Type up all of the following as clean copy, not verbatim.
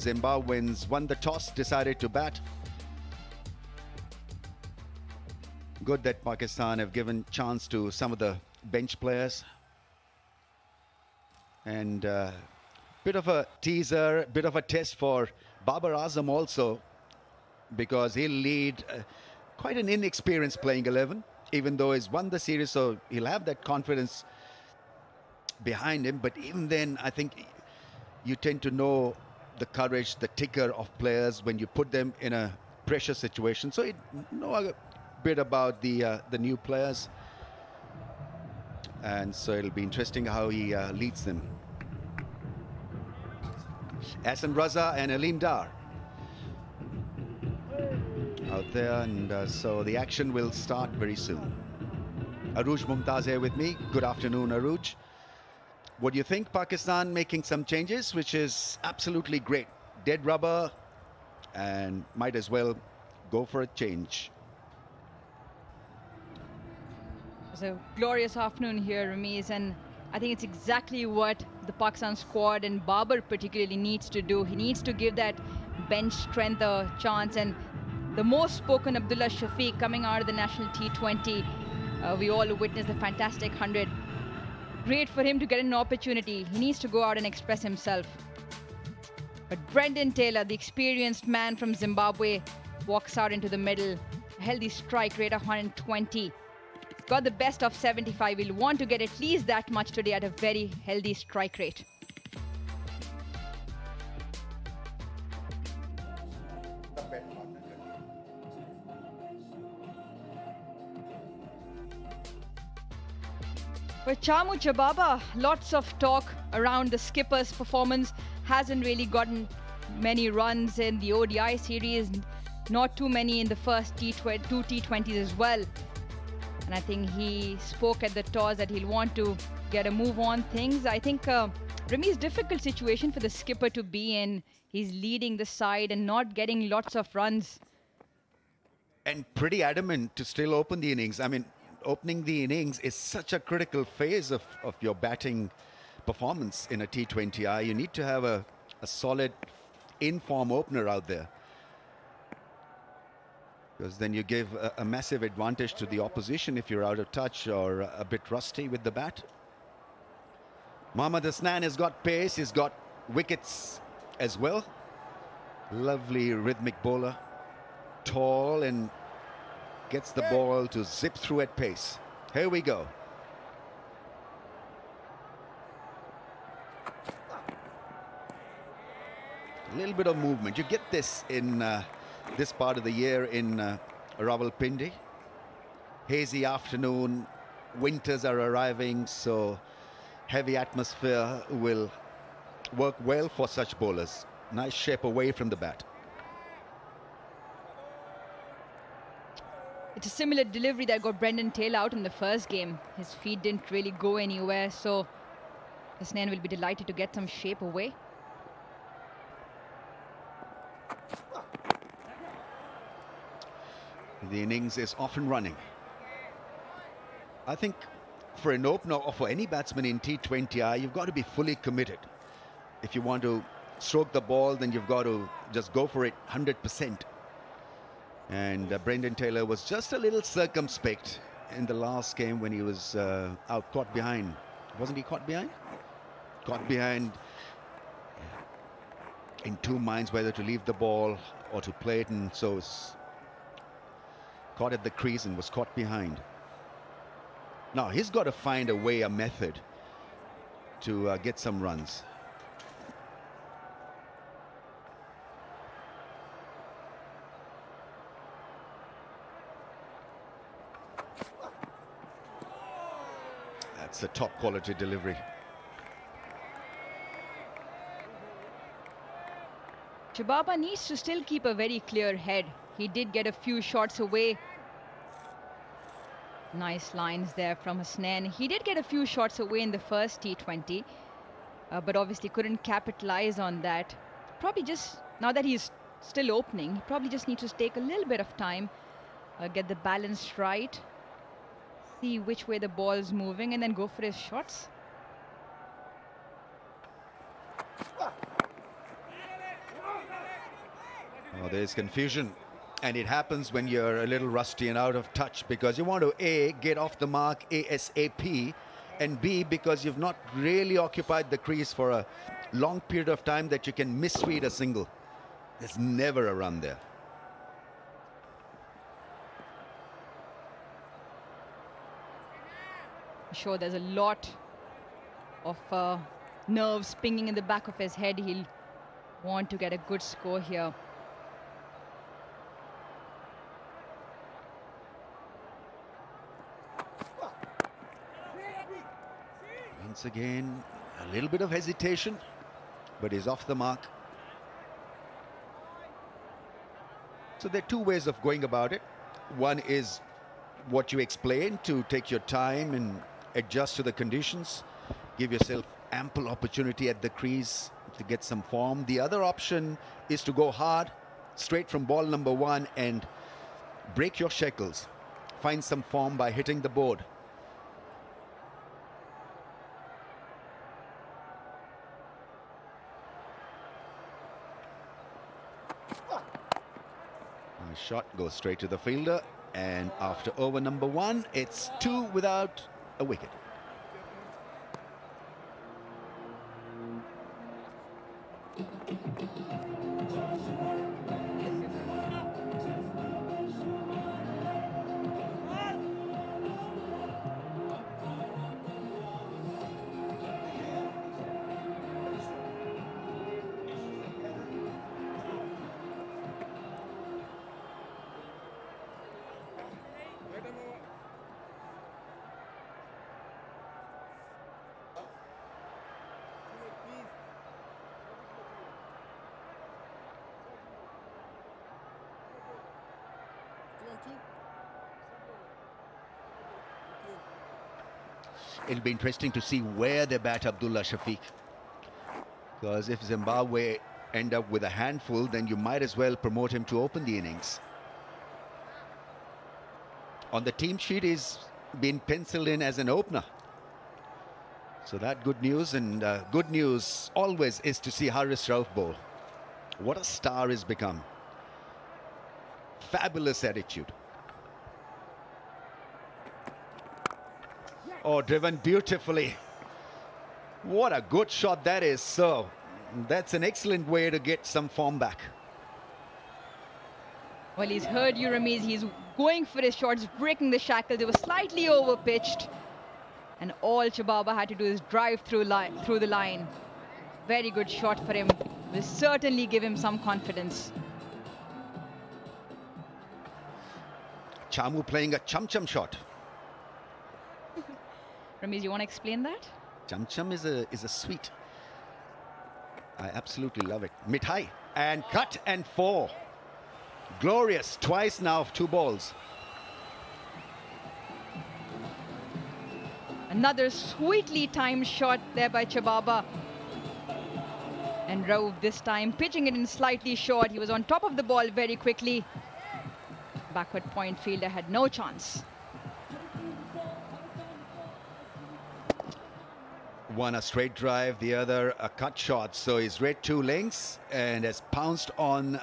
Zimbabweans won the toss, decided to bat. Good that Pakistan have given chance to some of the bench players. And bit of a teaser, bit of a test for Babar Azam also, because he'll lead quite an inexperienced playing 11, even though he's won the series, so he'll have that confidence behind him. But even then, I think you tend to know the courage, the ticker of players when you put them in a pressure situation. So it know a bit about the new players, and so it'll be interesting how he leads them. Hassan Raza and Aleem Dar out there, and so the action will start very soon. Aruj Mumtaz here with me. Good afternoon, Aruj. What do you think? Pakistan making some changes, which is absolutely great. Dead rubber, and might as well go for a change. It's a glorious afternoon here, Ramiz, and I think it's exactly what the Pakistan squad and Babar particularly needs to do. He needs to give that bench strength a chance, and the most spoken Abdullah Shafiq coming out of the national T20. We all witnessed the fantastic 100. Great for him to get an opportunity. He needs to go out and express himself. But Brendan Taylor, the experienced man from Zimbabwe, walks out into the middle. A healthy strike rate of 120. Got the best of 75. He'll want to get at least that much today at a very healthy strike rate. For Chamu Chababa, lots of talk around the skipper's performance. Hasn't really gotten many runs in the ODI series, not too many in the first two T20s as well. And I think he spoke at the toss that he'll want to get a move on things. I think Rami's difficult situation for the skipper to be in. He's leading the side and not getting lots of runs. And pretty adamant to still open the innings. I mean, opening the innings is such a critical phase of your batting performance in a T20I. You need to have a solid in-form opener out there, because then you give a massive advantage to the opposition if you're out of touch or a bit rusty with the bat. Mohammad Hasnan has got pace, he's got wickets as well. Lovely rhythmic bowler, tall, and gets the ball to zip through at pace. Here we go. A little bit of movement. You get this in this part of the year in Rawalpindi. Hazy afternoon, winters are arriving, so heavy atmosphere will work well for such bowlers. Nice shape away from the bat. It's a similar delivery that got Brendan Taylor out in the first game. His feet didn't really go anywhere, so Hasnan will be delighted to get some shape away. The innings is off and running. I think for an opener or for any batsman in T20I, you've got to be fully committed. If you want to stroke the ball, then you've got to just go for it 100%. And Brendan Taylor was just a little circumspect in the last game when he was out, caught behind. Wasn't he caught behind? Caught behind, in two minds whether to leave the ball or to play it, and so it's caught at the crease and was caught behind. Now he's got to find a way, a method to get some runs. That's a top quality delivery. Chababa needs to still keep a very clear head. He did get a few shots away. Nice lines there from Hasnan. He did get a few shots away in the first T20, but obviously couldn't capitalize on that. Probably just, now that he's still opening, he probably just needs to take a little bit of time, get the balance right, see which way the ball is moving, and then go for his shots. Oh, there's confusion. And it happens when you're a little rusty and out of touch, because you want to A, get off the mark ASAP, and B, because you've not really occupied the crease for a long period of time that you can misread a single. There's never a run there. I'm sure there's a lot of nerves pinging in the back of his head. He'll want to get a good score here. Once again, a little bit of hesitation, but he's off the mark. So there are two ways of going about it. One is what you explained, to take your time and adjust to the conditions, give yourself ample opportunity at the crease to get some form. The other option is to go hard, straight from ball number one, and break your shackles. Find some form by hitting the board. The shot goes straight to the fielder, and after over number one, it's 2 without a wicket. It'll be interesting to see where they bat Abdullah Shafiq, because if Zimbabwe end up with a handful, then you might as well promote him to open the innings. On the team sheet, he's been penciled in as an opener. So that good news, and good news always is to see Haris Rauf bowl. What a star he's become. Fabulous attitude. Oh, driven beautifully. What a good shot that is. So that's an excellent way to get some form back. Well, he's heard you, Ramiz. He's going for his shots, breaking the shackle. They were slightly over-pitched, and all Chibaba had to do is drive through the line. Very good shot for him. Will certainly give him some confidence. Chamu playing a chum-chum shot. Ramiz, you want to explain that? Chum-chum is a sweet. I absolutely love it. Mithai, and cut, and 4. Glorious, twice now, 2 balls. Another sweetly timed shot there by Chibaba. And Rauf this time pitching it in slightly short. He was on top of the ball very quickly. Backward point fielder had no chance. One a straight drive, the other a cut shot. So he's read 2 lengths and has pounced on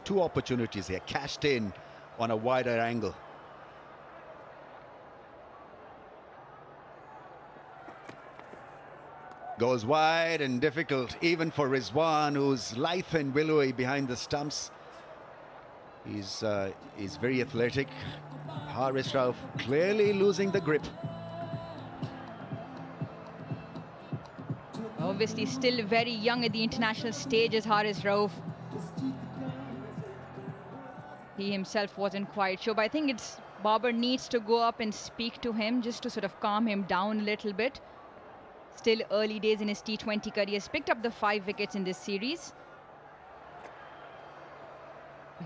2 opportunities here, cashed in on a wider angle. Goes wide and difficult, even for Rizwan, who's lithe and willowy behind the stumps. He's very athletic. Haris Rauf clearly losing the grip. Obviously still very young at the international stage as Haris Rauf. He himself wasn't quite sure, but I think it's Babar needs to go up and speak to him just to sort of calm him down a little bit. Still early days in his T20 career. He's picked up the 5 wickets in this series.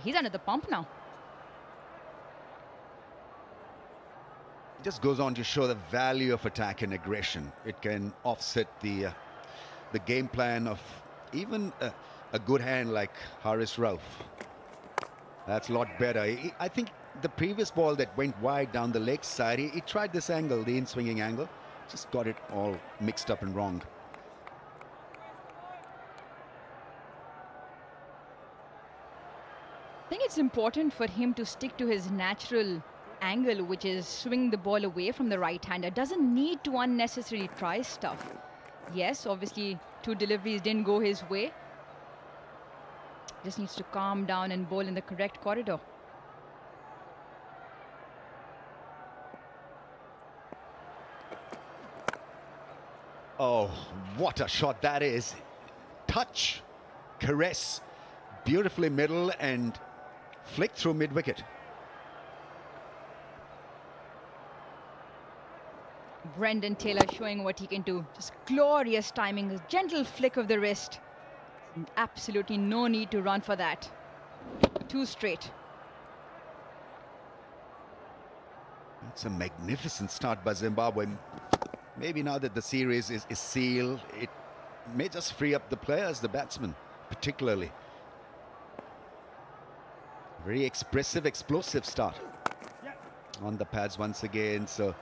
He's under the pump now. It just goes on to show the value of attack and aggression. It can offset the game plan of even a good hand like Haris Rauf. That's a lot better. I think the previous ball that went wide down the leg side, he tried this angle, the in-swinging angle. Just got it all mixed up and wrong. think it's important for him to stick to his natural angle, which is swing the ball away from the right-hander. Doesn't need to unnecessarily try stuff. Yes, obviously 2 deliveries didn't go his way. Just needs to calm down and bowl in the correct corridor. Oh, what a shot that is. Touch, caress, beautifully middle and flick through mid-wicket. Brendan Taylor showing what he can do. Just glorious timing, a gentle flick of the wrist. Absolutely no need to run for that. 2 straight. It's a magnificent start by Zimbabwe. Maybe now that the series is sealed, it may just free up the players, the batsmen, particularly. Very expressive, explosive start on the pads once again. So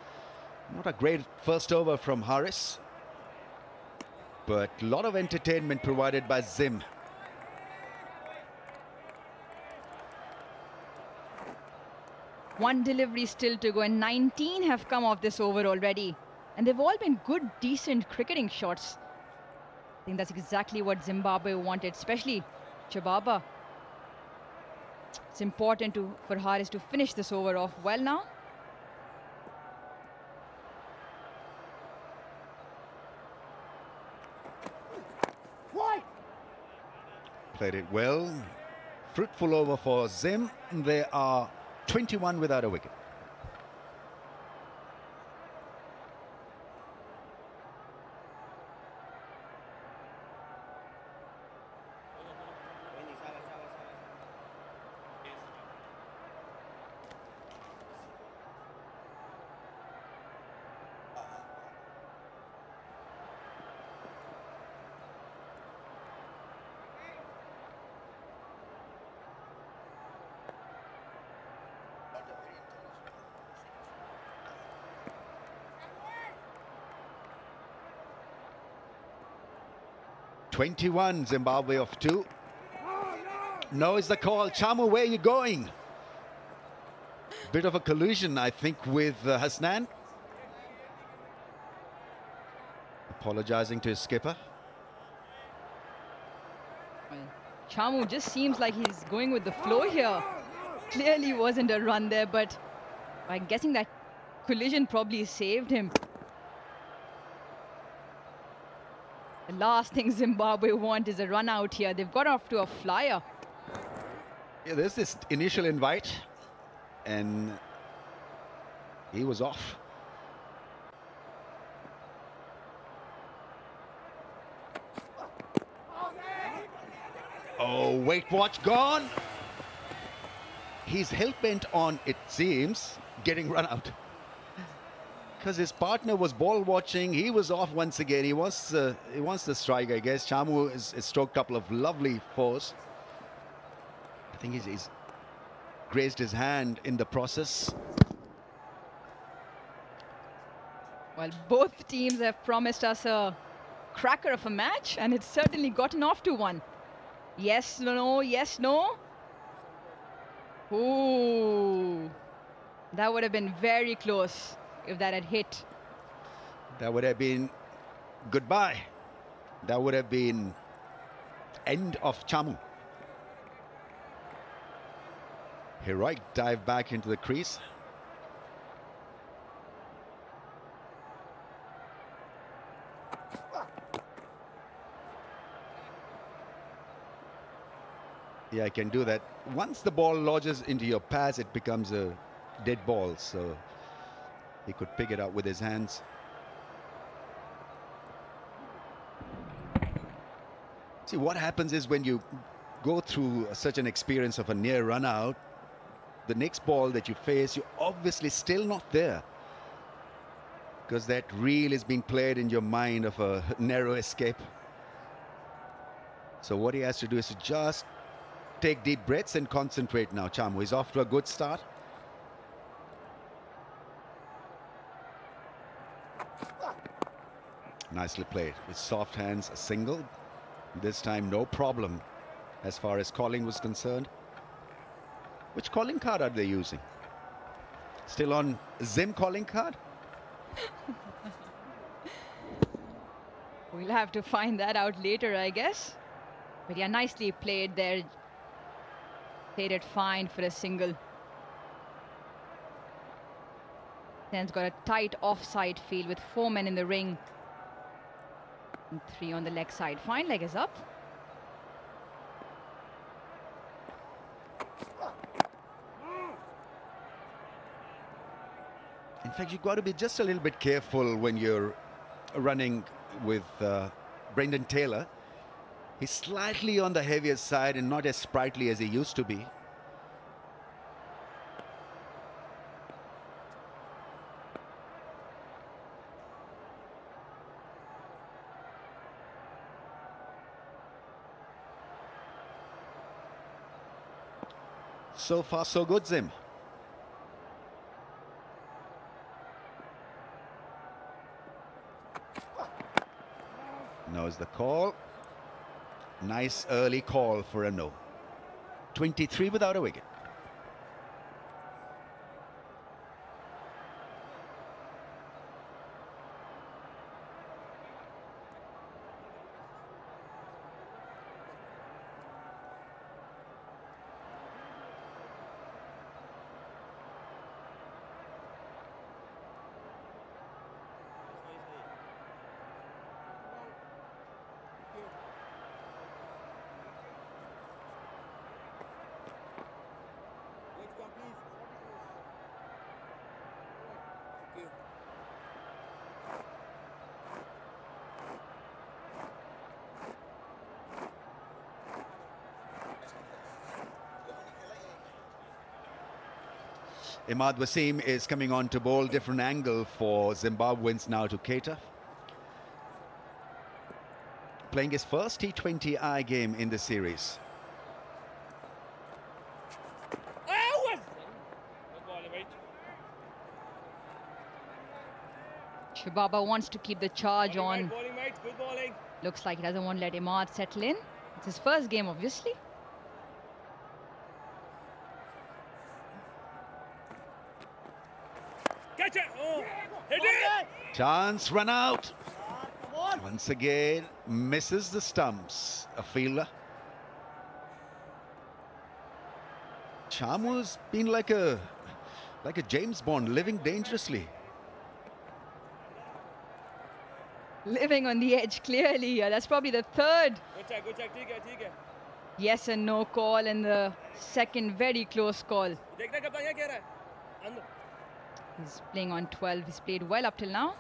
not a great first over from Harris, but a lot of entertainment provided by Zim. One delivery still to go, and 19 have come off this over already. And they've all been good, decent cricketing shots. I think that's exactly what Zimbabwe wanted, especially Chababa. It's important for Harris to finish this over off well now. Played it well. Fruitful over for Zim. They are 21 without a wicket. .21, Zimbabwe of 2. No is the call. Chamu, where are you going? Bit of a collision, I think, with Hasnan. Apologizing to his skipper. Well, Chamu just seems like he's going with the flow here. Clearly wasn't a run there, but I'm guessing that collision probably saved him. The last thing Zimbabwe want is a run out here. They've got off to a flyer. Yeah, there's this initial invite, and he was off. Oh, wait, watch, gone. He's hell-bent on, it seems, getting run out. Because his partner was ball watching, he was off once again. He wants the strike, I guess. Chamu has stroked a couple of lovely fours. I think he's grazed his hand in the process. Well, both teams have promised us a cracker of a match, and it's certainly gotten off to one. Yes, no, yes, no. Ooh, that would have been very close if that had hit. That would have been goodbye. That would have been end of Chamu. Heroic dive back into the crease. Yeah, I can do that. Once the ball lodges into your pads, it becomes a dead ball. So he could pick it up with his hands. See, what happens is when you go through such an experience of a near run out, the next ball that you face, you're obviously still not there, because that reel is being played in your mind of a narrow escape. So what he has to do is to just take deep breaths and concentrate now. Chamu is off to a good start. Nicely played with soft hands, a single. This time no problem as far as calling was concerned. Which calling card are they using? Still on Zim calling card? We'll have to find that out later, I guess. But yeah, nicely played there. Played it fine for a single. Sen's got a tight offside field with 4 men in the ring. And 3 on the leg side. Fine, leg is up. In fact, you've got to be just a little bit careful when you're running with Brendan Taylor. He's slightly on the heavier side and not as sprightly as he used to be. So far, so good, Zim. Knows the call. Nice early call for a no. 23 without a wicket. Imad Wasim is coming on to bowl, different angle for Zimbabweans now to cater. Playing his first T20I game in the series. Shubaba wants to keep the charge on. Looks like he doesn't want to let Imad settle in. It's his first game, obviously. Catch it! Oh, hit it! Chance run out. Once again, misses the stumps. A fielder. Chamu's been like a James Bond, living dangerously. Living on the edge clearly here. That's probably the third. Good check, ठीक है. Yes and no call, and the second very close call. देखना कप्तान क्या कह रहा है? अंदर. He's playing on 12. He's played well up till now.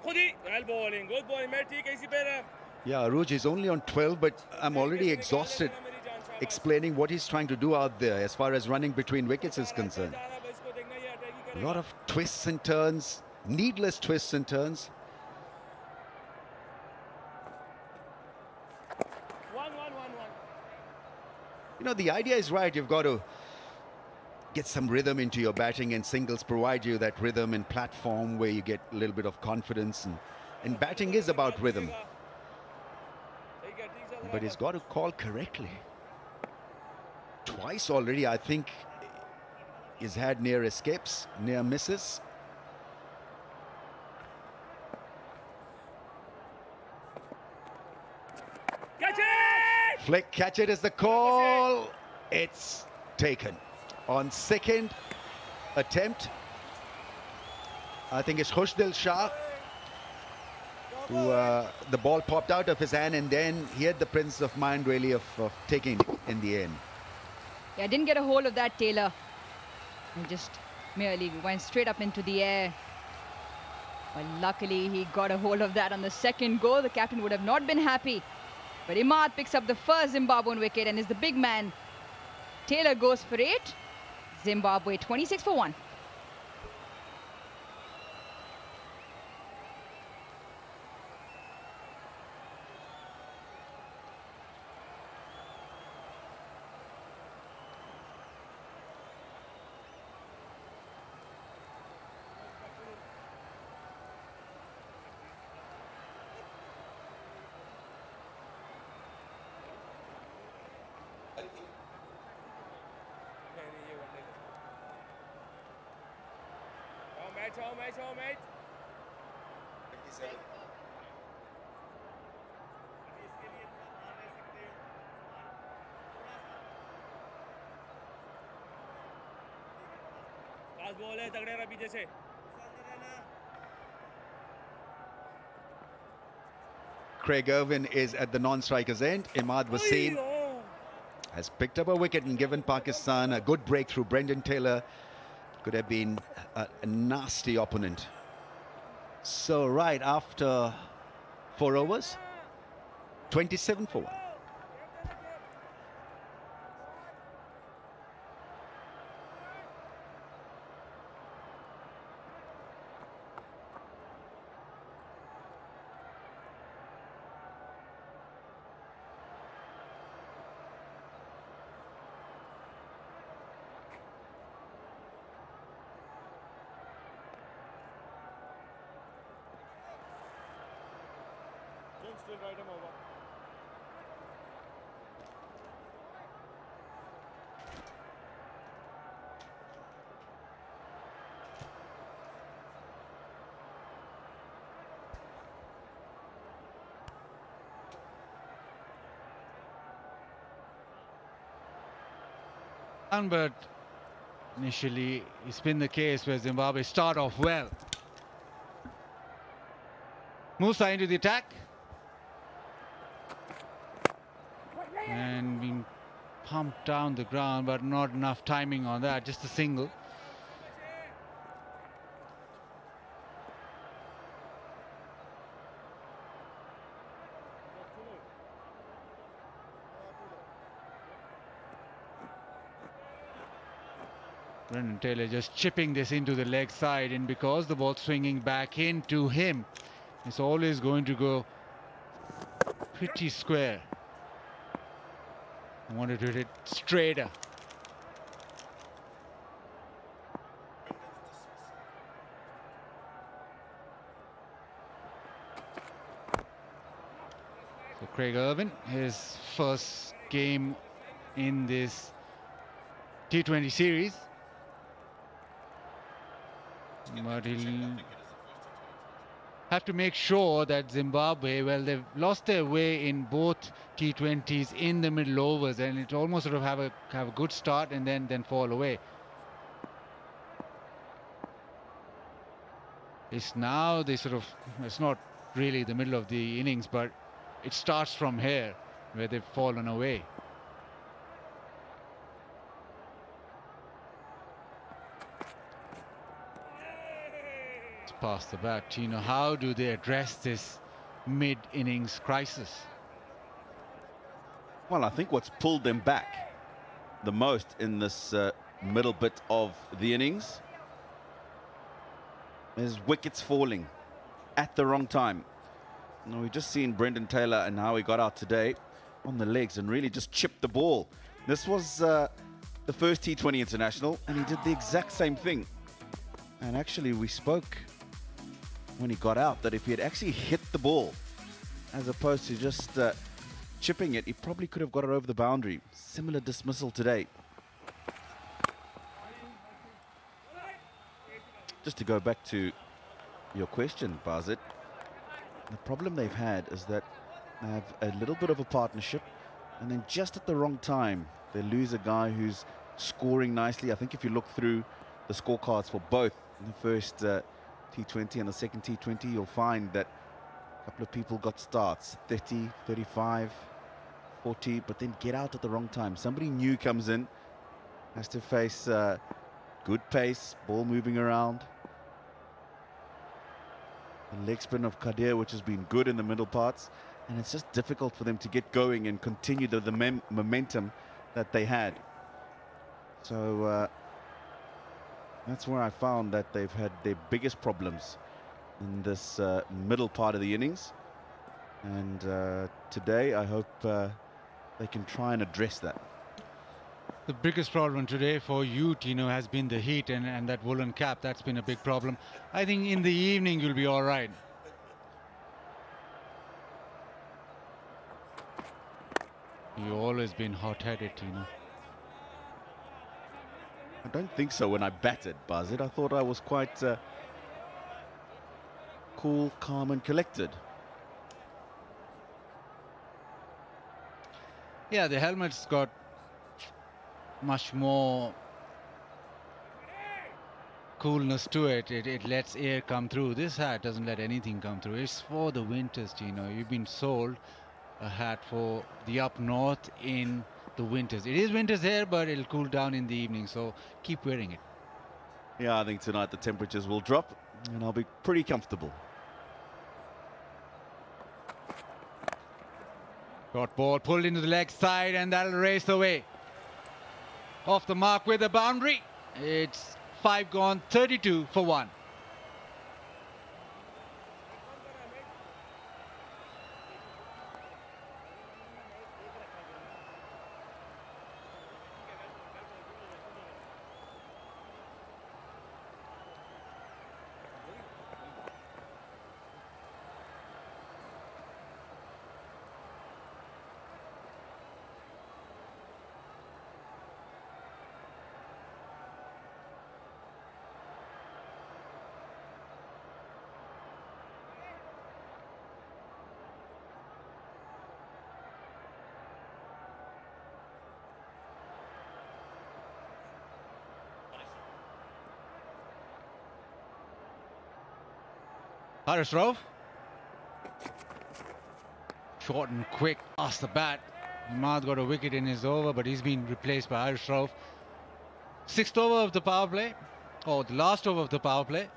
Well bowling, good bowling, mate. ठीक है इसी पे रह. Yeah, Aruj is only on 12, but I'm already exhausted explaining what he's trying to do out there as far as running between wickets is concerned. A lot of twists and turns, needless twists and turns. One. You know, the idea is right. You've got to get some rhythm into your batting, and singles provide you that rhythm and platform where you get a little bit of confidence. And batting is about rhythm. But he's got to call correctly. Twice already, I think, he's had near escapes, near misses. Catch it! Flick, catch it is the call. It's taken. On second attempt, I think it's Khushdil Shah, who the ball popped out of his hand, and then he had the presence of mind really of taking it in the end. Yeah, didn't get a hold of that, Taylor. He just merely went straight up into the air. Well, luckily he got a hold of that on the second go. The captain would have not been happy. But Imad picks up the first Zimbabwean wicket and is the big man. Taylor goes for 8. Zimbabwe 26 for 1. Show, mate. Last ball है तगड़े रहा पीछे से. Craig Irvin is at the non-striker's end. Imad Wasim has picked up a wicket and given Pakistan a good breakthrough. Brendan Taylor could have been a nasty opponent. So right after 4 overs, 27 for 1. Still right him over. But initially it's been the case where Zimbabwe start off well. Musa into the attack. And being pumped down the ground, but not enough timing on that, just a single. Brendan Taylor just chipping this into the leg side, and because the ball swinging back into him, it's always going to go pretty square. I wanted to hit it straighter. So Craig Irvin, his first game in this T20 series. But he'll have to make sure that Zimbabwe, well, they've lost their way in both T20s in the middle overs, and it almost sort of have a good start and then fall away. It's now they sort of, it's not really the middle of the innings, but it starts from here where they've fallen away. Past the bat, how do they address this mid-innings crisis? Well, I think what's pulled them back the most in this middle bit of the innings is wickets falling at the wrong time. We've just seen Brendan Taylor and how he got out today on the legs and really just chipped the ball. This was the first T20 international, and he did the exact same thing. And actually, we spoke when he got out that if he had actually hit the ball as opposed to just chipping it, he probably could have got it over the boundary. Similar dismissal today. Just to go back to your question, Bazit, the problem they've had is that they have a little bit of a partnership, and then just at the wrong time they lose a guy who's scoring nicely. I think if you look through the scorecards for both the first T20 and the second T20, you'll find that a couple of people got starts, 30, 35, 40, but then get out at the wrong time. Somebody new comes in, has to face good pace, ball moving around. The leg spin of Kadir, which has been good in the middle parts, and it's just difficult for them to get going and continue the momentum that they had. So that's where I found that they've had their biggest problems in this middle part of the innings. And today, I hope they can try and address that. The biggest problem today for you, Tino, has been the heat and that woolen cap. That's been a big problem. I think in the evening, you'll be all right. You've always been hot-headed, Tino. I don't think so when I batted, Buzzard. I thought I was quite cool, calm and collected. Yeah, the helmet's got much more coolness to it. It lets air come through. This hat doesn't let anything come through. It's for the winters, Tino. You've been sold a hat for the up north in the winters. It is winters here, but it'll cool down in the evening, so keep wearing it. Yeah, I think tonight the temperatures will drop and I'll be pretty comfortable. Got ball pulled into the leg side, and that'll race away. Off the mark with the boundary. It's 5 gone, 32 for 1. Harris Rove. Short and quick past the bat. Imad got a wicket in his over, but he's been replaced by Harris Rove. 6th over of the power play, or the last over of the power play.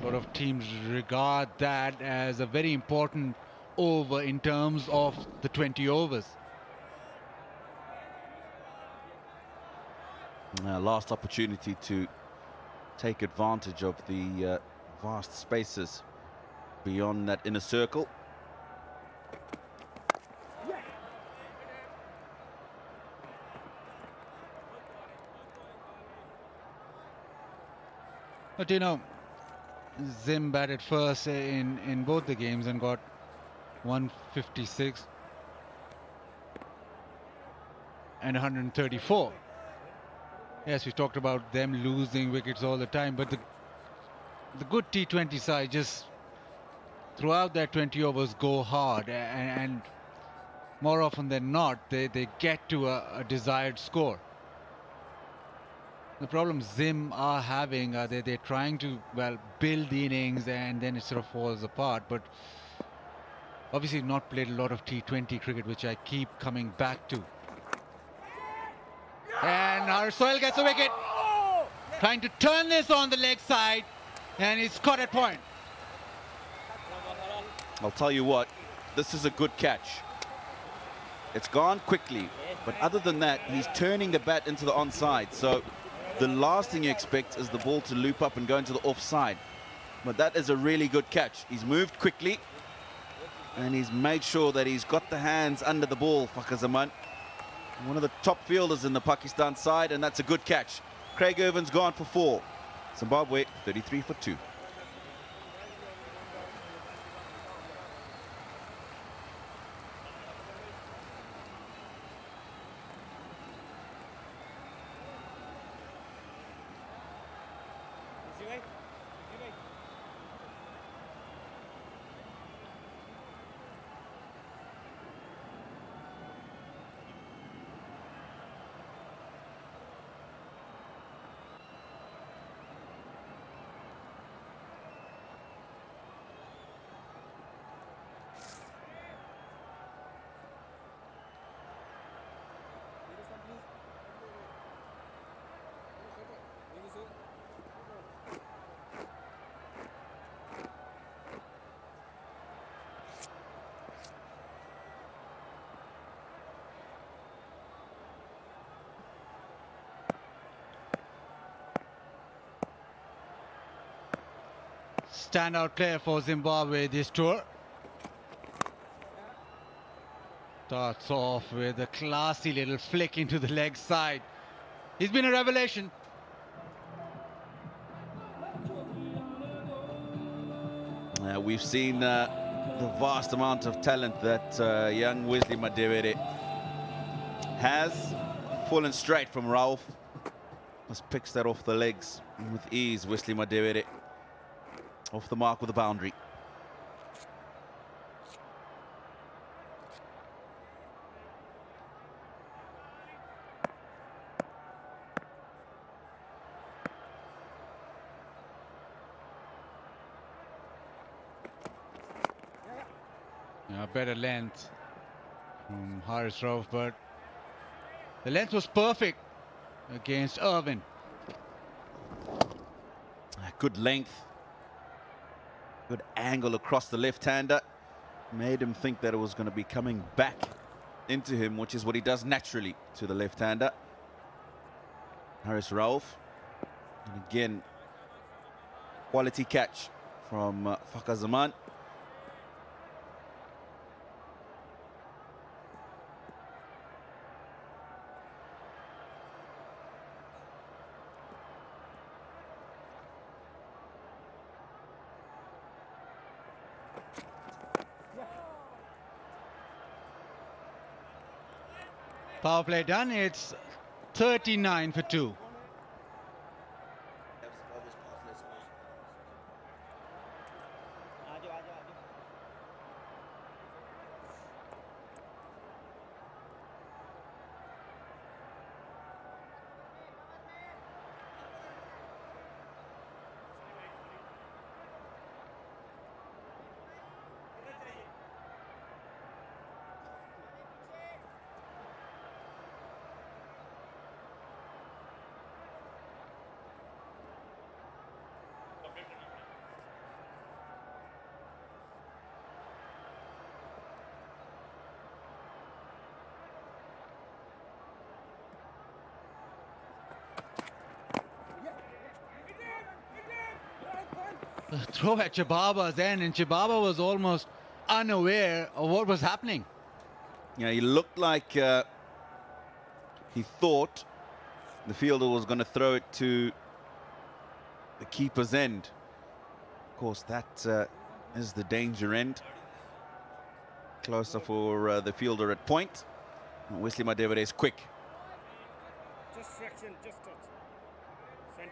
A lot of teams regard that as a very important over in terms of the 20 overs. Last opportunity to take advantage of the vast spaces beyond that inner circle. But you know, Zim batted first in both the games and got 156 and 134. Yes, we talked about them losing wickets all the time, but the good T20 side just throughout their 20 overs go hard, and more often than not they get to a desired score. The problem Zim are having, they're trying to, well, build the innings and then it sort of falls apart, but obviously not played a lot of T20 cricket, which I keep coming back to. And Soil gets a wicket, trying to turn this on the leg side, and he's caught at point. I'll tell you what, this is a good catch. It's gone quickly, but other than that, he's turning the bat into the onside. So the last thing you expect is the ball to loop up and go into the offside. But that is a really good catch. He's moved quickly, and he's made sure that he's got the hands under the ball, Fakhar Zaman. One of the top fielders in the Pakistan side, and that's a good catch. Craig Irvin's gone for 4. Zimbabwe 33 for 2. Standout player for Zimbabwe this tour. Starts off with a classy little flick into the leg side. He's been a revelation. We've seen the vast amount of talent that young Wesley MADHEVERE has. Fallen straight from Rauf. Just picks that off the legs with ease. Wesley MADHEVERE off the mark with the boundary. Better length from Haris Rauf, but the length was perfect against Irvin. Good length, good angle across the left-hander. Made him think that it was going to be coming back into him, which is what he does naturally to the left-hander. Haris Rauf. And again, quality catch from Fakhar Zaman. Power play done. It's 39 for 2. Throw at Chibaba's end, and Chibaba was almost unaware of what was happening. Yeah, he looked like he thought the fielder was going to throw it to the keeper's end. Of course, that is the danger end. Closer for the fielder at point. And Wesley MADHEVERE is quick. Just fraction, just touch. Center.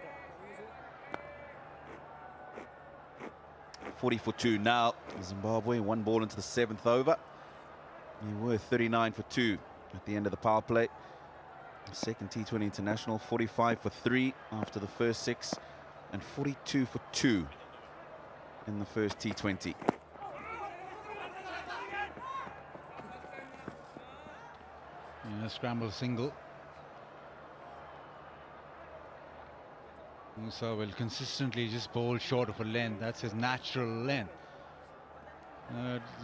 40 for 2 now. Zimbabwe, 1 ball into the 7th over. They were 39 for 2 at the end of the power play. The second T20 international, 45 for 3 after the first 6, and 42 for 2 in the first T20. Yeah, scramble single. Musa will consistently just bowl short of a length. That's his natural length.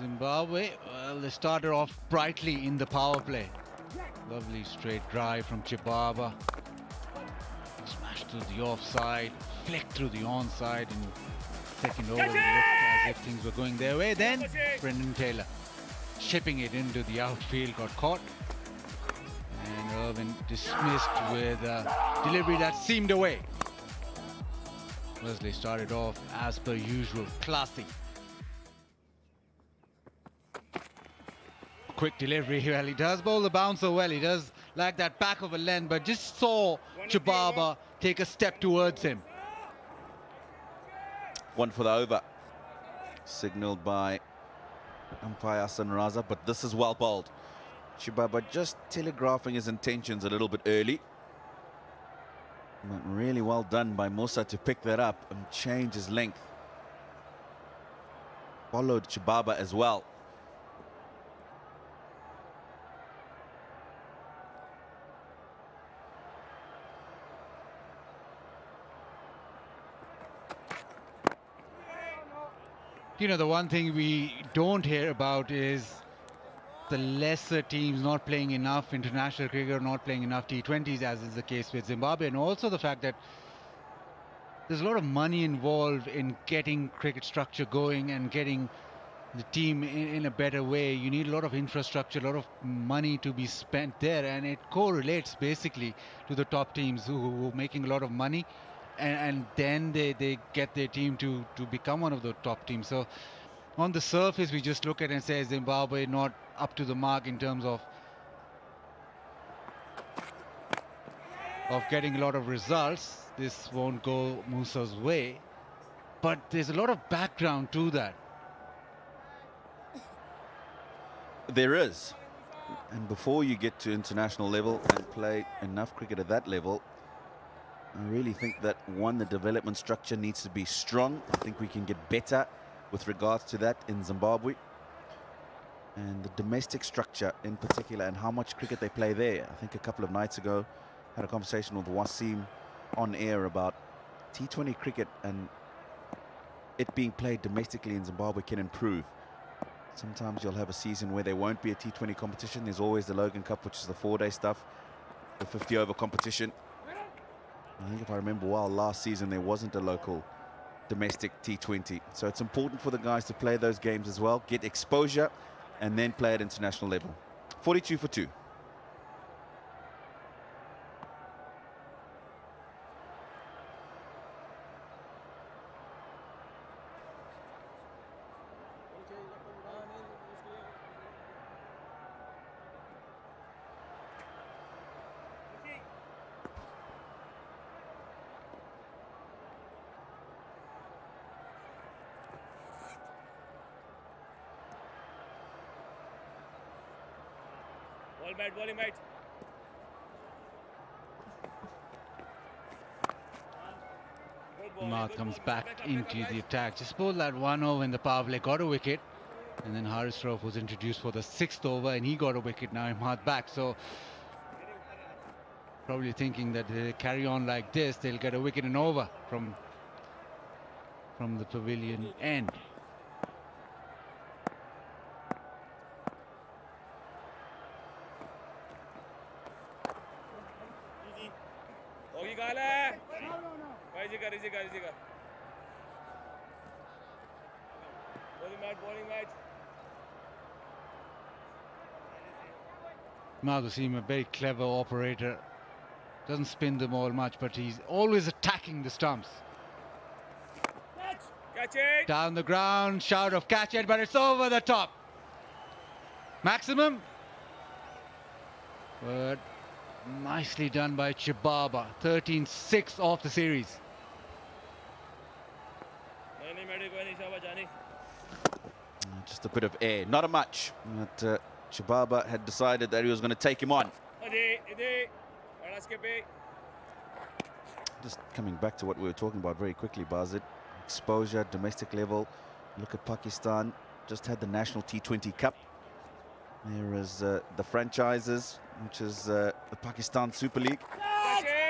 Zimbabwe, well, they started off brightly in the power play. Lovely straight drive from Chibaba. Smashed through the offside, flicked through the onside, and second over looked as if things were going their way. Then Brendan Taylor chipping it into the outfield, got caught. And Irvin dismissed with a delivery that seemed away. Wesley started off as per usual, classy. Quick delivery. Well, he does bowl the bouncer well. He does like that back of a length, but just saw Chibaba take a step towards him. 1 for the over. Signaled by umpire Hassan Raza, but this is well bowled. Chibaba just telegraphing his intentions a little bit early. But really well done by Musa to pick that up and change his length. Followed Chibaba as well. You know, the one thing we don't hear about is the lesser teams not playing enough international cricket, not playing enough T20s, as is the case with Zimbabwe, and also the fact that there's a lot of money involved in getting cricket structure going and getting the team in a better way. You need a lot of infrastructure, a lot of money to be spent there, and it correlates basically to the top teams who are making a lot of money, and then they get their team to become one of the top teams. So on the surface, we just look at it and say Zimbabwe not up to the mark in terms of getting a lot of results. This won't go Musa's way, but there's a lot of background to that. There is. And before you get to international level and play enough cricket at that level, I really think that, one, the development structure needs to be strong. I think we can get better with regards to that in Zimbabwe. And the domestic structure in particular, and how much cricket they play there. I think a couple of nights ago, had a conversation with Wasim on air about T20 cricket, and it being played domestically in Zimbabwe can improve. Sometimes you'll have a season where there won't be a T20 competition. There's always the Logan Cup, which is the 4-day stuff, the 50-over competition. I think if I remember well, last season there wasn't a local domestic T20. So it's important for the guys to play those games as well, get exposure, and then play at international level. 42 for 2. Bowling mate. Mark comes back into the attack. Just bowled that 1 over in the power play, got a wicket, and then Haris Rauf was introduced for the 6th over and he got a wicket. Now Imad back, so probably thinking that they carry on like this, they'll get a wicket and over from the pavilion end. Wasim, a very clever operator, doesn't spin them all much, but he's always attacking the stumps. Catch it. Down the ground, shout of catch it, but it's over the top. Maximum, but nicely done by Chibaba. 13-6 off the series. Just a bit of air, not a much. But Chibaba had decided that he was going to take him on. Just coming back to what we were talking about very quickly, Bazit. Exposure, domestic level. Look at Pakistan. Just had the National T20 Cup. There is the franchises, which is the Pakistan Super League.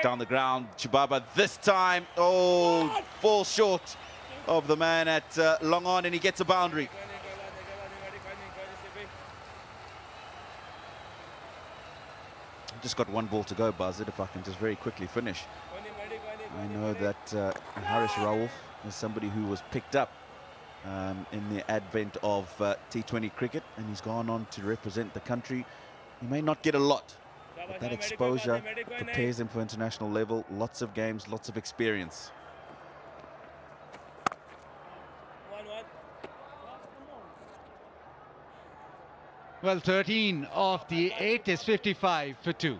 Down the ground, Chibaba this time. Oh, falls short of the man at long on, and he gets a boundary. Just got 1 ball to go, Buzzard, if I can just very quickly finish. I know that Haris Rauf is somebody who was picked up in the advent of T20 cricket, and he's gone on to represent the country. He may not get a lot, but that exposure prepares him for international level. Lots of games, lots of experience. Well, 13 of the 8 is 55 for 2.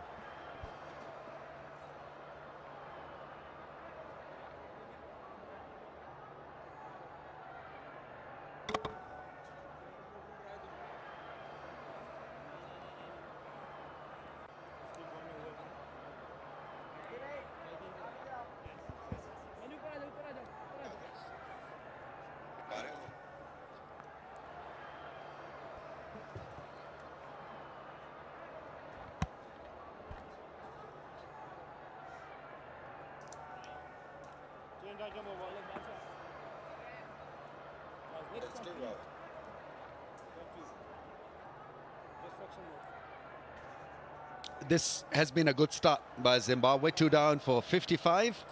This has been a good start by Zimbabwe. 2 down for 55,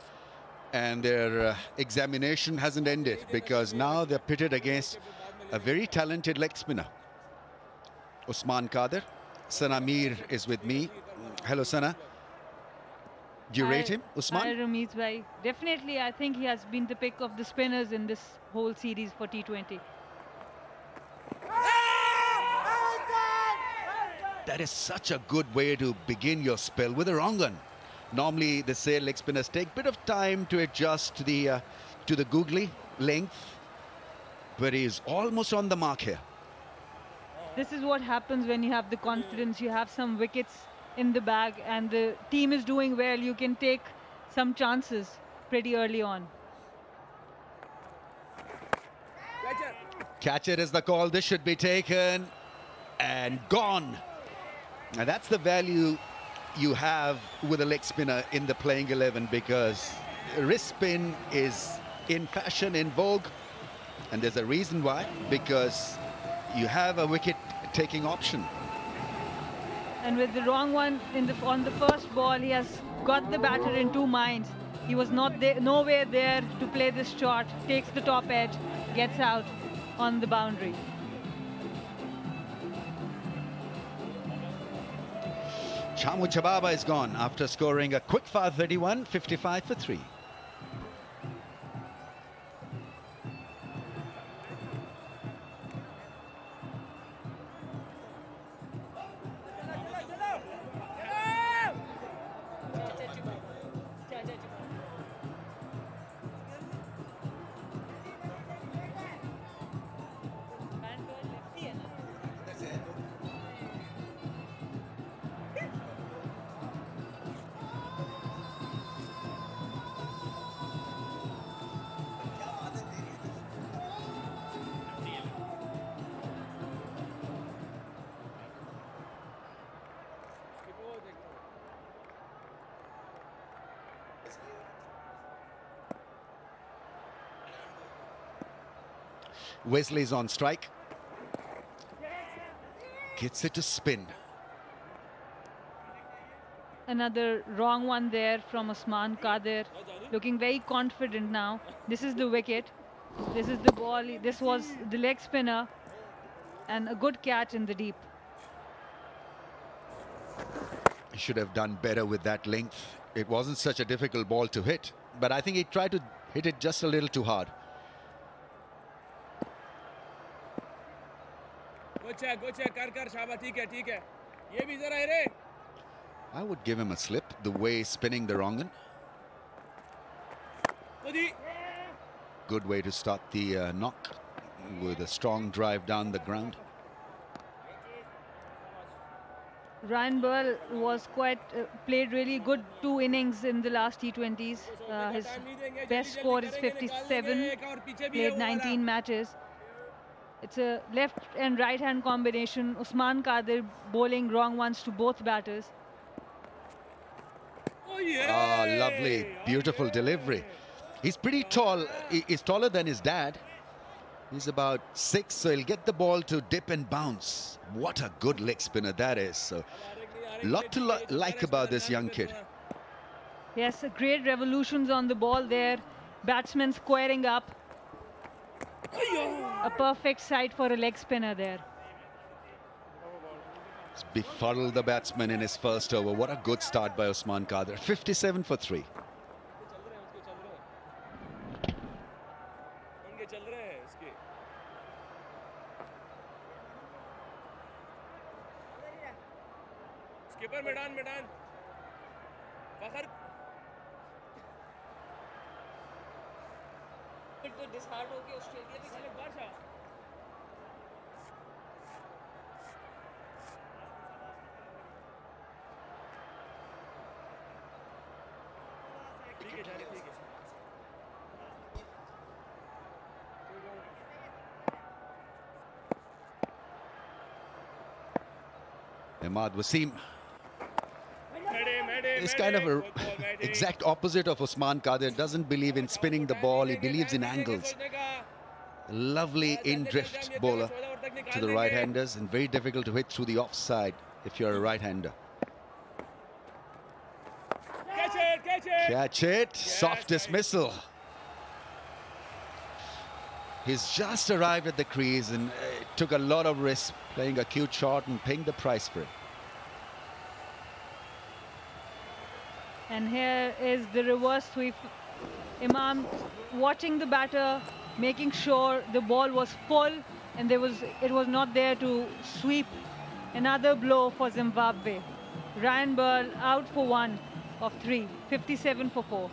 and their examination hasn't ended, because now they're pitted against a very talented leg spinner, Usman Kader. Sana Mir is with me. Hello, Sana. Do you rate him, Usman? Hi, Ramiz bhai. Definitely, I think he has been the pick of the spinners in this whole series for T20. that is such a good way to begin your spell with a wrong one. Normally, they say leg spinners take a bit of time to adjust to the googly length, but he is almost on the mark here. This is what happens when you have the confidence. You have some wickets in the bag and the team is doing well. You can take some chances pretty early on. Catch it is the call. This should be taken and gone. And that's the value you have with a leg spinner in the playing 11, because wrist spin is in fashion, in vogue, and there's a reason why, because you have a wicket taking option. And with the wrong one on the first ball, he has got the batter in two minds. He was nowhere there to play this shot, takes the top edge, gets out on the boundary. Chababa is gone after scoring a quick fire 31, 55 for 3. Wesley's on strike. Gets it to spin. Another wrong one there from Usman Qadir. Looking very confident now. This is the wicket. This is the ball. This was the leg spinner. And a good catch in the deep. He should have done better with that length. It wasn't such a difficult ball to hit, but I think he tried to hit it just a little too hard. Go check, kar, Shaba, theek hai. Ye bhi zara hai re. I would give him a slip, the way he's spinning the wrong one. Good way to start the knock with a strong drive down the ground. Ryan Burl was played really good 2 innings in the last T20s. His best score is 57, played 19 matches. It's a left and right hand combination. Usman Qadir bowling wrong ones to both batters. Lovely, beautiful delivery. He's pretty tall. He's taller than his dad. He's about 6, so he'll get the ball to dip and bounce. What a good leg spinner that is. So, lot to like about this young kid. Yes, great revolutions on the ball there. Batsmen squaring up. A perfect sight for a leg spinner there. He's befuddled the batsman in his first over. What a good start by Usman Qadir. 57 for 3. Skipper, Medan. Fakhar. तो discard हो गया Australia भी चले बाहर जा ठीक है Ahmad Wasim is kind of a exact opposite of Usman Qadir. Doesn't believe in spinning the ball. He believes in angles. Lovely in-drift bowler to the right-handers, and very difficult to hit through the offside if you're a right-hander. Catch it. Soft dismissal. He's just arrived at the crease and took a lot of risk playing a cute shot and paying the price for it. And here is the reverse sweep. Imam watching the batter, making sure the ball was full and it was not there to sweep Another blow for Zimbabwe. Ryan Burl out for 1 of 3, 57 for 4.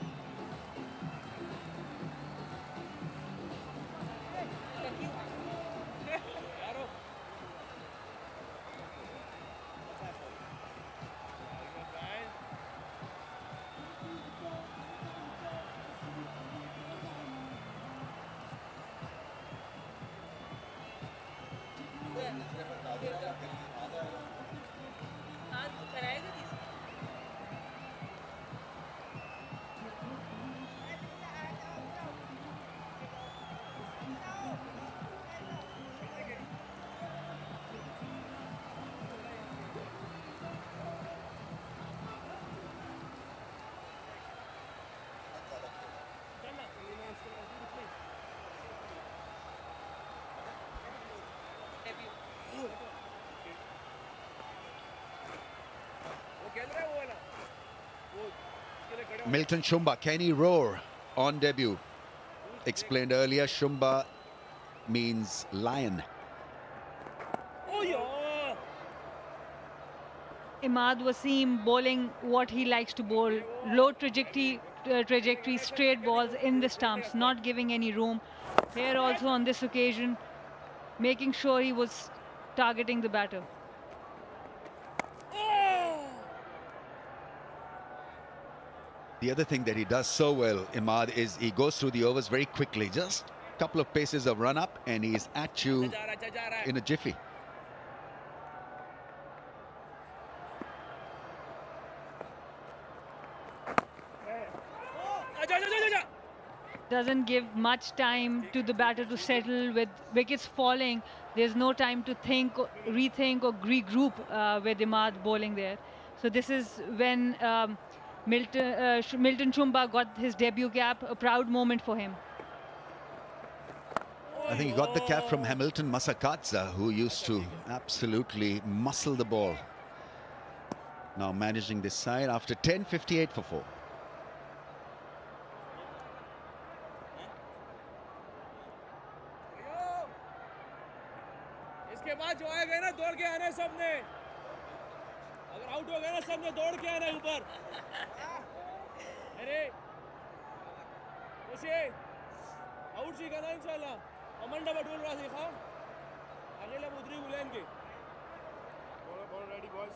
Milton Shumba, can he roar on debut? Explained earlier, Shumba means lion. Imad Wasim bowling what he likes to bowl. Low trajectory, straight balls in the stumps, not giving any room. Here also on this occasion, making sure he was targeting the batter. The other thing that he does so well, Imad, is he goes through the overs very quickly. Just a couple of paces of run up and he's at you in a jiffy. Doesn't give much time to the batter to settle. With wickets falling, there's no time to think, rethink or regroup with Imad bowling there. So this is when Milton Shumba got his debut cap, a proud moment for him. I think he got the cap from Hamilton Masakadza, who used to absolutely muscle the ball. Now managing this side after 10, 58 for 4. इसके बाद जो आएगा ना दौड़ के आना सबने अगर आउट हो गया ना सबने दौड़ के आना ऊपर अरे खुशी आउट सी करना इंशाल्लाह अमंडा बटूल राजी खा अगले बुधरी बुलाएं के ball ready boys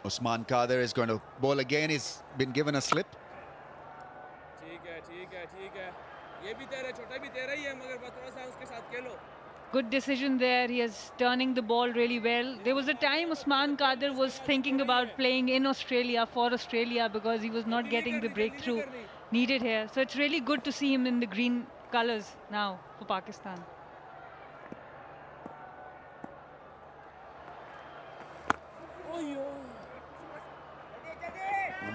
Usman Kader is going to bowl again. He's been given a slip. Good decision there. He is turning the ball really well. There was a time Usman Kader was thinking about playing in Australia, for Australia, because he was not getting the breakthrough needed here. So it's really good to see him in the green colours now for Pakistan.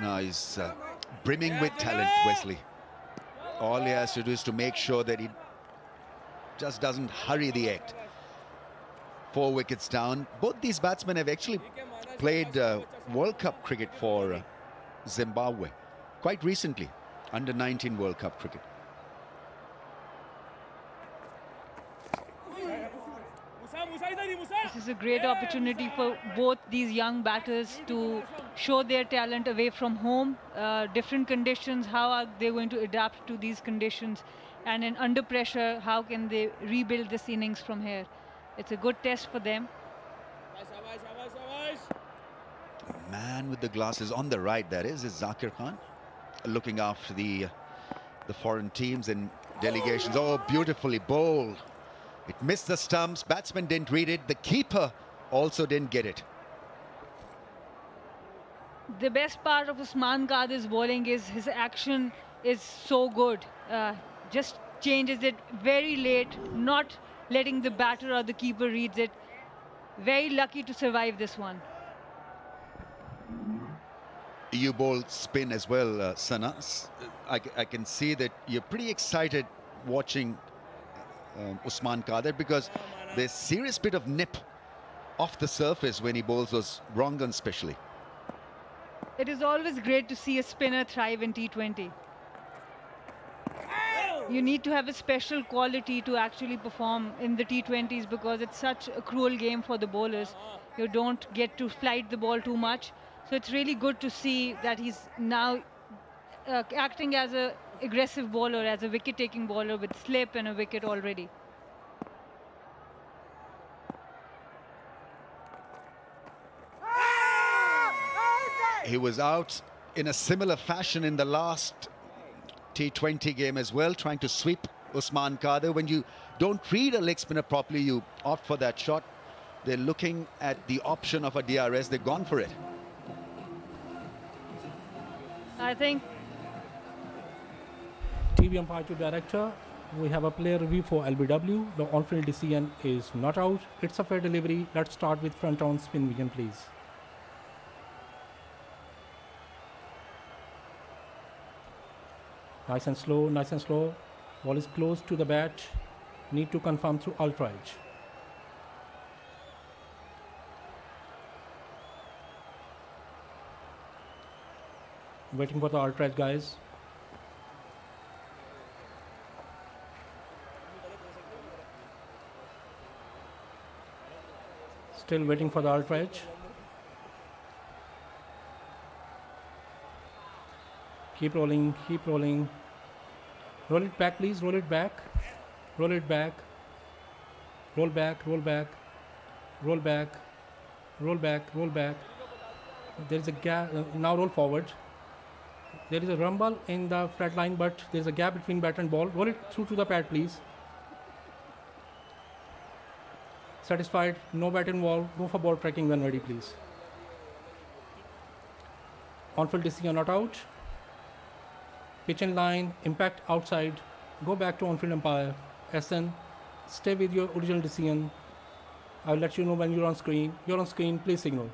Now he's brimming with talent, Wesley. All he has to do is to make sure that he just doesn't hurry the act. 4 wickets down. Both these batsmen have actually played World Cup cricket for Zimbabwe quite recently, under 19 World Cup cricket. This is a great opportunity for both these young batters to show their talent away from home. Different conditions, how are they going to adapt to these conditions? And in under pressure, how can they rebuild this innings from here? It's a good test for them. Man with the glasses on the right, that is Zakir Khan, looking after the foreign teams and delegations. Oh, beautifully bowled. It missed the stumps. Batsman didn't read it. The keeper also didn't get it. The best part of Usman Kader's bowling is his action is so good. Just changes it very late, not letting the batter or the keeper reads it. Very lucky to survive this one. You bowl spin as well, Sana. I can see that you're pretty excited watching Usman Kader, because there's serious bit of nip off the surface when he bowls those wrong guns especially. It is always great to see a spinner thrive in T20. You need to have a special quality to actually perform in the T20s because it's such a cruel game for the bowlers. You don't get to flight the ball too much. So it's really good to see that he's now acting as an aggressive bowler, as a wicket-taking bowler with slip and a wicket already. He was out in a similar fashion in the last T20 game as well, trying to sweep Usman Kader. When you don't read a leg spinner properly, you opt for that shot. They're looking at the option of a DRS. They've gone for it. I think TV umpire to director, we have a player review for LBW. The on-field decision is not out. It's a fair delivery. Let's start with front-on spin vision, please. Nice and slow, nice and slow. Ball is close to the bat. Need to confirm through ultra edge. Waiting for the ultra edge, guys. Still waiting for the ultra edge. Keep rolling, keep rolling. Roll it back, please. Roll it back. Roll it back. Roll back, roll back. Roll back. Roll back, roll back. There is a gap. Now roll forward. There is a rumble in the flat line, but there is a gap between bat and ball. Roll it through to the pad, please. Satisfied. No bat involved. Go for ball tracking when ready, please. On-field decision not out. Pitch in line, impact outside, go back to on-field umpire. SN, stay with your original decision. I'll let you know when you're on screen. You're on screen, please signal.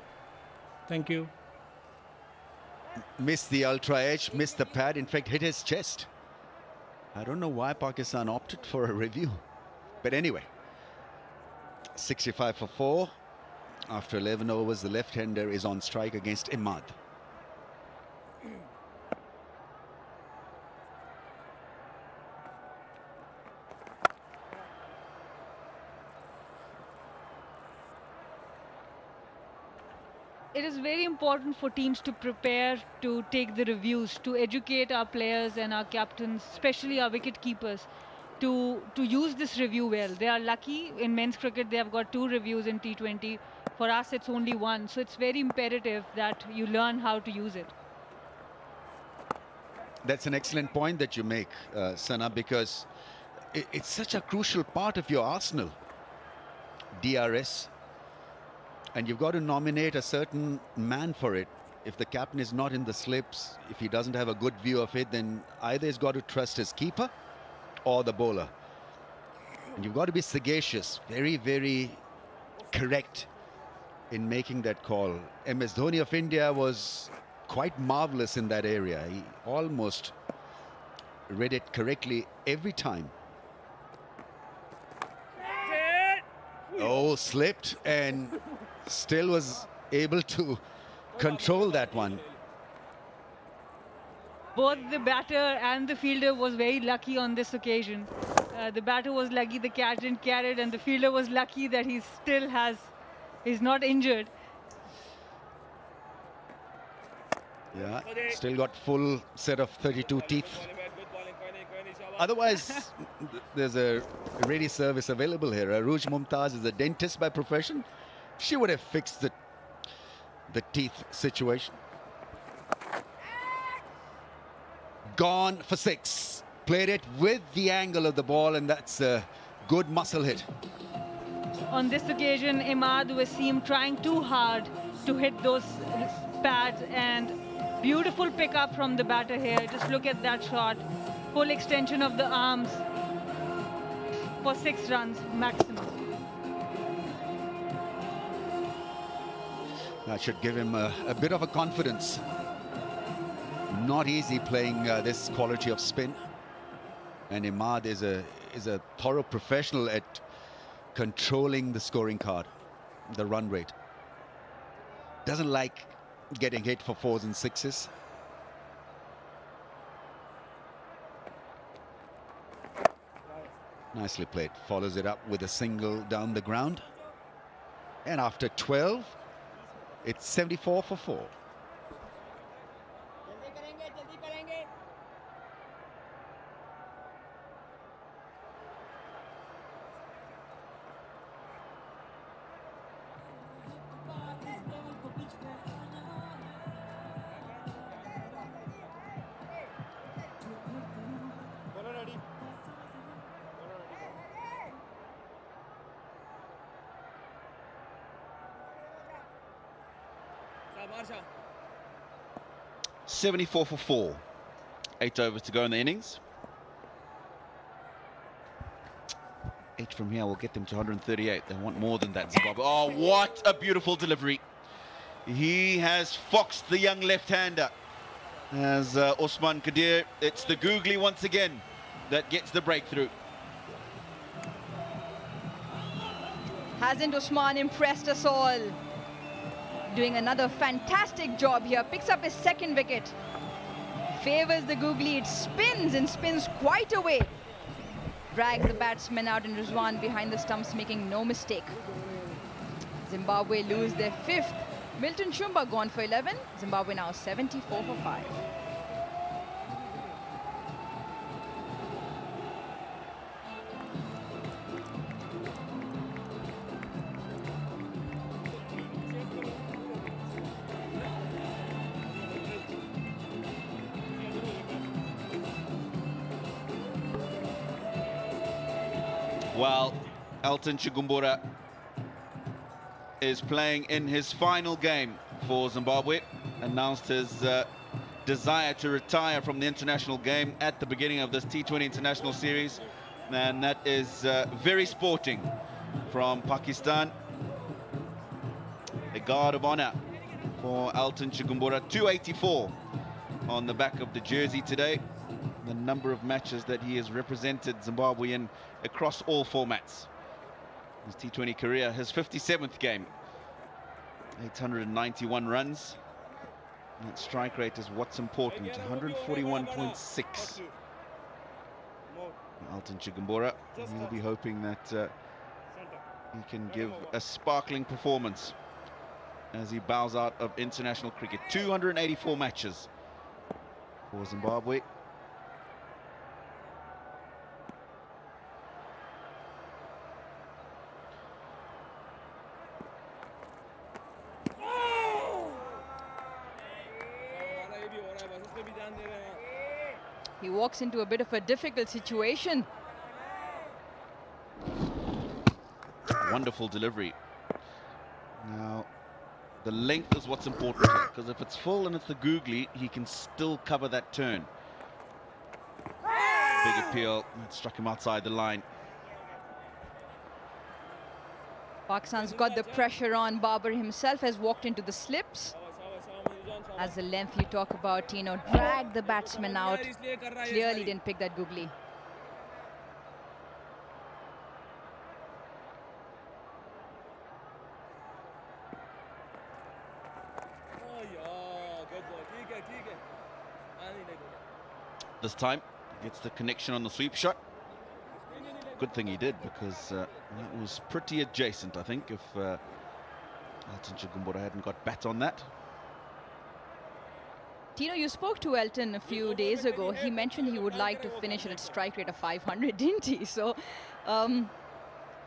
Thank you. Missed the ultra edge, missed the pad, in fact hit his chest. I don't know why Pakistan opted for a review. But anyway, 65 for 4. After 11 overs, the left-hander is on strike against Imad. It is very important for teams to prepare to take the reviews, to educate our players and our captains, especially our wicket keepers, to use this review well. They are lucky in men's cricket, they have got 2 reviews in T20. For us, it's only 1. So it's very imperative that you learn how to use it. That's an excellent point that you make, Sana, because it's such a crucial part of your arsenal, DRS. And you've got to nominate a certain man for it. If the captain is not in the slips, if he doesn't have a good view of it, then either he's got to trust his keeper or the bowler. And you've got to be sagacious, very, very correct in making that call. MS Dhoni of India was quite marvelous in that area. He almost read it correctly every time. Oh, slipped and still was able to control that one. Both the batter and the fielder was very lucky on this occasion. The batter was lucky the catch didn't carry it, and the fielder was lucky that he still is not injured. Yeah, still got full set of 32 teeth. Otherwise, there's a ready service available here. Aruj Mumtaz is a dentist by profession. She would have fixed the teeth situation. Gone for 6. Played it with the angle of the ball, and that's a good muscle hit. On this occasion, Imad Wasim trying too hard to hit those pads, and beautiful pickup from the batter here. Just look at that shot. Full extension of the arms for 6 runs maximum. That should give him a bit of a confidence. Not easy playing this quality of spin. And Imad is a thorough professional at controlling the scoring card, the run rate. Doesn't like getting hit for 4s and 6s. Nicely played. Follows it up with a single down the ground. And after 12, it's 74 for 4. Marsha. 74 for 4. 8 overs to go in the innings. 8 from here will get them to 138. They want more than that, Zimbabwe. Oh, what a beautiful delivery. He has foxed the young left-hander. As Osman Kadir, it's the googly once again that gets the breakthrough. Hasn't Usman impressed us all? Doing another fantastic job here. Picks up his second wicket. Favors the googly. It spins and spins quite away. Drags the batsman out and Rizwan behind the stumps, making no mistake. Zimbabwe lose their 5th. Milton Shumba gone for 11. Zimbabwe now 74 for 5. Well, ELTON CHIGUMBURA is playing in his final game for Zimbabwe. Announced his desire to retire from the international game at the beginning of this T20 international series. And that is very sporting from Pakistan. A guard of honor for ELTON CHIGUMBURA. 284 on the back of the jersey today. The number of matches that he has represented Zimbabwe in across all formats. His T20 career, his 57th game. 891 runs. And that strike rate is what's important. 141.6. ELTON CHIGUMBURA, he'll be hoping that he can give a sparkling performance as he bows out of international cricket. 284 matches for Zimbabwe. He walks into a bit of a difficult situation. Wonderful delivery. Now, the length is what's important here, because if it's full and it's the googly, he can still cover that turn. Big appeal, struck him outside the line. Pakistan's got the pressure on. Babar himself has walked into the slips. As the length you talk about, Tino dragged the batsman out. Clearly didn't pick that googly. This time, gets the connection on the sweep shot. Good thing he did, because that was pretty adjacent, I think, if ELTON CHIGUMBURA hadn't got bat on that. Tino, you spoke to ELTON a few days ago. He mentioned he would like to finish at a strike rate of 500, didn't he? So,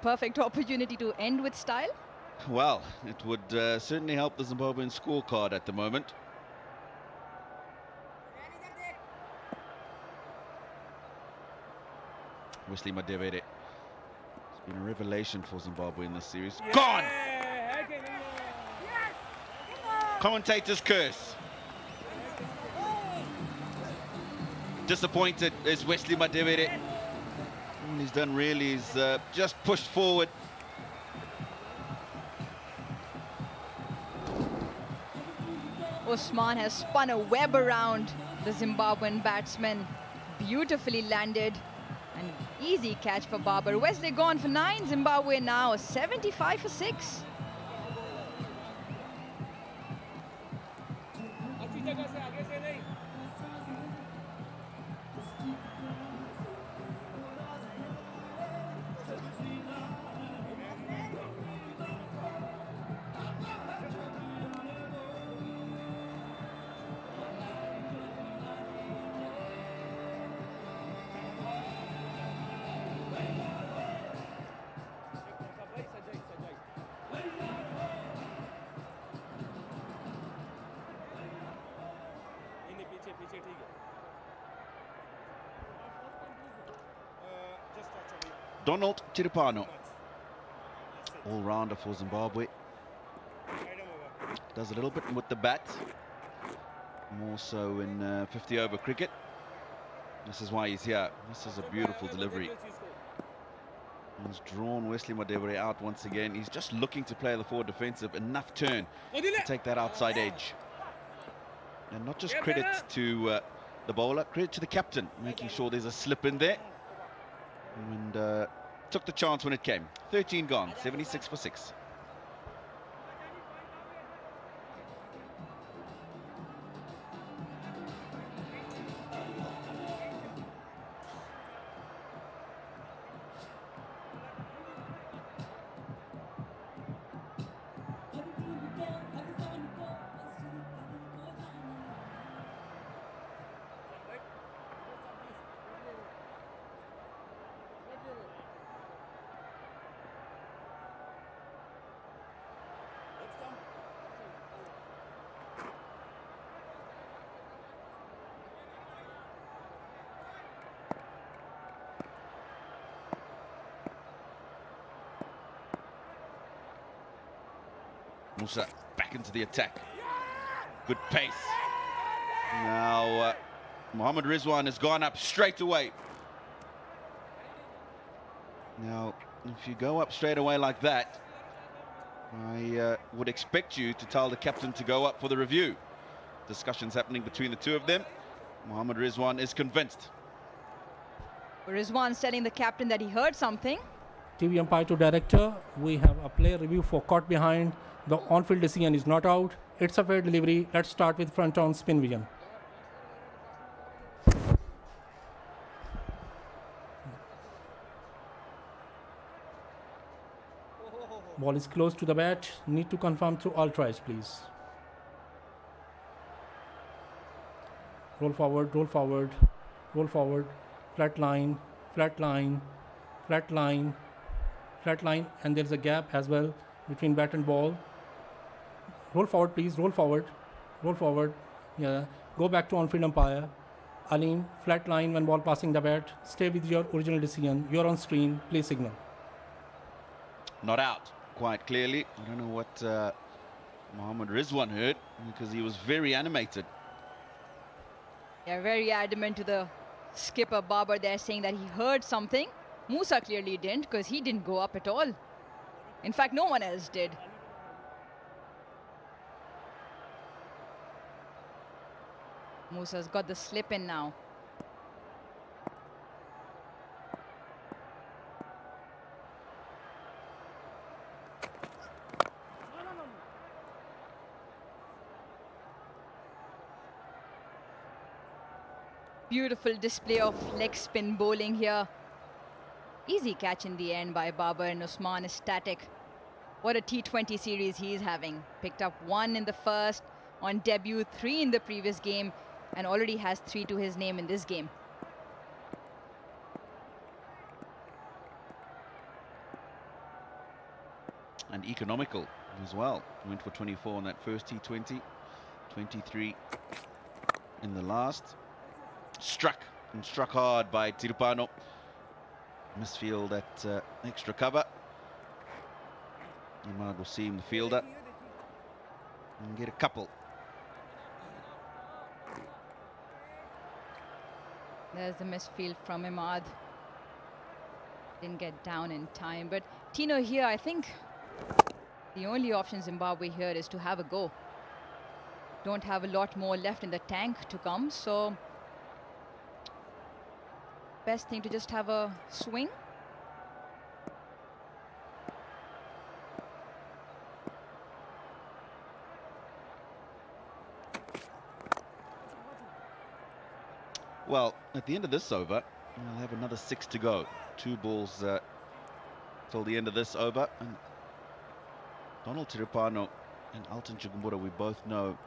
perfect opportunity to end with style. Well, it would certainly help the Zimbabwean scorecard at the moment. WESLEY MADHEVERE. It's been a revelation for Zimbabwe in this series. Gone! Commentator's curse. Disappointed is WESLEY MADHEVERE. All he's done really is just pushed forward. Osman has spun a web around the Zimbabwean batsman. Beautifully landed. And easy catch for Babar. Wesley gone for 9. Zimbabwe now 75 for 6. Donald Chiripano, all-rounder for Zimbabwe. Does a little bit with the bat, more so in 50-over cricket. This is why he's here. This is a beautiful delivery. He's drawn Wesley MADHEVERE out once again. He's just looking to play the forward defensive, enough turn to take that outside edge. And not just credit to the bowler, credit to the captain, making sure there's a slip in there. And took the chance when it came. 13 gone, 76 for 6. Musa back into the attack. Good pace. Now Mohammad Rizwan has gone up straight away. Now, if you go up straight away like that, I would expect you to tell the captain to go up for the review. Discussions happening between the two of them. Mohammad Rizwan is convinced. Rizwan telling the captain that he heard something. TV umpire to director, we have a player review for caught behind. The on-field decision is not out. It's a fair delivery. Let's start with front-on spin vision. Ball is close to the bat. Need to confirm through all tries, please. Roll forward, roll forward, roll forward. Flat line, flat line, flat line, flat line. And there's a gap as well between bat and ball. Roll forward, please. Roll forward. Roll forward. Yeah. Go back to on-field umpire. Alim, flat line when ball passing the bat. Stay with your original decision. You're on screen. Please signal. Not out, quite clearly. I don't know what Mohammad Rizwan heard, because he was very animated. Yeah, very adamant to the skipper Babar there, saying that he heard something. Musa clearly didn't, because he didn't go up at all. In fact, no one else did. Musa's got the slip in now. Beautiful display of leg spin bowling here. Easy catch in the end by Babar, and Usman is static. What a T20 series he is having. Picked up 1 in the first on debut, 3 in the previous game, and already has 3 to his name in this game. And economical as well. Went for 24 on that first T20, 23 in the last. Struck hard by Tirupano. Misfield that extra cover. Imad will seam the fielder and get a couple. There's the misfield from Imad. Didn't get down in time, but Tino here, I think the only option Zimbabwe here is to have a go. Don't have a lot more left in the tank to come, so best thing to just have a swing? Well, at the end of this over, we'll have another 6 to go. 2 balls till the end of this over. And Donald Tiripano and ELTON CHIGUMBURA, we both know,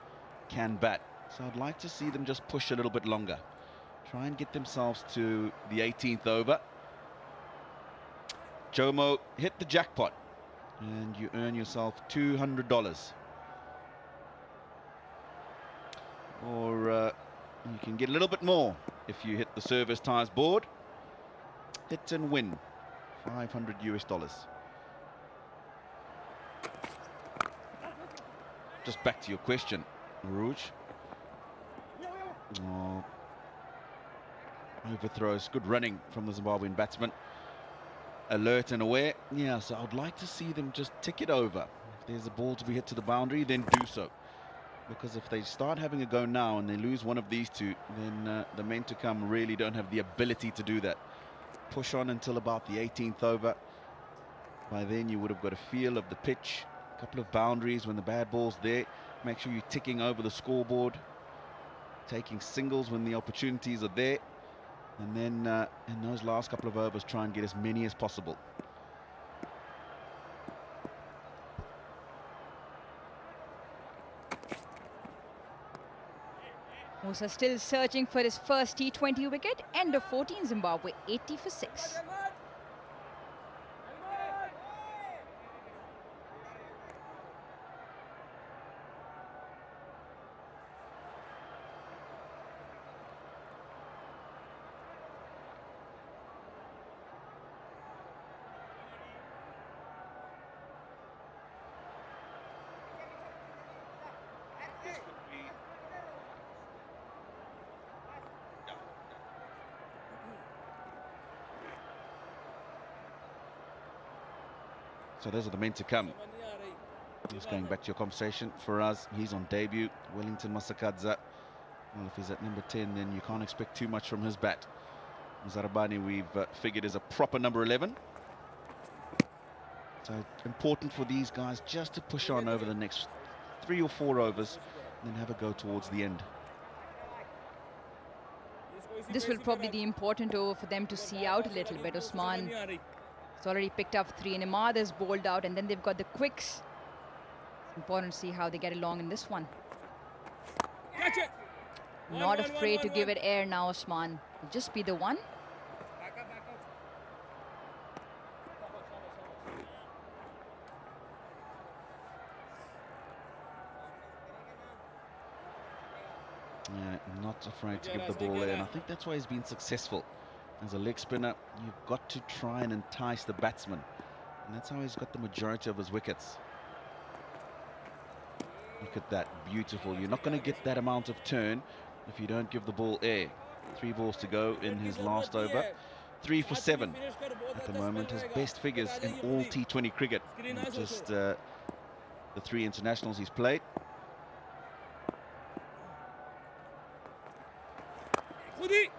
can bat. So I'd like to see them just push a little bit longer. Try and get themselves to the 18th over. Jomo, hit the jackpot and you earn yourself $200. Or you can get a little bit more if you hit the service ties board. Hit and win, $500 US. Just back to your question, Rouge. Oh, overthrows, good running from the Zimbabwean batsman. Alert and aware. Yeah, so I'd like to see them just tick it over. If there's a ball to be hit to the boundary, then do so. Because if they start having a go now and they lose one of these two, then the men to come really don't have the ability to do that. Push on until about the 18th over. By then you would have got a feel of the pitch, a couple of boundaries when the bad ball's there. Make sure you're ticking over the scoreboard, taking singles when the opportunities are there. And then in those last couple of overs, try and get as many as possible. Musa still searching for his first T20 wicket. End of 14, Zimbabwe 80 for 6. So those are the men to come. Just going back to your conversation, for us, he's on debut. Wellington Masakadza. Well, if he's at number 10, then you can't expect too much from his bat. Zarabani, we've figured, is a proper number 11. So important for these guys just to push on over the next 3 or 4 overs and then have a go towards the end. This will probably be important over for them to see out a little bit. Usman has already picked up 3 and Imad has bowled out, and then they've got the quicks. It's important to see how they get along in this one. Not afraid to give it air now, Usman. It'll just be the one. Yeah, not afraid to give the ball there, and I think that's why he's been successful. As a leg spinner, you've got to try and entice the batsman, and that's how he's got the majority of his wickets. Look at that, beautiful. You're not going to get that amount of turn if you don't give the ball air. 3 balls to go in his last over. 3 for 7 at the moment. His best figures in all T20 cricket, not just the 3 internationals he's played.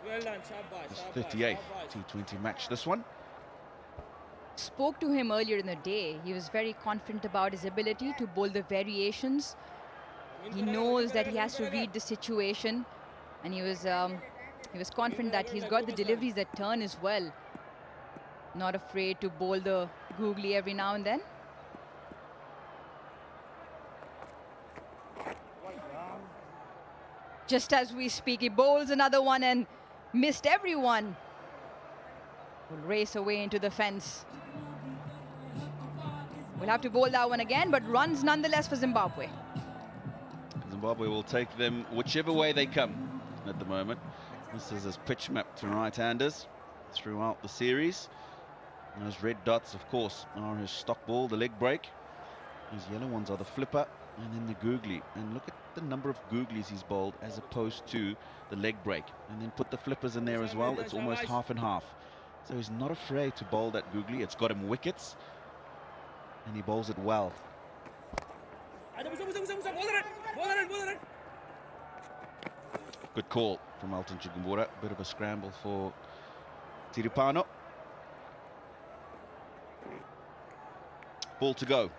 His 38th T20 match, this one. Spoke to him earlier in the day. He was very confident about his ability to bowl the variations. He knows that he has to read the situation, and he was confident that he's got the deliveries that turn as well. Not afraid to bowl the googly every now and then. Just as we speak, he bowls another one and missed everyone. Will race away into the fence. We'll have to bowl that one again, but runs nonetheless for Zimbabwe. Zimbabwe will take them whichever way they come at the moment. This is his pitch map to right-handers throughout the series. And those red dots, of course, are his stock ball, the leg break. These yellow ones are the flipper and then the googly. And look at the number of googlies he's bowled as opposed to the leg break. And then put the flippers in there as well. It's almost half and half. So he's not afraid to bowl that googly. It's got him wickets. And he bowls it well. Good call from ELTON CHIGUMBURA. Bit of a scramble for Tiripano. Ball to go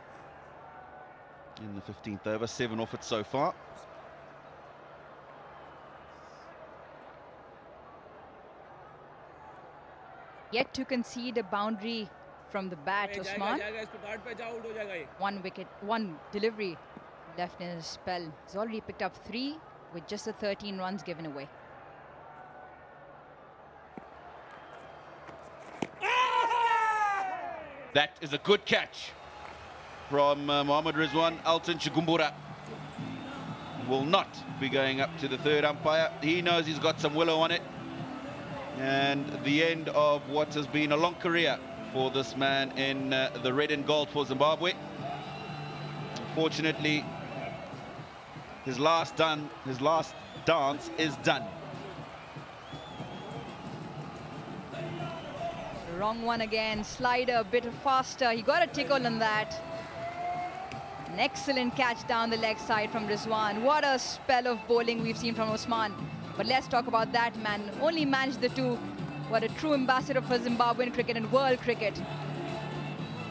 in the 15th over, 7 off it so far. Yet to concede a boundary from the bat, Usman. 1 wicket, 1 delivery left in his spell. He's already picked up 3 with just the 13 runs given away. That is a good catch from Mohammad Rizwan. ELTON CHIGUMBURA will not be going up to the third umpire. He knows he's got some willow on it. And the end of what has been a long career for this man in the red and gold for Zimbabwe. Unfortunately, his last dance is done. Wrong one again, slider a bit faster. He got a tickle on that. An excellent catch down the leg side from Rizwan. What a spell of bowling we've seen from Usman. But let's talk about that man. Only managed the 2. What a true ambassador for Zimbabwean cricket and world cricket.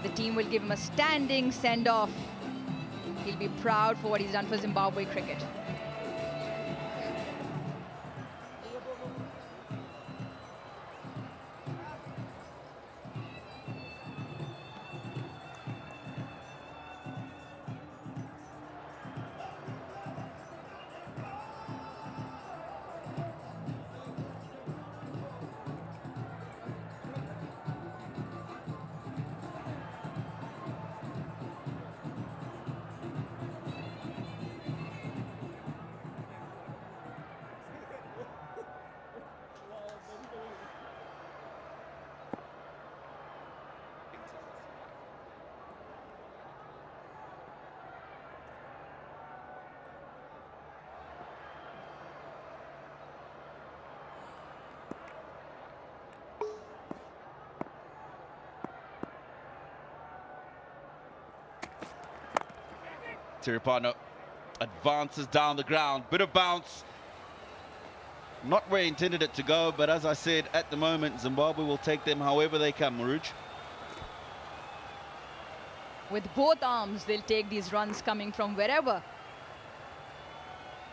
The team will give him a standing send-off. He'll be proud for what he's done for Zimbabwe cricket. Tiripano advances down the ground, bit of bounce. Not where he intended it to go, but as I said, at the moment, Zimbabwe will take them however they come, Maruj. With both arms, they'll take these runs coming from wherever.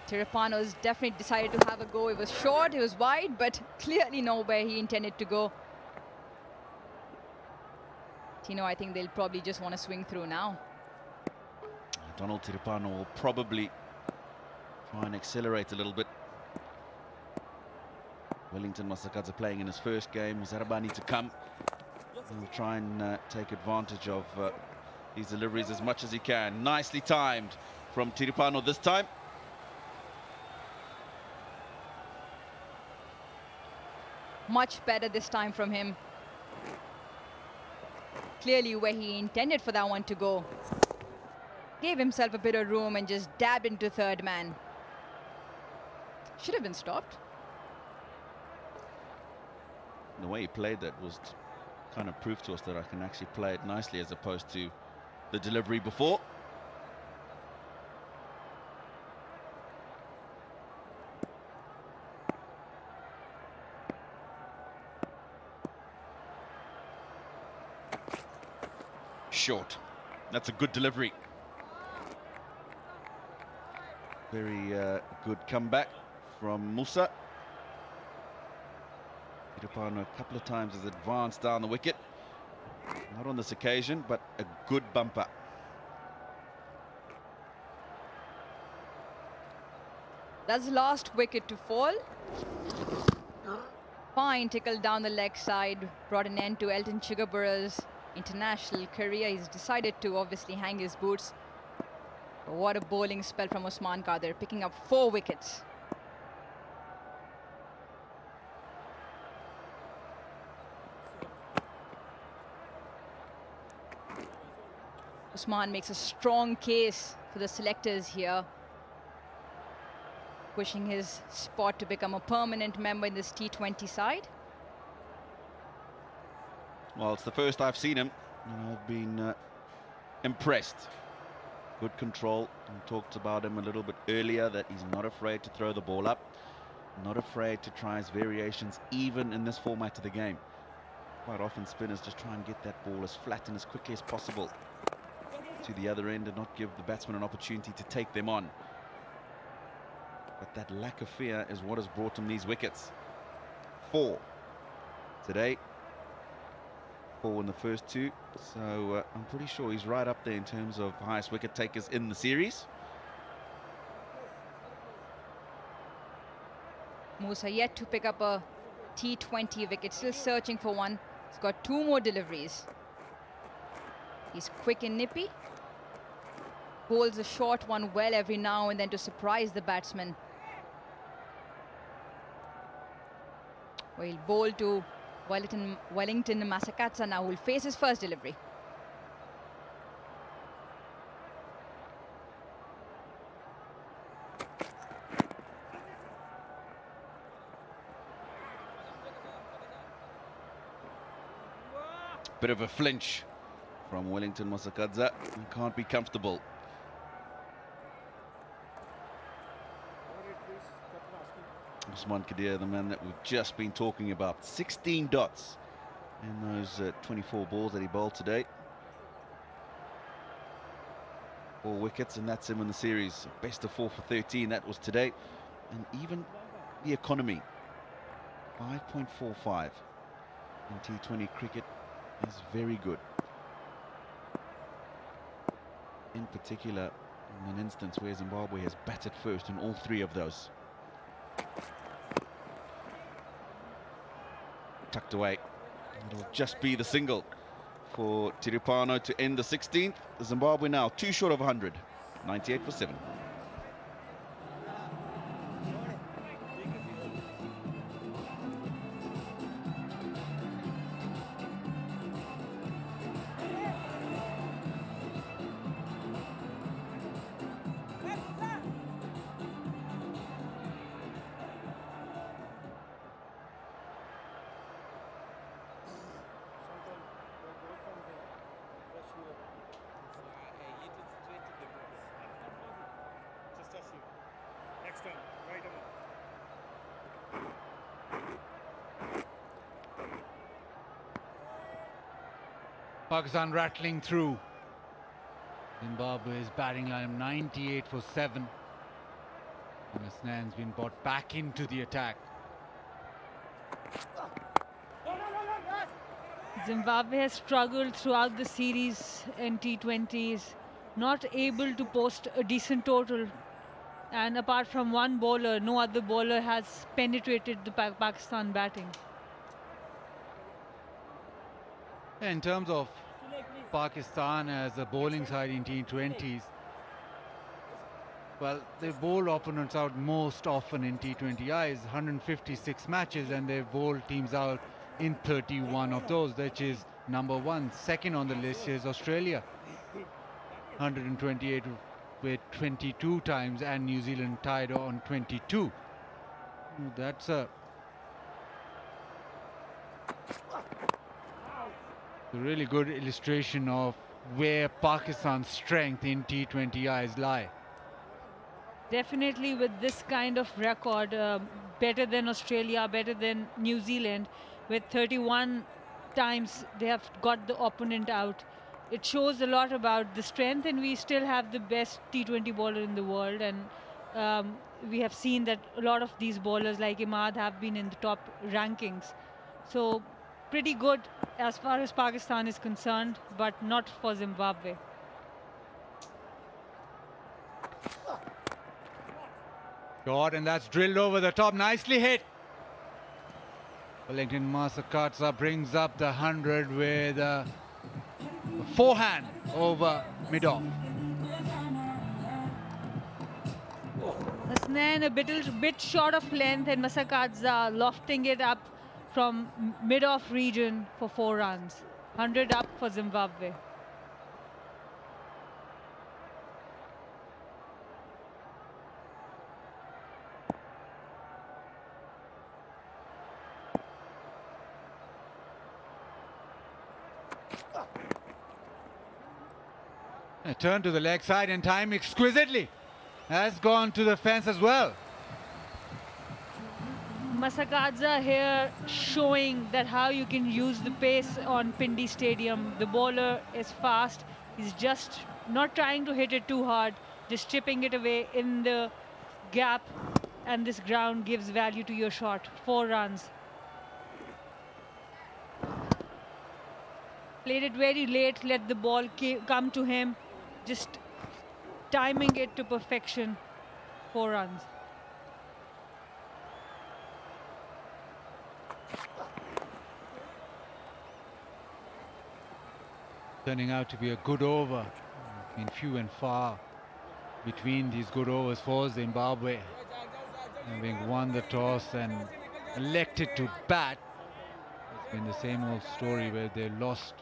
Tiripano's definitely decided to have a go. It was short, it was wide, but clearly nowhere he intended to go. Tino, I think they'll probably just want to swing through now. Donald Tiripano will probably try and accelerate a little bit. Wellington Masakadze playing in his first game. Zarabani to come. He'll try and take advantage of these deliveries as much as he can. Nicely timed from Tiripano this time. Much better this time from him. Clearly where he intended for that one to go. Gave himself a bit of room and just dabbed into third man. Should have been stopped. The way he played that was kind of proof to us that I can actually play it nicely as opposed to the delivery before. Short. That's a good delivery. Very good comeback from Musa. Tiripano a couple of times has advanced down the wicket. Not on this occasion, but a good bumper. That's the last wicket to fall. Fine tickle down the leg side. Brought an end to ELTON CHIGUMBURA's international career. He's decided to obviously hang his boots. But what a bowling spell from Usman Qadir, picking up 4 wickets. Usman makes a strong case for the selectors here, pushing his spot to become a permanent member in this T20 side. Well, it's the first I've seen him, and I've been impressed. Good control. We talked about him a little bit earlier, that he's not afraid to throw the ball up, not afraid to try his variations, even in this format of the game. Quite often spinners just try and get that ball as flat and as quickly as possible to the other end and not give the batsman an opportunity to take them on. But that lack of fear is what has brought him these wickets. 4 today, 4 in the first 2, so I'm pretty sure he's right up there in terms of highest wicket takers in the series. Musa yet to pick up a T20 wicket, still searching for one. He's got 2 more deliveries. He's quick and nippy. Bowls a short one well every now and then to surprise the batsman. We'll bowl to Wellington Masakatsa now, who will face his first delivery. Bit of a flinch from Wellington Masakatsa. He can't be comfortable. Usman Khadir, the man that we've just been talking about, 16 dots in those 24 balls that he bowled today. 4 wickets, and that's him in the series. Best of 4 for 13, that was today. And even the economy, 5.45 in T20 cricket is very good. In particular, in an instance where Zimbabwe has batted first in all 3 of those. Tucked away. It'll just be the single for Tirupano to end the 16th. Zimbabwe now 2 short of 100, 98 for 7. Pakistan rattling through. Zimbabwe's batting line 98 for 7. And Hasnan's been brought back into the attack. Zimbabwe has struggled throughout the series in T20s, not able to post a decent total. And apart from one bowler, no other bowler has penetrated the Pakistan batting. In terms of Pakistan as a bowling side in T20s, well, they bowl opponents out most often in T20Is, 156 matches, and they bowl teams out in 31 of those, which is number 1. Second on the list is Australia, 128 with 22 times, and New Zealand tied on 22. That's a really good illustration of where Pakistan's strength in T20Is lie. Definitely with this kind of record, better than Australia, better than New Zealand, with 31 times they have got the opponent out. It shows a lot about the strength, and we still have the best T20 bowler in the world, and we have seen that a lot of these bowlers like Imad have been in the top rankings. So pretty good as far as Pakistan is concerned, but not for Zimbabwe. Short, and that's drilled over the top, nicely hit. Wellington Masakatsa brings up the 100 with a forehand over mid-off. Hasnan a bit short of length, and Masakatsa lofting it up from mid-off region for 4 runs. 100 up for Zimbabwe. A turn to the leg side and time exquisitely. Has gone to the fence as well. Masakadza here showing that how you can use the pace on Pindi Stadium. The bowler is fast. He's just not trying to hit it too hard, just chipping it away in the gap. And this ground gives value to your shot. 4 runs. Played it very late, let the ball come to him. Just timing it to perfection. 4 runs. Turning out to be a good over. Been few and far between these good overs for Zimbabwe. Having won the toss and elected to bat. It's been the same old story where they lost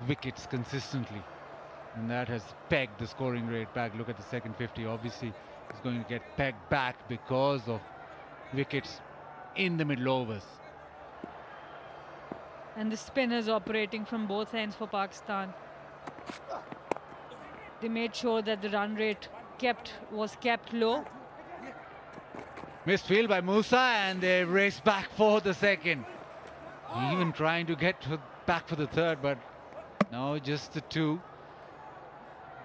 wickets consistently. And that has pegged the scoring rate back. Look at the second 50. Obviously, it's going to get pegged back because of wickets in the middle overs. And the spinners operating from both ends for Pakistan. They made sure that the run rate was kept low. Missed field by Musa, and they race back for the second. Even trying to get back for the third, but no, just the 2.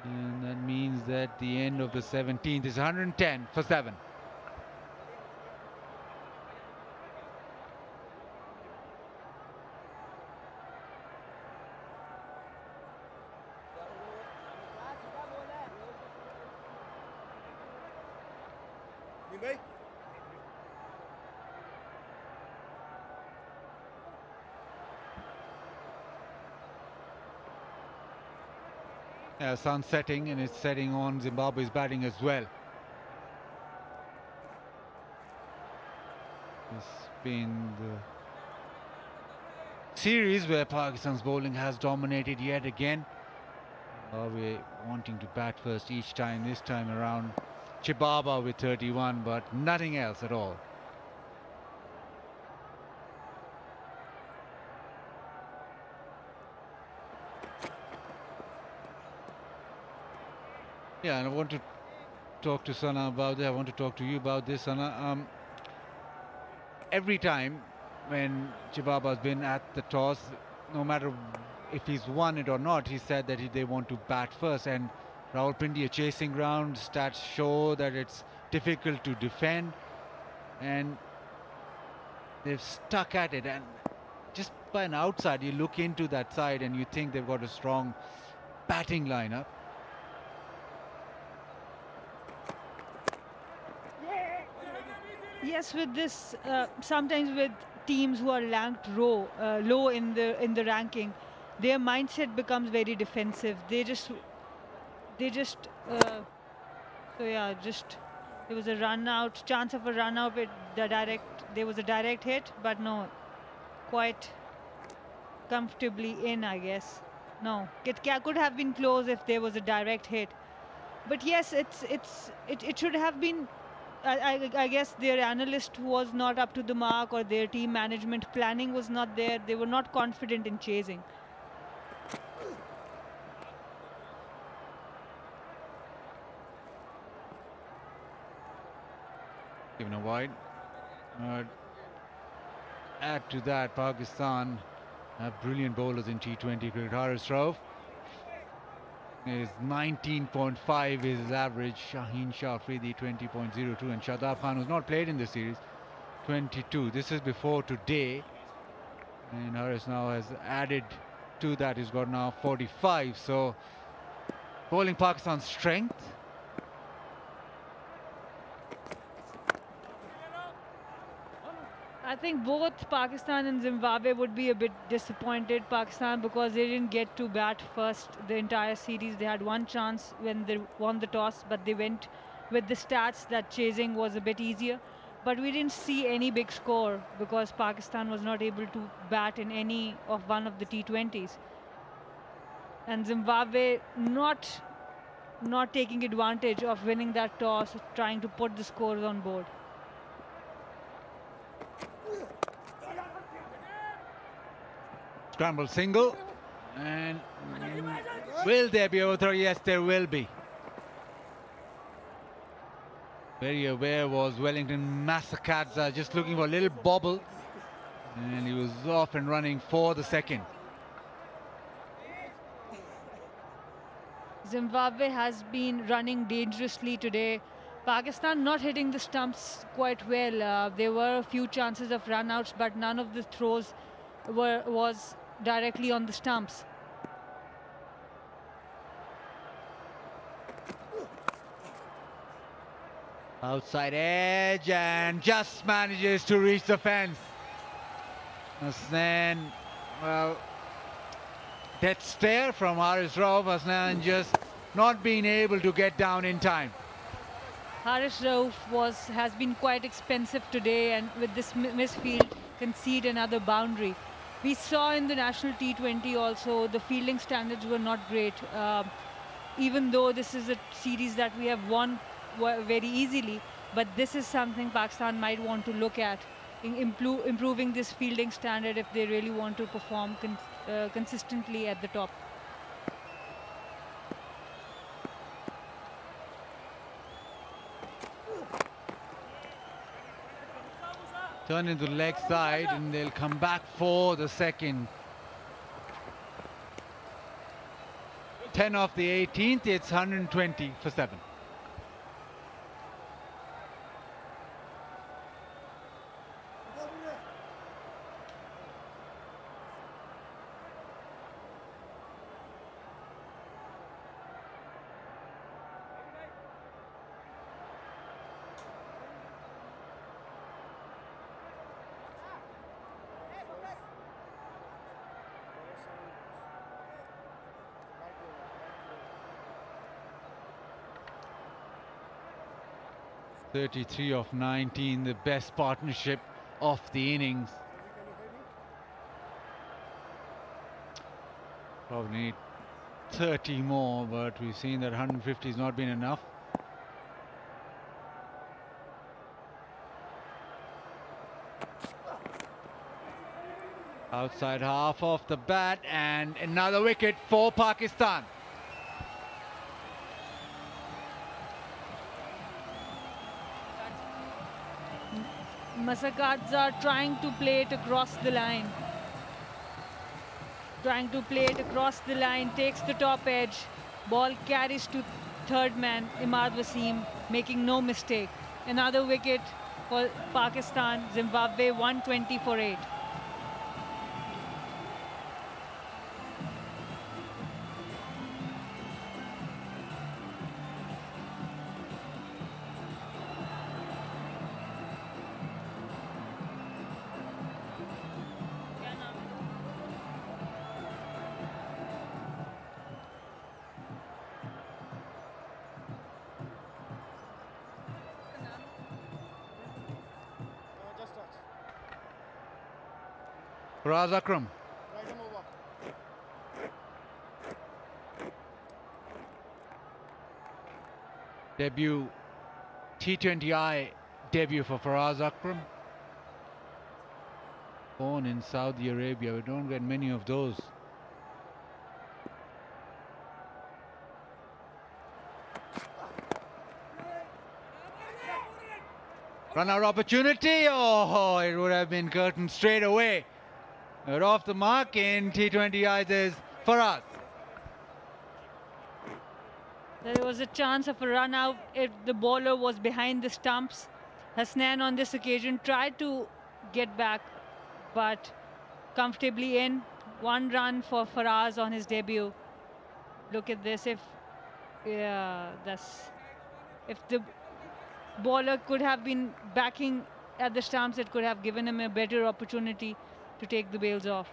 And that means that the end of the 17th is 110 for 7. Sun setting, and it's setting on Zimbabwe's batting as well. It's been the series where Pakistan's bowling has dominated yet again. Zimbabwe wanting to bat first each time. This time around, Chibaba with 31, but nothing else at all. Yeah, and I want to talk to Sana about that. I want to talk to you about this, Sana. Every time when Chibaba's been at the toss, no matter if he's won it or not, he said that they want to bat first. And Rawalpindi are chasing ground. Stats show that it's difficult to defend, and they've stuck at it. And just by an outside, you look into that side and you think they've got a strong batting lineup. Yes, with this, sometimes with teams who are ranked low in the ranking, their mindset becomes very defensive. There was a run out, chance of a run out with there was a direct hit, but no, quite comfortably in, I guess. No, it could have been close if there was a direct hit, but yes, it should have been. I guess their analyst was not up to the mark, or their team management planning was not there. They were not confident in chasing. Given a wide. Add to that, Pakistan have brilliant bowlers in T20 cricket. Haris Rauf is 19.5 is his average. Shaheen Shah Afridi 20.02, and Shadab Khan, who's not played in this series, 22. This is before today, and Haris now has added to that. He's got now 45. So bowling Pakistan's strength. I think both Pakistan and Zimbabwe would be a bit disappointed. Pakistan, because they didn't get to bat first the entire series. They had one chance when they won the toss, but they went with the stats that chasing was a bit easier. But we didn't see any big score because Pakistan was not able to bat in any of one of the T20s. And Zimbabwe not taking advantage of winning that toss, trying to put the scores on board. Scramble single, and will there be overthrow? Yes, there will be. Very aware was Wellington Masakadza, just looking for a little bobble. And he was off and running for the second. Zimbabwe has been running dangerously today. Pakistan not hitting the stumps quite well. There were a few chances of run-outs, but none of the throws was directly on the stumps. Outside edge and just manages to reach the fence. Hasnan, well, that stare from Haris Rauf. Hasnan just not being able to get down in time. Haris Rauf has been quite expensive today, and with this misfield concede another boundary. We saw in the national T20 also the fielding standards were not great. Even though this is a series that we have won very easily, but this is something Pakistan might want to look at, improving this fielding standard if they really want to perform consistently at the top. Turn into the leg side and they'll come back for the second. 10 off the 18th, it's 120 for 7. .33 of 19, the best partnership of the innings. Probably need 30 more, but we've seen that 150 has not been enough. Outside half off the bat and another wicket for Pakistan. Masakadza trying to play it across the line. Trying to play it across the line, takes the top edge. Ball carries to third man, Imad Wasim, making no mistake. Another wicket for Pakistan, Zimbabwe 120 for 8. Faraz Akram. Debut, T20I debut for Faraz Akram. Born in Saudi Arabia, we don't get many of those. Run out opportunity, oh, it would have been curtained straight away. But off the mark in T20I says Faraz. There was a chance of a run out if the bowler was behind the stumps. Hasnan on this occasion tried to get back, but comfortably in. 1 run for Faraz on his debut. Look at this. If the bowler could have been backing at the stumps, it could have given him a better opportunity to take the bails off.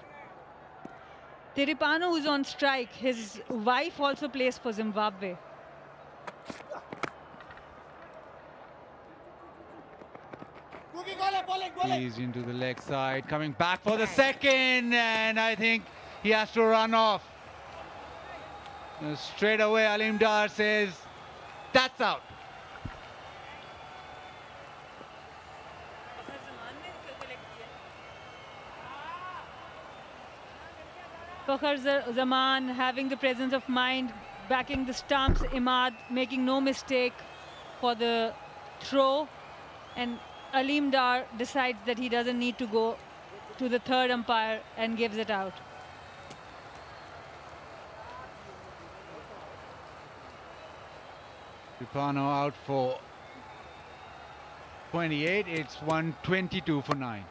Tiripano, who's on strike, his wife also plays for Zimbabwe. He's into the leg side, coming back for the second, and I think he has to run off. Straight away, Alim Dar says, that's out. Fakhar Zaman having the presence of mind, backing the stumps. Imad making no mistake for the throw, and Aleem Dar decides that he doesn't need to go to the third umpire and gives it out. Ripano out for 28. It's 122 for 9.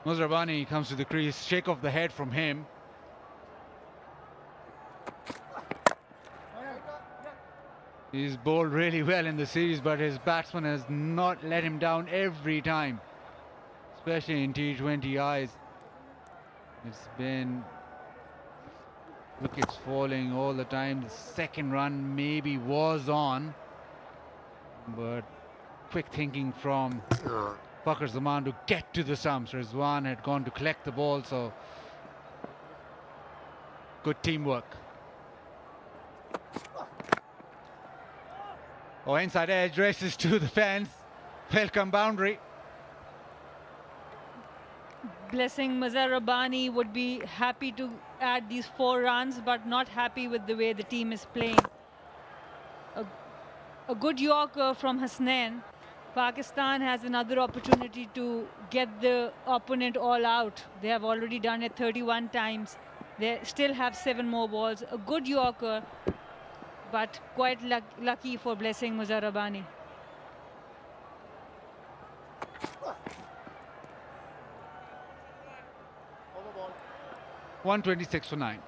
Musrabani comes to the crease, shake of the head from him. He's bowled really well in the series, but his batsman has not let him down every time, especially in T20Is. It's been wickets falling all the time. The second run maybe was on, but quick thinking from Fakhar Zaman to get to the stumps. Rizwan had gone to collect the ball, so good teamwork. Oh, inside edge, races to the fence. Welcome boundary. Blessing Mazhar Rabbani would be happy to add these 4 runs, but not happy with the way the team is playing. A good Yorker from Hasnain. Pakistan has another opportunity to get the opponent all out. They have already done it 31 times. They still have 7 more balls. A good Yorker, but quite lucky for Blessing Mazhar Rabbani. Over ball. 126 for 9.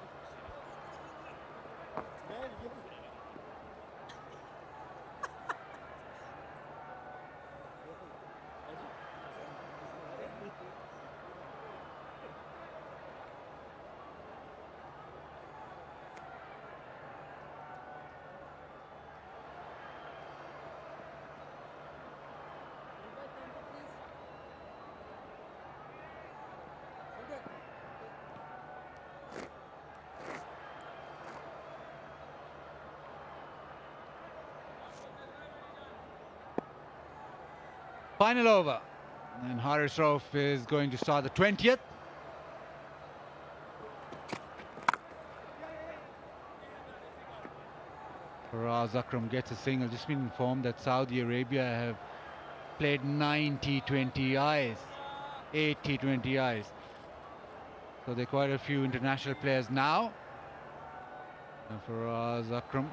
Final over, and Haris Rauf is going to start the 20th. Faraz Akram gets a single. Just been informed that Saudi Arabia have played 9 T20Is, 8 T20Is. So there are quite a few international players now. And Faraz Akram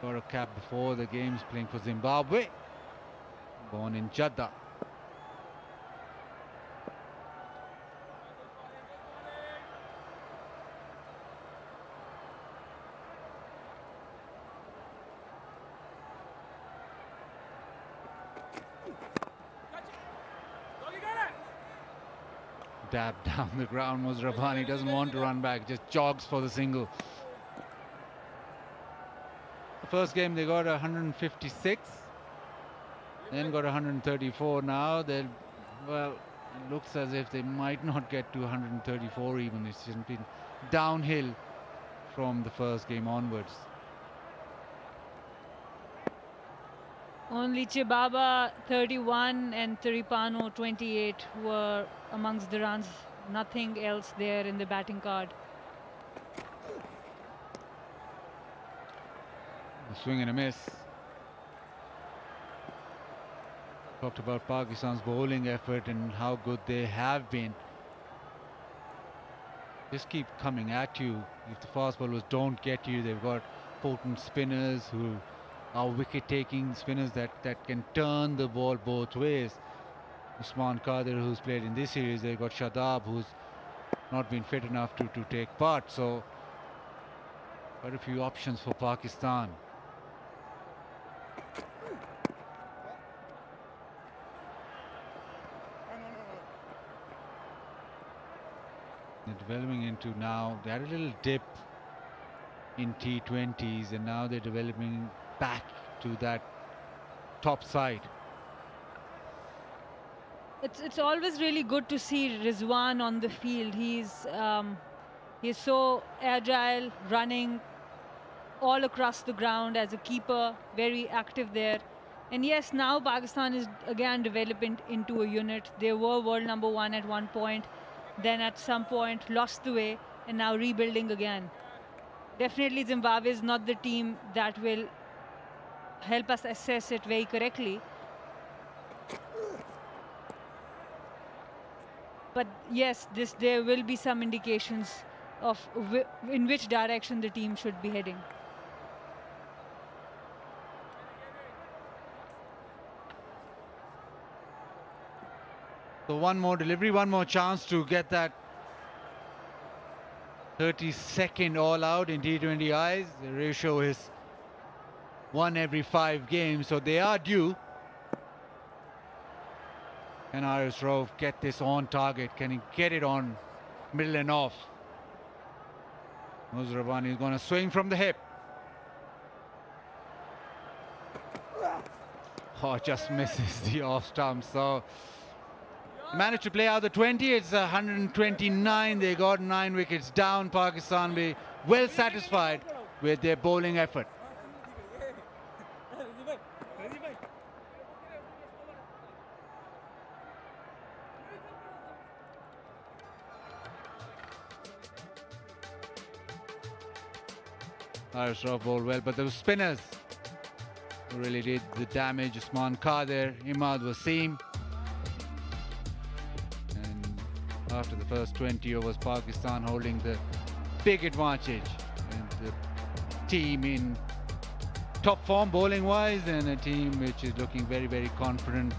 got a cap before the games, playing for Zimbabwe. Born in Jeddah. Dab down the ground. Musrabani doesn't want to run back, just jogs for the single. The first game they got 156. Then got 134. Now they'll, well, it looks as if they might not get to 134 even. It's just been downhill from the first game onwards. Only Chibaba 31 and Tiripano 28 were amongst the runs. Nothing else there in the batting card. A swing and a miss. Talked about Pakistan's bowling effort and how good they have been. Just keep coming at you. If the fast bowlers don't get you, they've got potent spinners who are wicket-taking spinners that can turn the ball both ways. Usman Qadir, who's played in this series, they've got Shadab, who's not been fit enough to take part. So quite a few options for Pakistan. They're developing into now, they had a little dip in T20s and now they're developing back to that top side. It's always really good to see Rizwan on the field. He's so agile, running all across the ground as a keeper, very active there. And yes, now Pakistan is again developing into a unit. They were world #1 at one point, then at some point lost the way, and now rebuilding again. Definitely Zimbabwe is not the team that will help us assess it very correctly. But yes, there will be some indications of in which direction the team should be heading. So one more delivery, one more chance to get that 32nd all out in T20Is. The ratio is 1 every 5 games, so they are due. Can Iris Rove get this on target? Can he get it on middle and off? Nusrabani is going to swing from the hip. Oh, just misses the off stump. So managed to play out the 20. It's 129. They got 9 wickets down. Pakistan be well satisfied with their bowling effort. Iris Rove bowled well, but those spinners who really did the damage. Usman Kadir, Imad Wasim. And after the first 20 overs, Pakistan holding the big advantage. And the team in top form bowling wise, and a team which is looking very, very confident.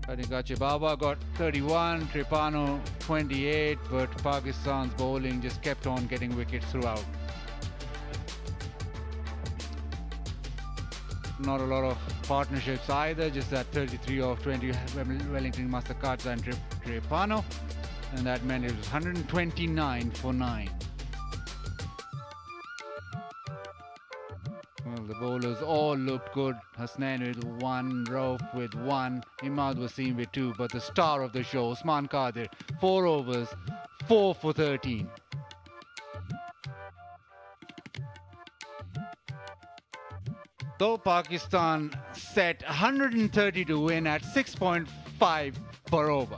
I think Baba got 31, Tripano 28, but Pakistan's bowling just kept on getting wickets throughout. Not a lot of partnerships either, just that 33 of 20 Wellington, Masakadza and Tripano, and that meant it was 129 for 9. Well, the bowlers all looked good. Hasnain with 1, Rauf with 1, Imad Wasim with 2, but the star of the show, Usman Kadir, 4 overs, 4 for 13. So Pakistan set 130 to win at 6.5 per over.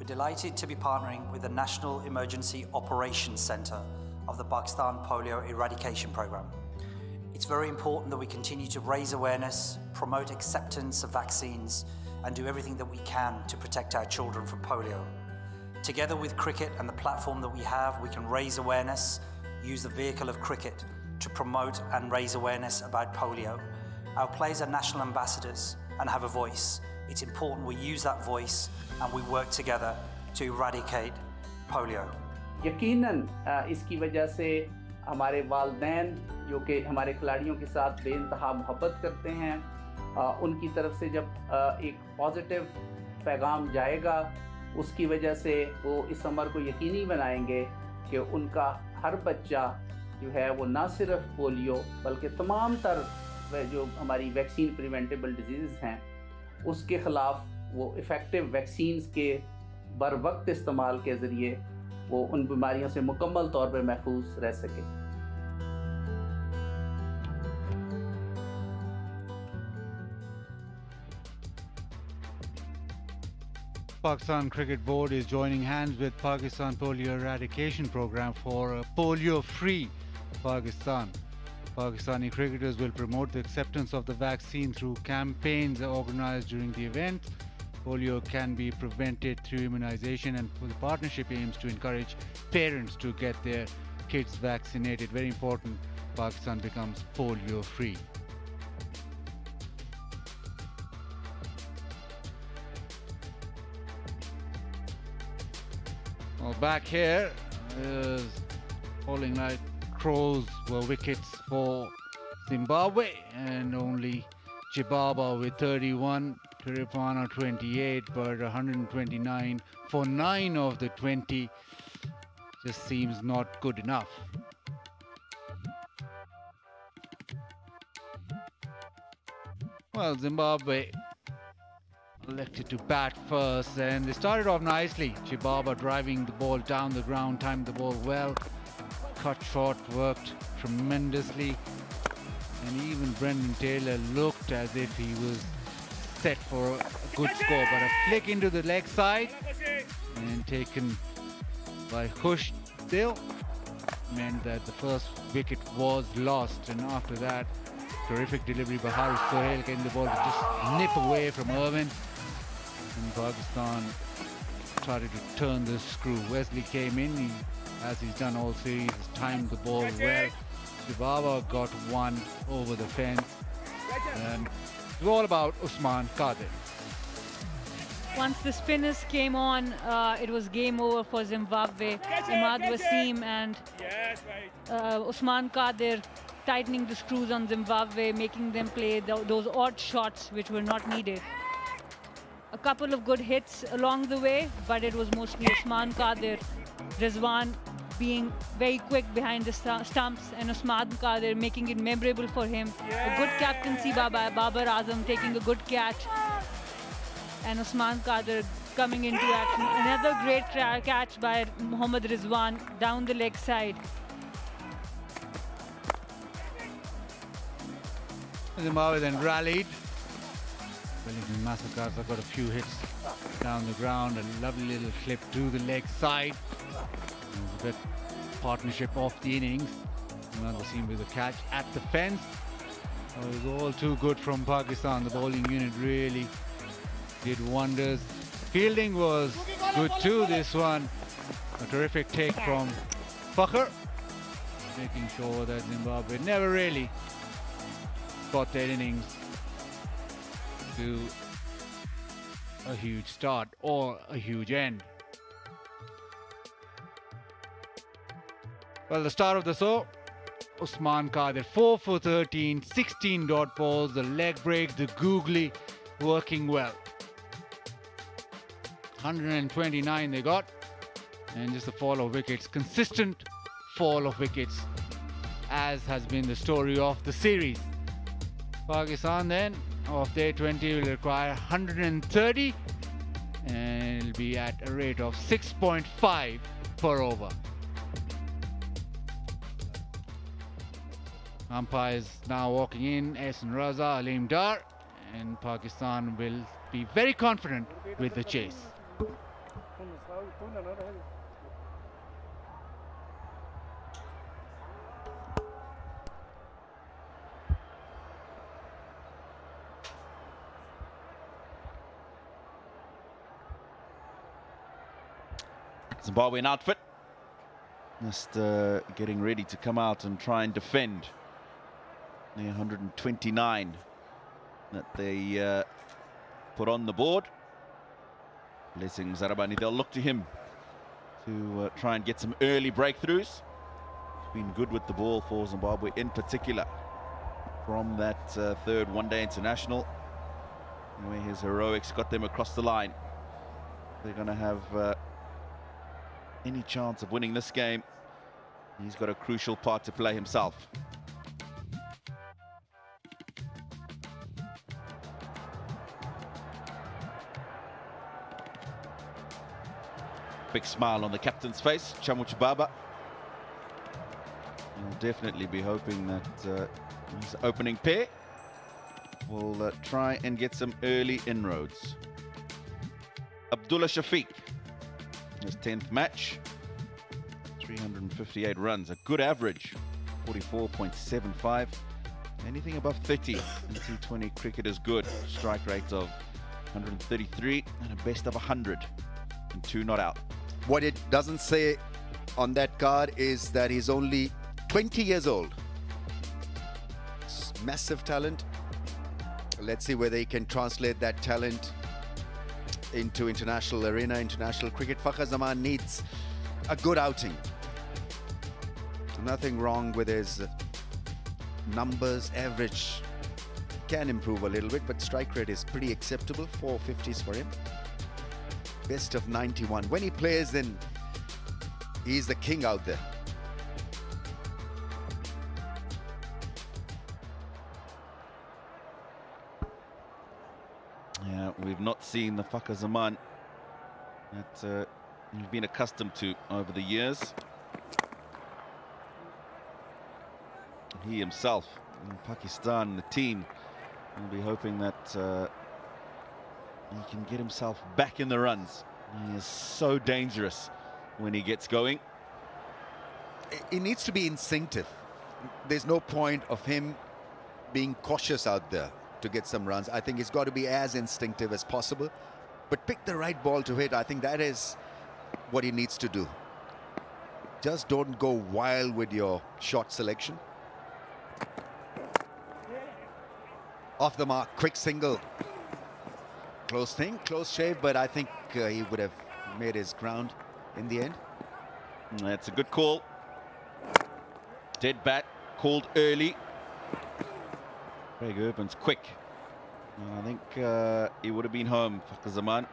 We're delighted to be partnering with the National Emergency Operations Centre of the Pakistan Polio Eradication Programme. It's very important that we continue to raise awareness, promote acceptance of vaccines, and do everything that we can to protect our children from polio. Together with cricket and the platform that we have, we can raise awareness, use the vehicle of cricket to promote and raise awareness about polio. Our players are national ambassadors and have a voice. It's important we use that voice and we work together to eradicate polio. यकीनन इसकी वजह से हमारे वालिदैन जो कि हमारे खिलाड़ियों के साथ बेइंतहा मोहब्बत करते हैं, उनकी तरफ से जब एक पॉजिटिव पैगाम जाएगा, उसकी वजह से वो इस अमर को यकीनी बनाएंगे कि उनका हर बच्चा जो है वो ना सिर्फ पोलियो बल्कि तमाम तर जो हमारी वैक्सीन प्रिवेंटेबल डिजीज़ हैं उसके ख़िलाफ़ वो इफ़ेक्टिव वैक्सीन्स के बर वक्त इस्तेमाल के ज़रिए वो उन बीमारियों से मुकम्मल तौर पर महफूज रह सके। Pakistan Cricket Board is joining hands with Pakistan Polio Eradication Program for a polio-free Pakistan. Pakistani cricketers will promote the acceptance of the vaccine through campaigns organized during the event. Polio can be prevented through immunization, and the partnership aims to encourage parents to get their kids vaccinated. Very important, Pakistan becomes polio-free. Well, back here is falling like crows were wickets for Zimbabwe, and only Chibaba with 31, Tiripana 28, but 129 for 9 of the 20 just seems not good enough. Well, Zimbabwe elected to bat first, and they started off nicely. Chibaba driving the ball down the ground, timed the ball well, cut short, worked tremendously, and even Brendan Taylor looked as if he was set for a good score, but a flick into the leg side and taken by Hush still meant that the first wicket was lost, and after that terrific delivery by Haris Sohail, getting the ball to just nip away from Irwin, and Pakistan started to turn the screw. Wesley came in, as he's done all series, timed the ball well. Chibaba got one over the fence, and it was all about Usman Qadir. Once the spinners came on, it was game over for Zimbabwe. Imad Wasim and Usman Qadir tightening the screws on Zimbabwe, making them play those odd shots which were not needed. A couple of good hits along the way, but it was mostly Usman Qadir, Rizwan being very quick behind the stumps, and Usman Qadir making it memorable for him. A good captaincy by Babar Azam, taking a good catch, and Usman Qadir coming into action. Another great catch by Mohammad Rizwan down the leg side. Zimbabwe then rallied. Wellington Massakarsa got a few hits down the ground, a lovely little clip to the leg side. It was a good partnership off the innings. Another scene with a catch at the fence. So it was all too good from Pakistan. The bowling unit really did wonders. Fielding was good too, this one. A terrific take from Fakhr, making sure that Zimbabwe never really got their innings to a huge start or a huge end. Well, the star of the show, Usman Qadir, 4 for 13, 16 dot balls, the leg break, the googly working well. 129 they got, and just a fall of wickets, consistent fall of wickets, as has been the story of the series. Pakistan then, of their 20, will require 130, and it'll be at a rate of 6.5 per over. Umpires now walking in, Ehsan Raza, Aleem Dar, and Pakistan will be very confident with the chase. Zimbabwean outfit. Just getting ready to come out and try and defend the 129 that they put on the board. Blessing Zarabani, they'll look to him to try and get some early breakthroughs. He's been good with the ball for Zimbabwe in particular from that third one-day international, where his heroics got them across the line. They're going to have any chance of winning this game. He's got a crucial part to play himself. Big smile on the captain's face, Chamuch Baba. He'll definitely be hoping that his opening pair will try and get some early inroads. Abdullah Shafiq, his 10th match, 358 runs, a good average, 44.75. Anything above 30 in T20 cricket is good. Strike rate of 133 and a best of 100 and 2 not out. What it doesn't say on that card is that he's only 20 years old. It's massive talent. Let's see whether he can translate that talent into international arena, international cricket. Fakhar Zaman needs a good outing. Nothing wrong with his numbers. Average can improve a little bit, but strike rate is pretty acceptable. 450s for him. Best of 91. When he plays, then he's the king out there. Yeah, we've not seen the Fakhar Zaman that we've been accustomed to over the years. He himself in Pakistan, the team, will be hoping that he can get himself back in the runs. He is so dangerous when he gets going. It needs to be instinctive. There's no point of him being cautious out there to get some runs. I think it's got to be as instinctive as possible, but pick the right ball to hit. I think that is what he needs to do. Just don't go wild with your shot selection. Off the mark, quick single. Close thing, close shave, but I think he would have made his ground in the end. That's a good call. Dead bat called early. Craig Urban's quick. I think he would have been home, Fakhar Zaman.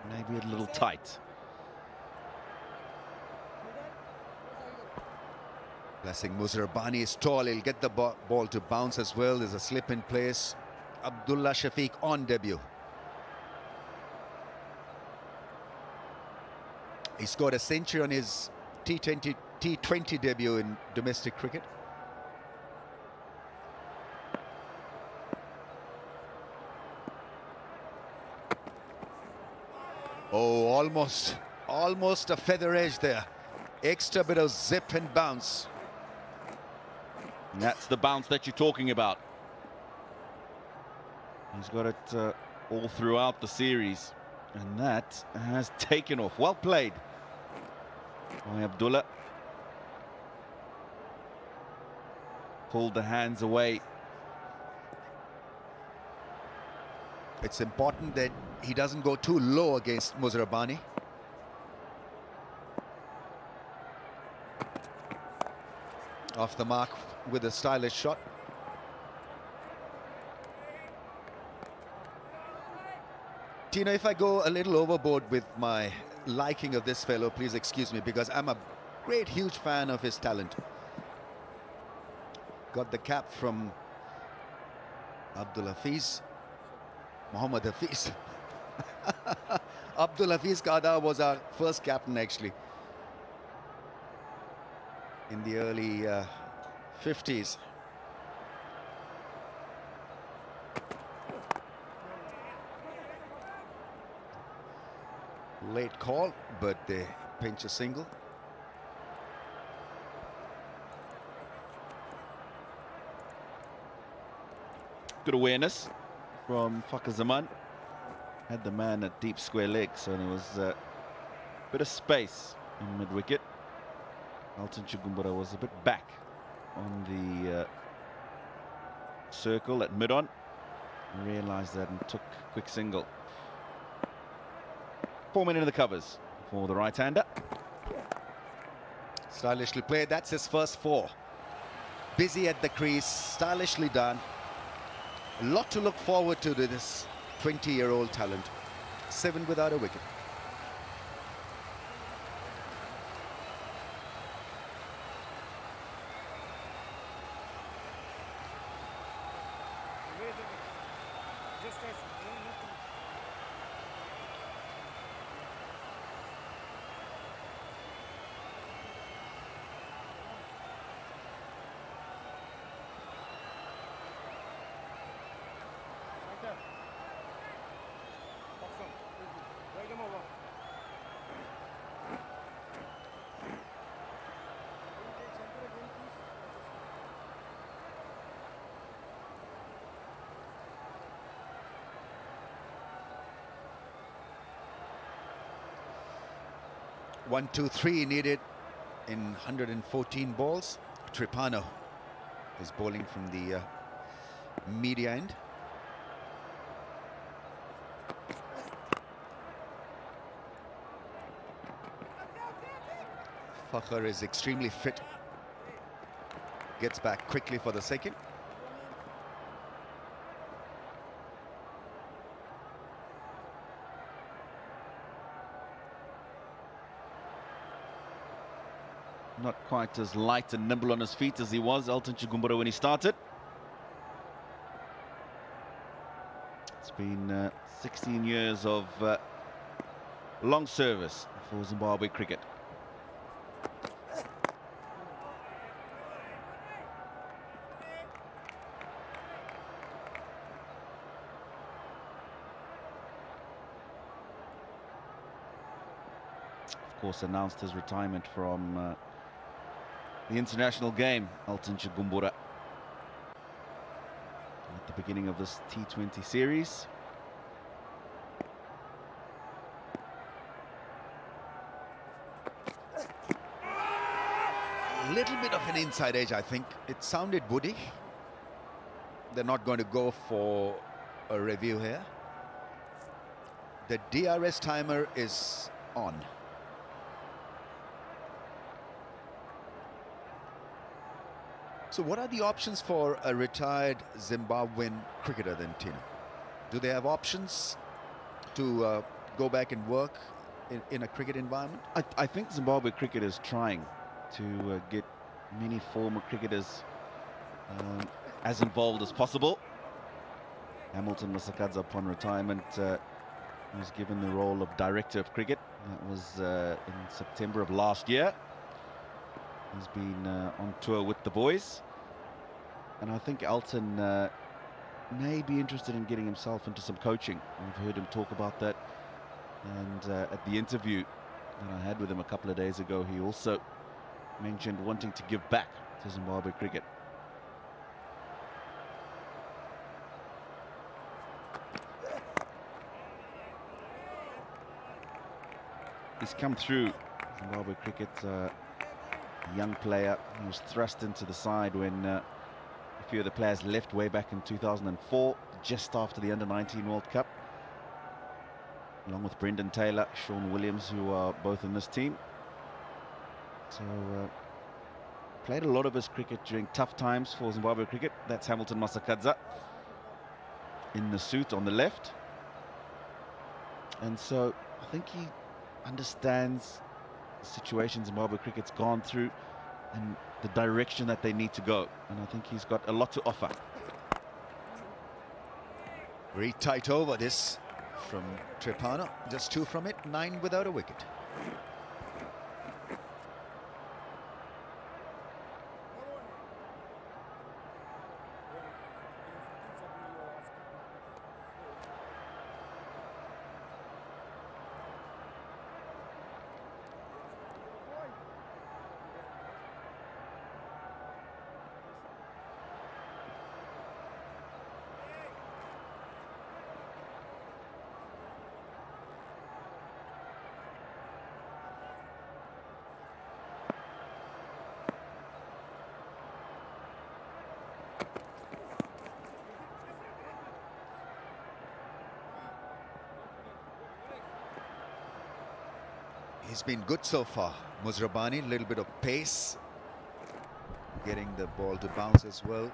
Maybe a little tight. Blessing Muzrabani is tall. He'll get the ball to bounce as well. There's a slip in place. Abdullah Shafiq on debut. He scored a century on his T20 debut in domestic cricket. Oh, almost a feather edge there. Extra bit of zip and bounce. And that's the bounce that you're talking about. He's got it all throughout the series, and that has taken off. Well played by Abdullah. Pulled the hands away. It's important that he doesn't go too low against Muzrabani. Off the mark with a stylish shot. Tino, if I go a little overboard with my liking of this fellow, please excuse me, because I'm a great, huge fan of his talent. Got the cap from Abdul Hafiz. Mohammad Hafiz. Abdul Hafiz Kada was our first captain, actually, in the early 50s. Late call, but they pinch a single. Good awareness from Fakhar Zaman. Had the man at deep square leg, so there was bit of space in mid-wicket. ELTON CHIGUMBURA was a bit back on the circle at mid-on. Realised that and took quick single. 4 men in the covers for the right-hander. Stylishly played. That's his first 4. Busy at the crease, stylishly done. A lot to look forward to this 20-year-old talent. 7 without a wicket. One, 2, 3 needed in 114 balls. Tripano is bowling from the media end. Fakhar is extremely fit. Gets back quickly for the second. Not quite as light and nimble on his feet as he was, ELTON CHIGUMBURA, when he started. It's been 16 years of long service for Zimbabwe cricket. Of course, announced his retirement from the international game, ELTON CHIGUMBURA, at the beginning of this T20 series. A little bit of an inside edge, I think. It sounded woody. They're not going to go for a review here. The DRS timer is on. So what are the options for a retired Zimbabwean cricketer then, Tina? Do they have options to go back and work in a cricket environment? I think Zimbabwe cricket is trying to get many former cricketers as involved as possible. Hamilton Masakadza, upon retirement, was given the role of director of cricket. That was in September of last year. He's been on tour with the boys, and I think ELTON may be interested in getting himself into some coaching. We've heard him talk about that, and at the interview that I had with him a couple of days ago, he also mentioned wanting to give back to Zimbabwe cricket. He's come through Zimbabwe cricket. Young player. He was thrust into the side when a few of the players left way back in 2004, just after the Under-19 World Cup, along with Brendan Taylor, Sean Williams, who are both in this team. So played a lot of his cricket during tough times for Zimbabwe cricket. That's Hamilton Masakadza in the suit on the left, and so I think he understands the situation Zimbabwe cricket's gone through and the direction that they need to go, and I think he's got a lot to offer. Very tight over this from Tripano, just 2 from it, 9 without a wicket. He's been good so far. Muzrabani, a little bit of pace. Getting the ball to bounce as well.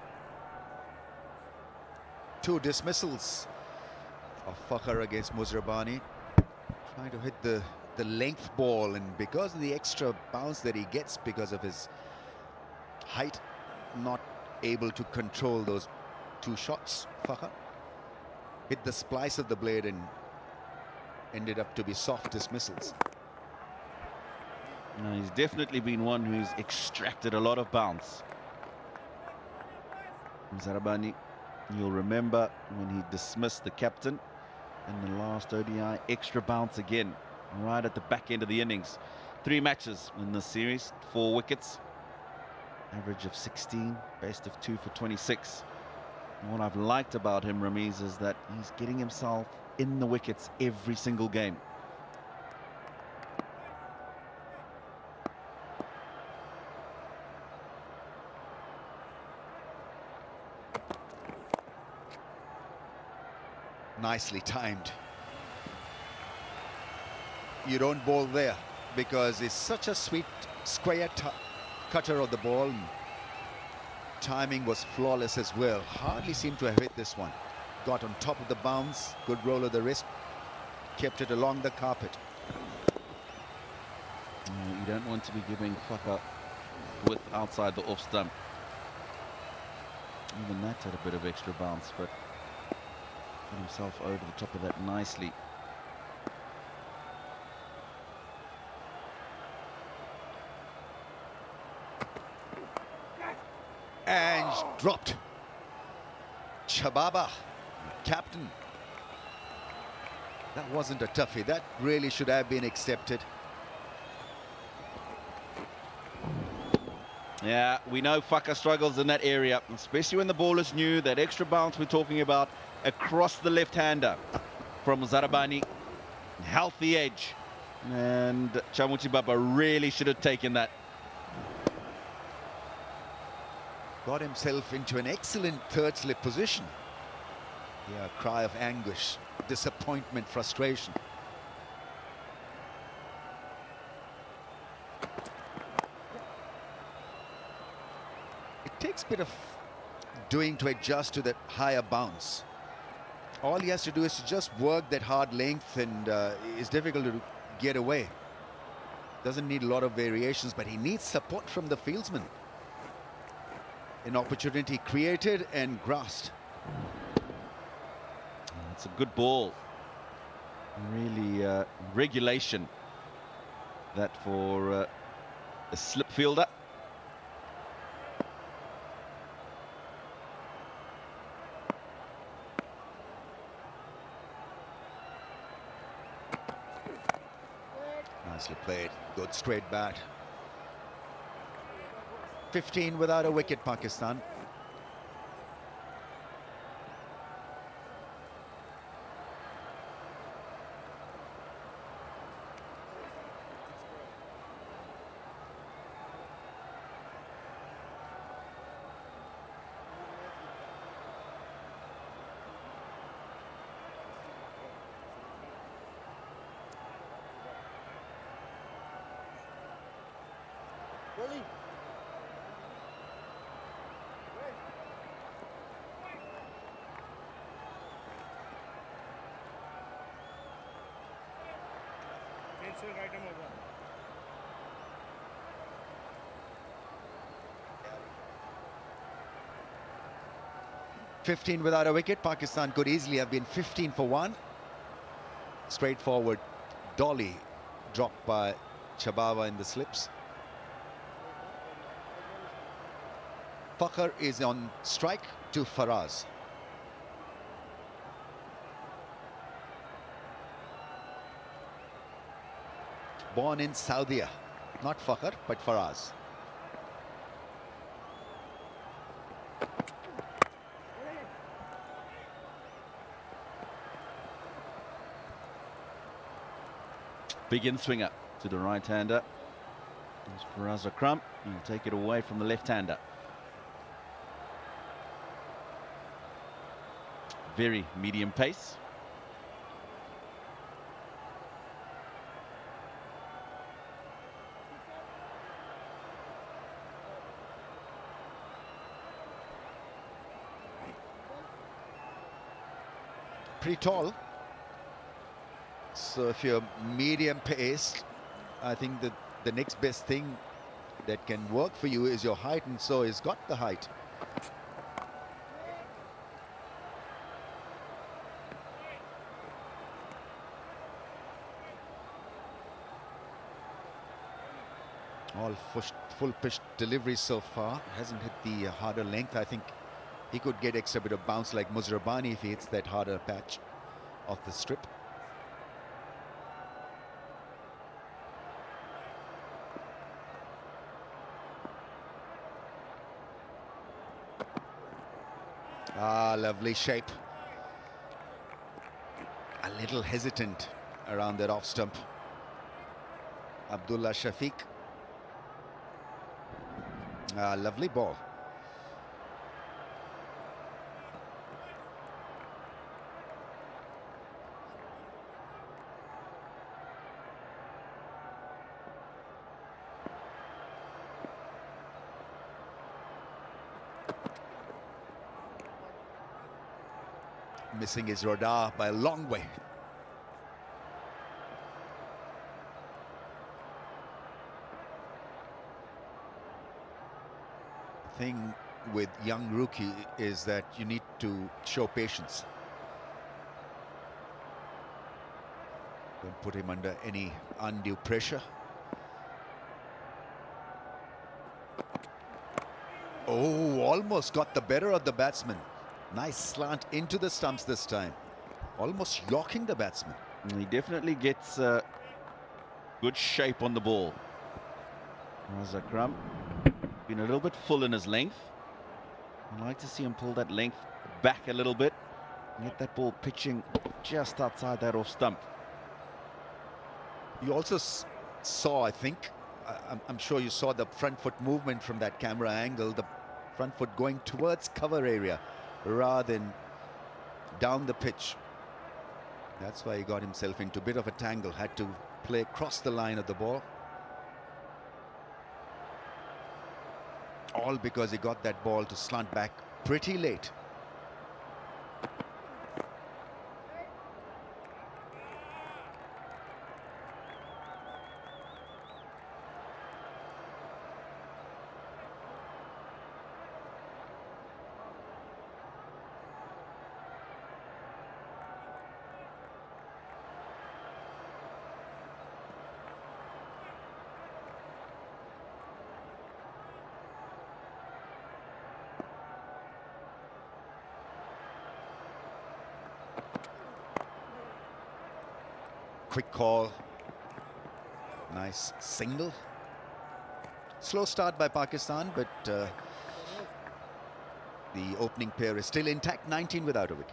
2 dismissals of Fakhr against Muzrabani. Trying to hit the length ball, and because of the extra bounce that he gets because of his height, not able to control those 2 shots. Fakhr hit the splice of the blade and ended up to be soft dismissals. No, he's definitely been one who's extracted a lot of bounce. Zarabani, you'll remember when he dismissed the captain in the last ODI, extra bounce again, right at the back end of the innings. 3 matches in this series, 4 wickets, average of 16, best of 2 for 26. And what I've liked about him, Ramiz, is that he's getting himself in the wickets every single game. Nicely timed. You don't bowl there because it's such a sweet square cutter of the ball. Timing was flawless as well. Hardly seemed to have hit this one. Got on top of the bounce, good roll of the wrist, kept it along the carpet. You don't want to be giving Fakhr width outside the off stump. Even that had a bit of extra bounce, but got himself over the top of that nicely. And dropped. Chababa, captain. That wasn't a toughie. That really should have been accepted. Yeah, we know Fakhr struggles in that area, especially when the ball is new. That extra bounce we're talking about across the left-hander from Zarabani. Healthy edge. And Chamuchi Baba really should have taken that. Got himself into an excellent third slip position. Yeah, cry of anguish, disappointment, frustration. It takes a bit of doing to adjust to that higher bounce. All he has to do is to just work that hard length, and it's difficult to get away. Doesn't need a lot of variations, but he needs support from the fieldsman. An opportunity created and grasped. It's a good ball. Really regulation that for a slip fielder. Nicely played. Good straight bat. 15 without a wicket, Pakistan. Ready? Right arm over. $15 without a wicket. Pakistan could easily have been 15 for 1. Straightforward dolly dropped by Chababa in the slips. Fakhr is on strike to Faraz. Born in Saudi, not Fakhr, but Faraz. Big in-swinger to the right-hander. There's Faraz Akram. He'll take it away from the left-hander. Very medium pace. pretty tall. So if you're medium paced, I think that the next best thing that can work for you is your height, and so he's got the height. All full pitch deliveries so far. Hasn't hit the harder length. I think he could get extra bit of bounce like Muzrabani if he hits that harder patch off the strip. Ah, lovely shape. A little hesitant around that off stump. Abdullah Shafiq. Ah, lovely ball. Missing his radar by a long way. Thing with young rookie is that you need to show patience. Don't put him under any undue pressure. Oh, almost got the better of the batsman. Nice slant into the stumps this time. Almost yocking the batsman. And he definitely gets good shape on the ball. Akram been a little bit full in his length. I'd like to see him pull that length back a little bit and get that ball pitching just outside that off stump. You also saw, I think, I'm sure you saw the front foot movement from that camera angle, the front foot going towards cover area rather than down the pitch. That's why he got himself into a bit of a tangle, had to play across the line of the ball. All because he got that ball to slant back pretty late. Quick call. Nice single. Slow start by Pakistan, but the opening pair is still intact, 19 without a wicket.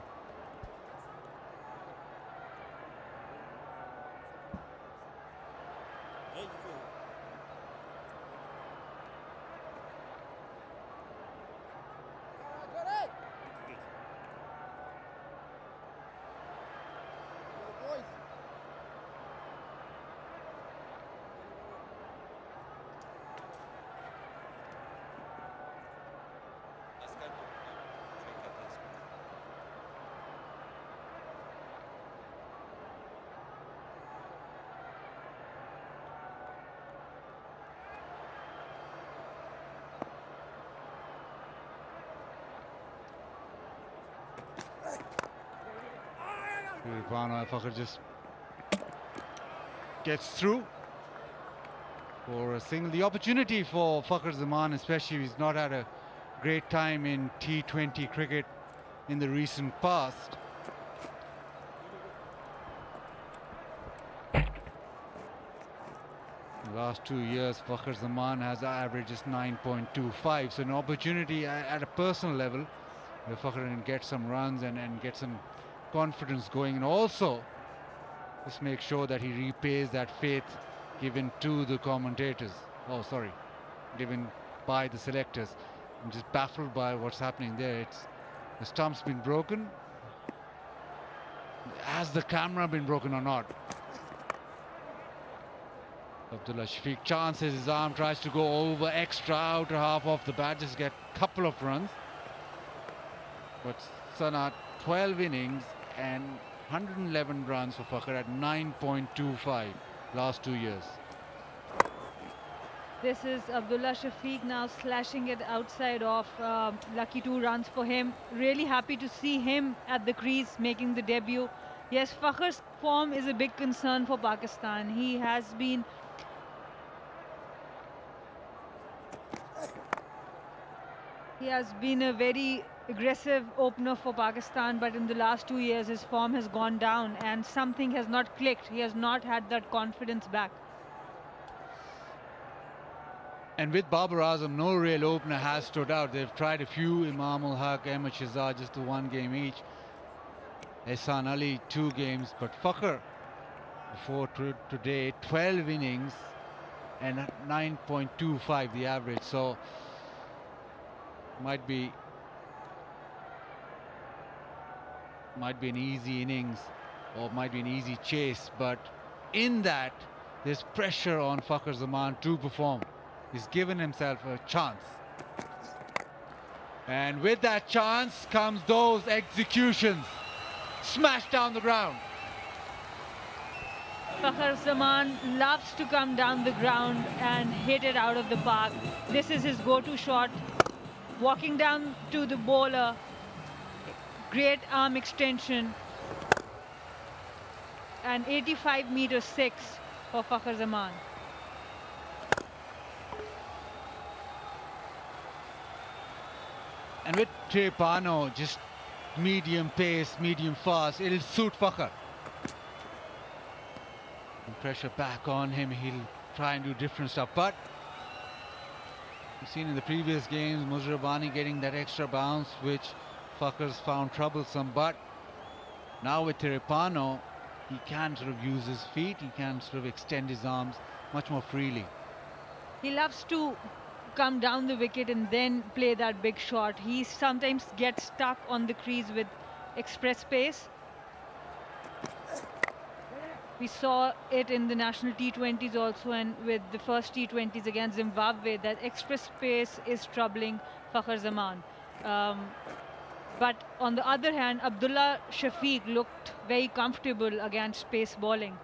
Fakhr just gets through for a single. The opportunity for Fakhr Zaman, especially, he's not had a great time in T20 cricket in the recent past. The last 2 years, Fakhr Zaman has averaged just 9.25. So an opportunity at a personal level where Fakhr can get some runs and get some confidence going, and also just make sure that he repays that faith given to the commentators. Oh, sorry, given by the selectors. I'm just baffled by what's happening there. It's the stump's been broken. Has the camera been broken or not? Abdullah Shafiq chances his arm, tries to go over extra outer half of the bat, just get a couple of runs. But Sanat, 12 innings, and 111 runs for Fakhr at 9.25 last 2 years. This is Abdullah Shafiq now slashing it outside off. Lucky 2 runs for him. Really happy to see him at the crease making the debut. Yes, Fakhr's form is a big concern for Pakistan. He has been a very aggressive opener for Pakistan, but in the last 2 years his form has gone down and something has not clicked. He has not had that confidence back. And with Babar Azam, no real opener has stood out. They've tried a few, Imam ul Haq, Ahmed Shahzad, just the 1 game each. Ehsan Ali, 2 games, but Fakhr, before today, 12 innings and 9.25 the average, so might be an easy innings or might be an easy chase, but in that there's pressure on Fakhr Zaman to perform. He's given himself a chance, and with that chance comes those executions, smashed down the ground. Fakhr Zaman loves to come down the ground and hit it out of the park. This is his go-to shot, walking down to the bowler, great arm extension, and 85 meters 6 for Fakhr Zaman. And with Trepano, just medium pace, medium fast, it'll suit Fakhr. And pressure back on him, he'll try and do different stuff. But we've seen in the previous games, Muzrabani getting that extra bounce, which Fakhr's found troublesome. But now with Trepano, he can sort of use his feet, he can sort of extend his arms much more freely. He loves to come down the wicket and then play that big shot. He sometimes gets stuck on the crease with express pace. We saw it in the national T20s also, and with the first T20s against Zimbabwe, that express pace is troubling Fakhr Zaman. But on the other hand, Abdullah Shafiq looked very comfortable against pace bowling.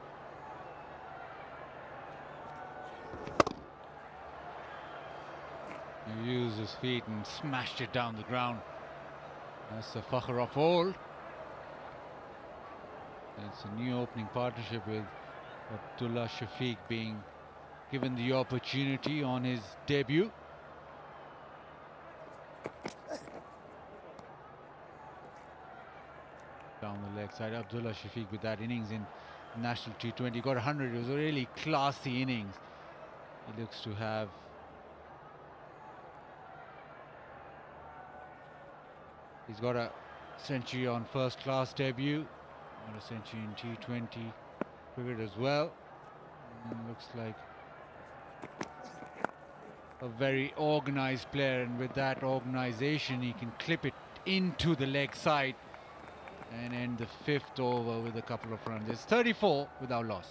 He used his feet and smashed it down the ground. That's the Fakhr of old. It's a new opening partnership with Abdullah Shafiq being given the opportunity on his debut. Down the leg side, Abdullah Shafiq with that innings in national T20 got 100. It was a really classy innings. He looks to have he's got a century on first class debut, got a century in T20 cricket as well, and looks like a very organized player, and with that organization he can clip it into the leg side and end the 5th over with a couple of runs. It's 34 without loss.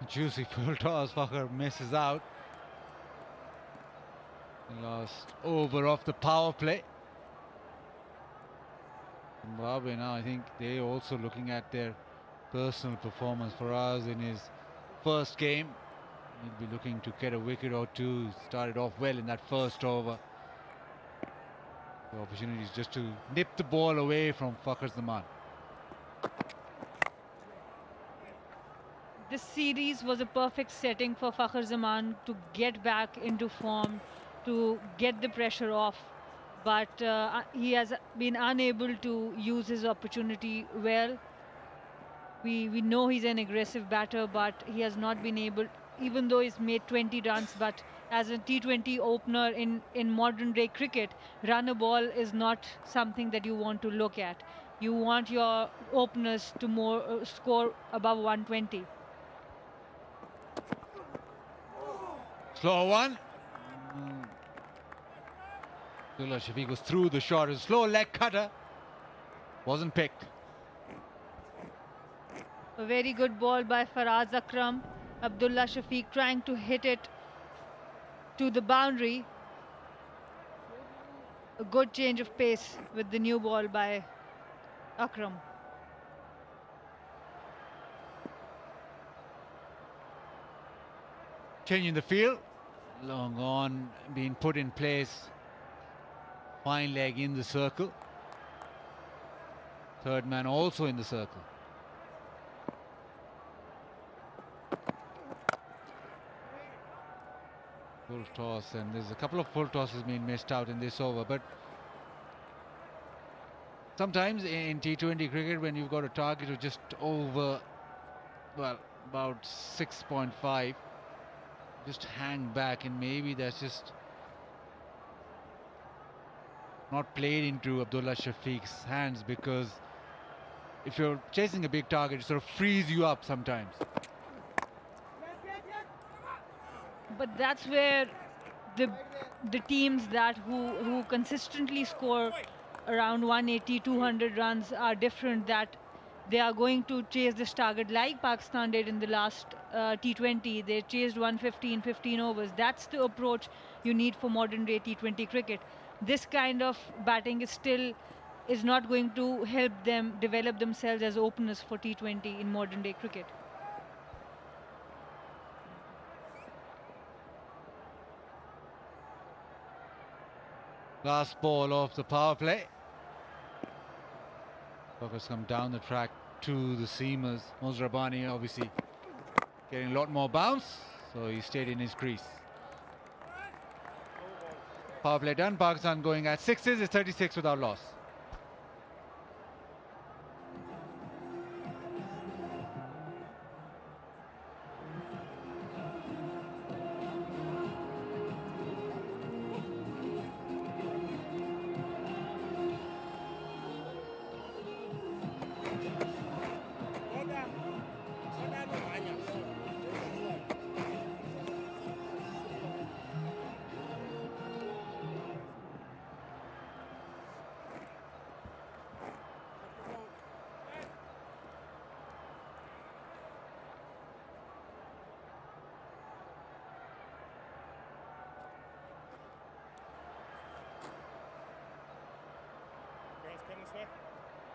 Juicy full toss, Fakhr misses out. The last over of the power play. Zimbabwe now, I think they're also looking at their personal performance. For us in his first game, he'll be looking to get a wicket or two. Started off well in that first over. The opportunity is just to nip the ball away from Fakhr Zaman. This series was a perfect setting for Fakhr Zaman to get back into form, to get the pressure off, but he has been unable to use his opportunity well. We know he's an aggressive batter, but he has not been able, even though he's made 20 runs, but as a T20 opener in modern day cricket, run a ball is not something that you want to look at. You want your openers to score above 120. Slow one. Abdullah Shafiq was through the shot. A slow leg cutter. Wasn't picked. A very good ball by Faraz Akram. Abdullah Shafiq trying to hit it to the boundary. A good change of pace with the new ball by Akram. Changing the field. Long on, being put in place. Fine leg in the circle. Third man also in the circle. Full toss, and there's a couple of full tosses being missed out in this over, but sometimes in T20 cricket, when you've got a target of just over, well, about 6.5, just hang back, and maybe that's just not played into Abdullah Shafiq's hands, because if you're chasing a big target, it sort of frees you up sometimes. But that's where the teams who consistently score around 180, 200 runs are different, that they are going to chase this target like Pakistan did in the last T20. They chased 150 in 15 overs. That's the approach you need for modern day T20 cricket. This kind of batting is not going to help them develop themselves as openers for T20 in modern day cricket. Last ball of the power play. Focus come down the track to the seamers. Mozrabani obviously getting a lot more bounce, so he stayed in his crease. Power play done. Pakistan going at sixes. It's 36 without loss.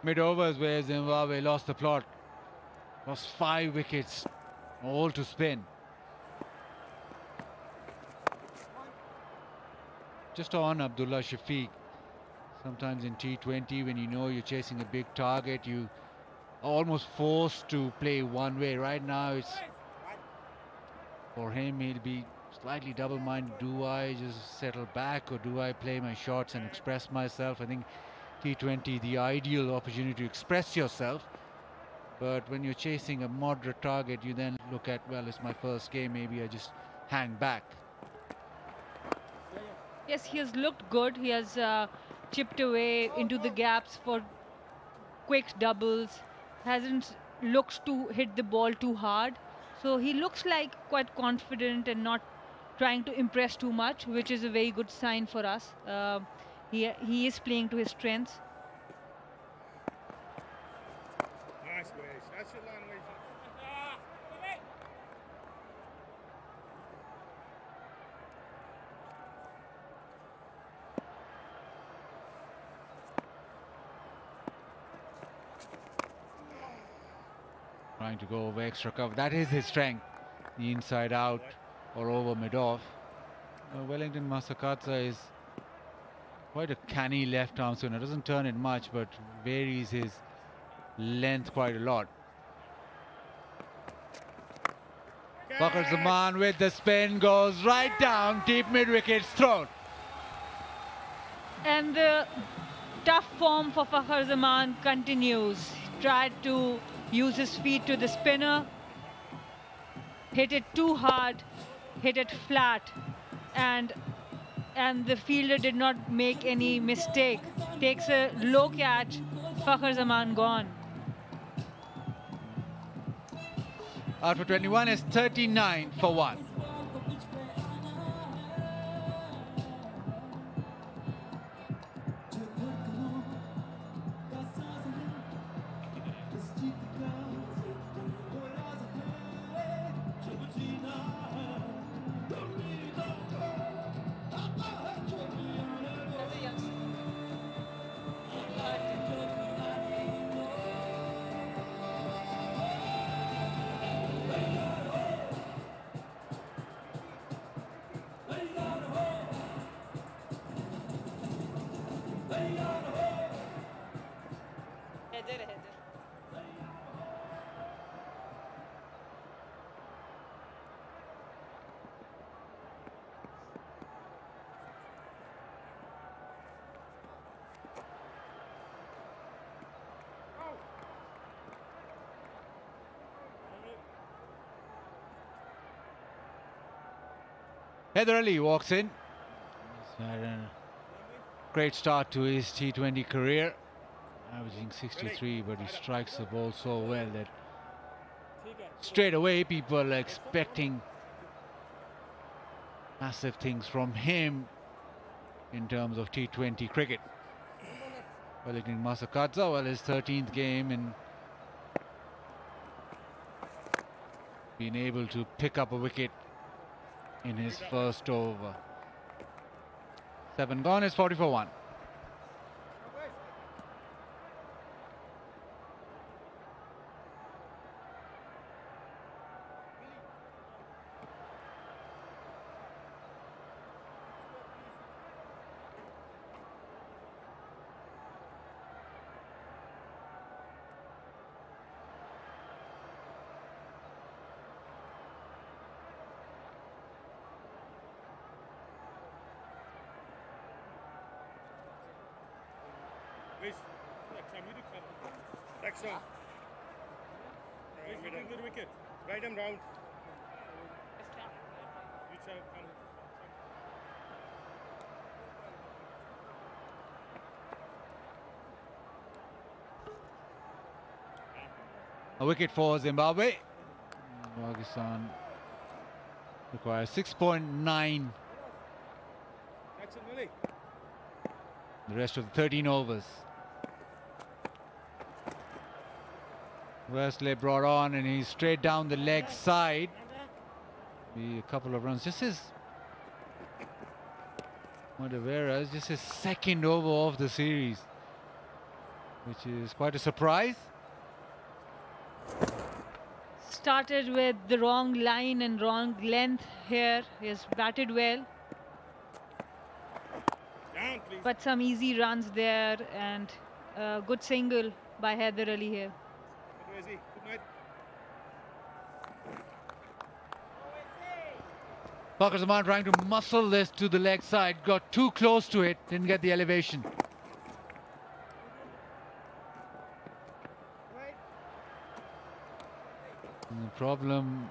Mid-overs where Zimbabwe lost the plot. Lost 5 wickets, all to spin. Just on Abdullah Shafiq. Sometimes in T20, when you know you're chasing a big target, you are almost forced to play one way. Right now, it's for him, he'll be slightly double-minded. Do I just settle back, or do I play my shots and express myself? I think T20, the ideal opportunity to express yourself, but when you're chasing a moderate target, you then look at, well, it's my first game, maybe I just hang back. Yes, he has looked good. He has chipped away into the gaps for quick doubles, hasn't looked to hit the ball too hard, so he looks like quite confident and not trying to impress too much, which is a very good sign for us. He is playing to his strengths. Nice, Wes. That's your line, Wes. Trying to go over extra cover. That is his strength. The inside out or over mid-off. Wellington Masakadza is quite a canny left arm spinner. Doesn't turn it much, but varies his length quite a lot. Fakhar Zaman with the spin, goes right down, deep mid-wicket's thrown. And the tough form for Fakhar Zaman continues. Tried to use his feet to the spinner, hit it too hard, hit it flat, and the fielder did not make any mistake. Takes a low catch, Fakhar Zaman gone. Out for 21 is 39 for 1. Heather Ali walks in. He's had a great start to his T20 career, averaging 63, but he strikes the ball so well that straight away people are expecting massive things from him in terms of T20 cricket. Wellington Masakadza, well, his 13th game and being able to pick up a wicket in his first over. 7 gone is 40 for 1. Good wicket. Right him round. A wicket for Zimbabwe. Pakistan requires 6.9. The rest of the 13 overs. Wesley brought on and he's straight down the leg side. Be a couple of runs. Just his MADHEVERE is just his second over of the series, which is quite a surprise. Started with the wrong line and wrong length here. He has batted well, but some easy runs there and a good single by Heather Ali here. Fakhar Zaman trying to muscle this to the leg side, got too close to it, didn't get the elevation. And the problem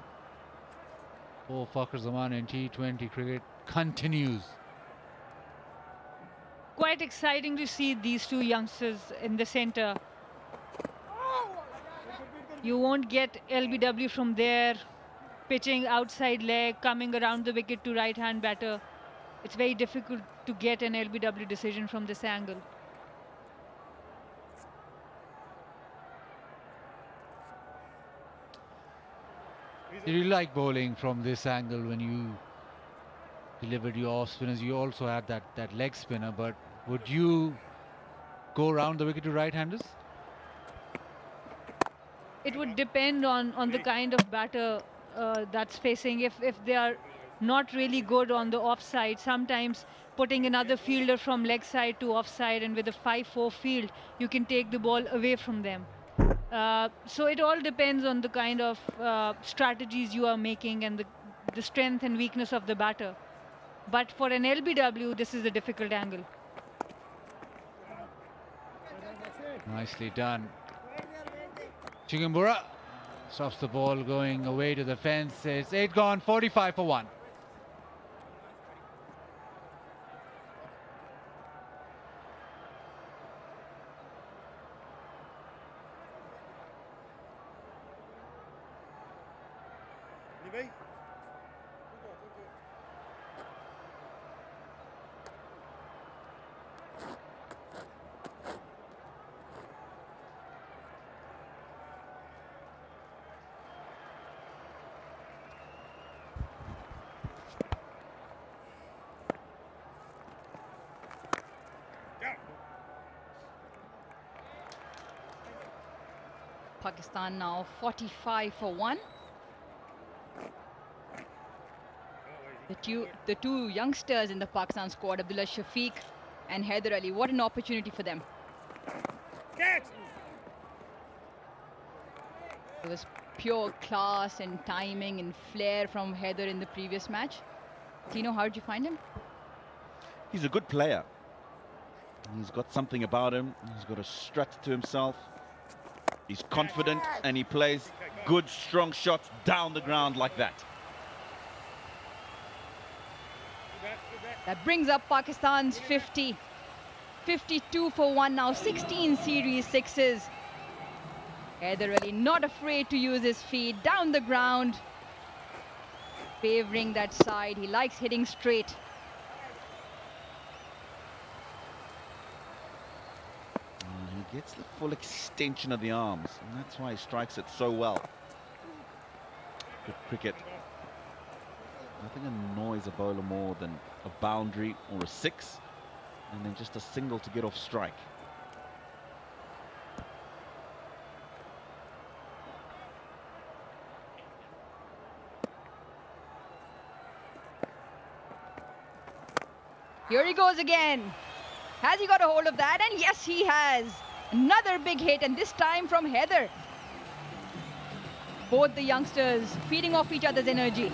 for Fakhar Zaman in T20 cricket continues. Quite exciting to see these two youngsters in the centre. You won't get LBW from there. Pitching outside leg, coming around the wicket to right-hand batter. It's very difficult to get an LBW decision from this angle. Did you like bowling from this angle when you delivered your off spinners? You also had that leg spinner, but would you go around the wicket to right-handers? It would depend on the kind of batter that's facing. If they are not really good on the offside, sometimes putting another fielder from leg side to offside, and with a 5-4 field, you can take the ball away from them. So it all depends on the kind of strategies you are making and the strength and weakness of the batter. But for an LBW, this is a difficult angle. Nicely done. CHIGUMBURA stops the ball going away to the fence. It's 8 gone, 45 for 1. Pakistan now 45 for 1. The two youngsters in the Pakistan squad, Abdullah Shafiq and Haider Ali, what an opportunity for them. Catch! It was pure class and timing and flair from Haider in the previous match. Tino, how did you find him? He's a good player. He's got something about him. He's got a strut to himself. He's confident and he plays good, strong shots down the ground like that. That brings up Pakistan's 50. 52 for 1 now, 16 series sixes. Haider Ali not afraid to use his feet down the ground, favoring that side. He likes hitting straight. He gets the full extension of the arms, and that's why he strikes it so well. Good cricket. Nothing annoys a bowler more than a boundary or a 6, and then just a single to get off strike. Here he goes again. Has he got a hold of that? And yes, he has. Another big hit, and this time from Haider. Both the youngsters feeding off each other's energy.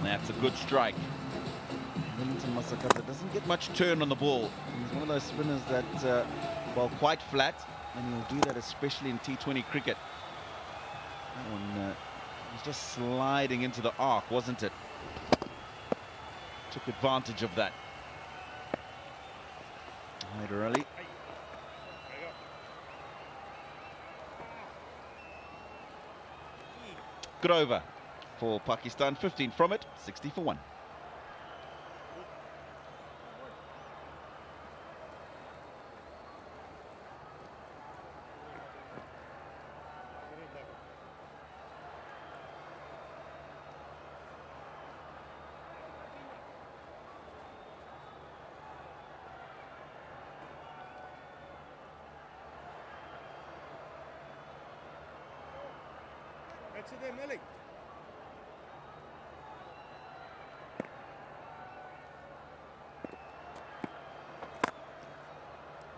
That's a good strike. Wellington Masakata doesn't get much turn on the ball. He's one of those spinners that bowl quite flat, and he'll do that especially in T20 cricket. That one was just sliding into the arc, wasn't it? Took advantage of that. Haider Ali. Good over for Pakistan, 15 from it, 60 for 1.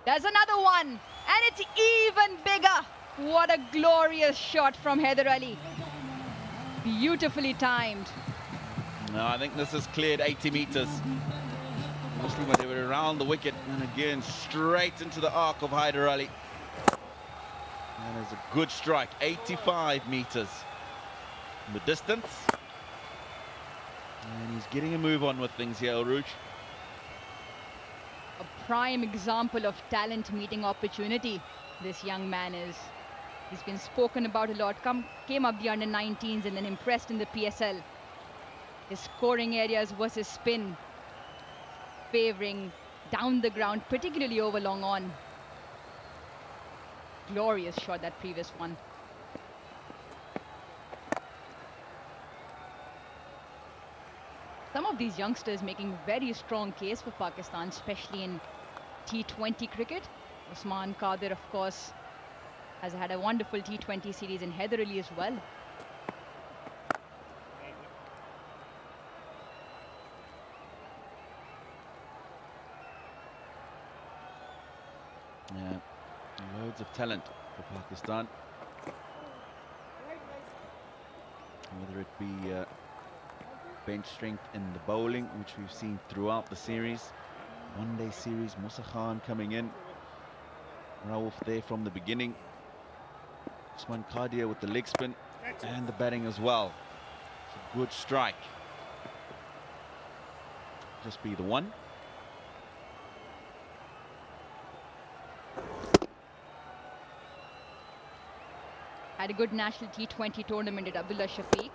There's another one, and it's even bigger. What a glorious shot from Haider Ali. Beautifully timed. No, I think this has cleared 80 meters. Mostly when they were around the wicket, and again straight into the arc of Haider Ali. And there's a good strike, 85 meters in the distance. And he's getting a move on with things here, Al Rouge. A prime example of talent meeting opportunity, this young man is. He's been spoken about a lot, came up the under-19s and then impressed in the PSL. His scoring areas versus spin, favoring down the ground, particularly over long on. Glorious shot, that previous one. Some of these youngsters making very strong case for Pakistan, especially in T20 cricket. Usman Qadir, of course, has had a wonderful T20 series, in Haider Ali as well. Yeah, loads of talent for Pakistan. Whether it be bench strength in the bowling, which we've seen throughout the series. One-day series, Musa Khan coming in. Rauf there from the beginning. Usman Khadia with the leg spin and the batting as well. It's a good strike. Just be the one. Had a good national T20 tournament at Abdullah Shafiq.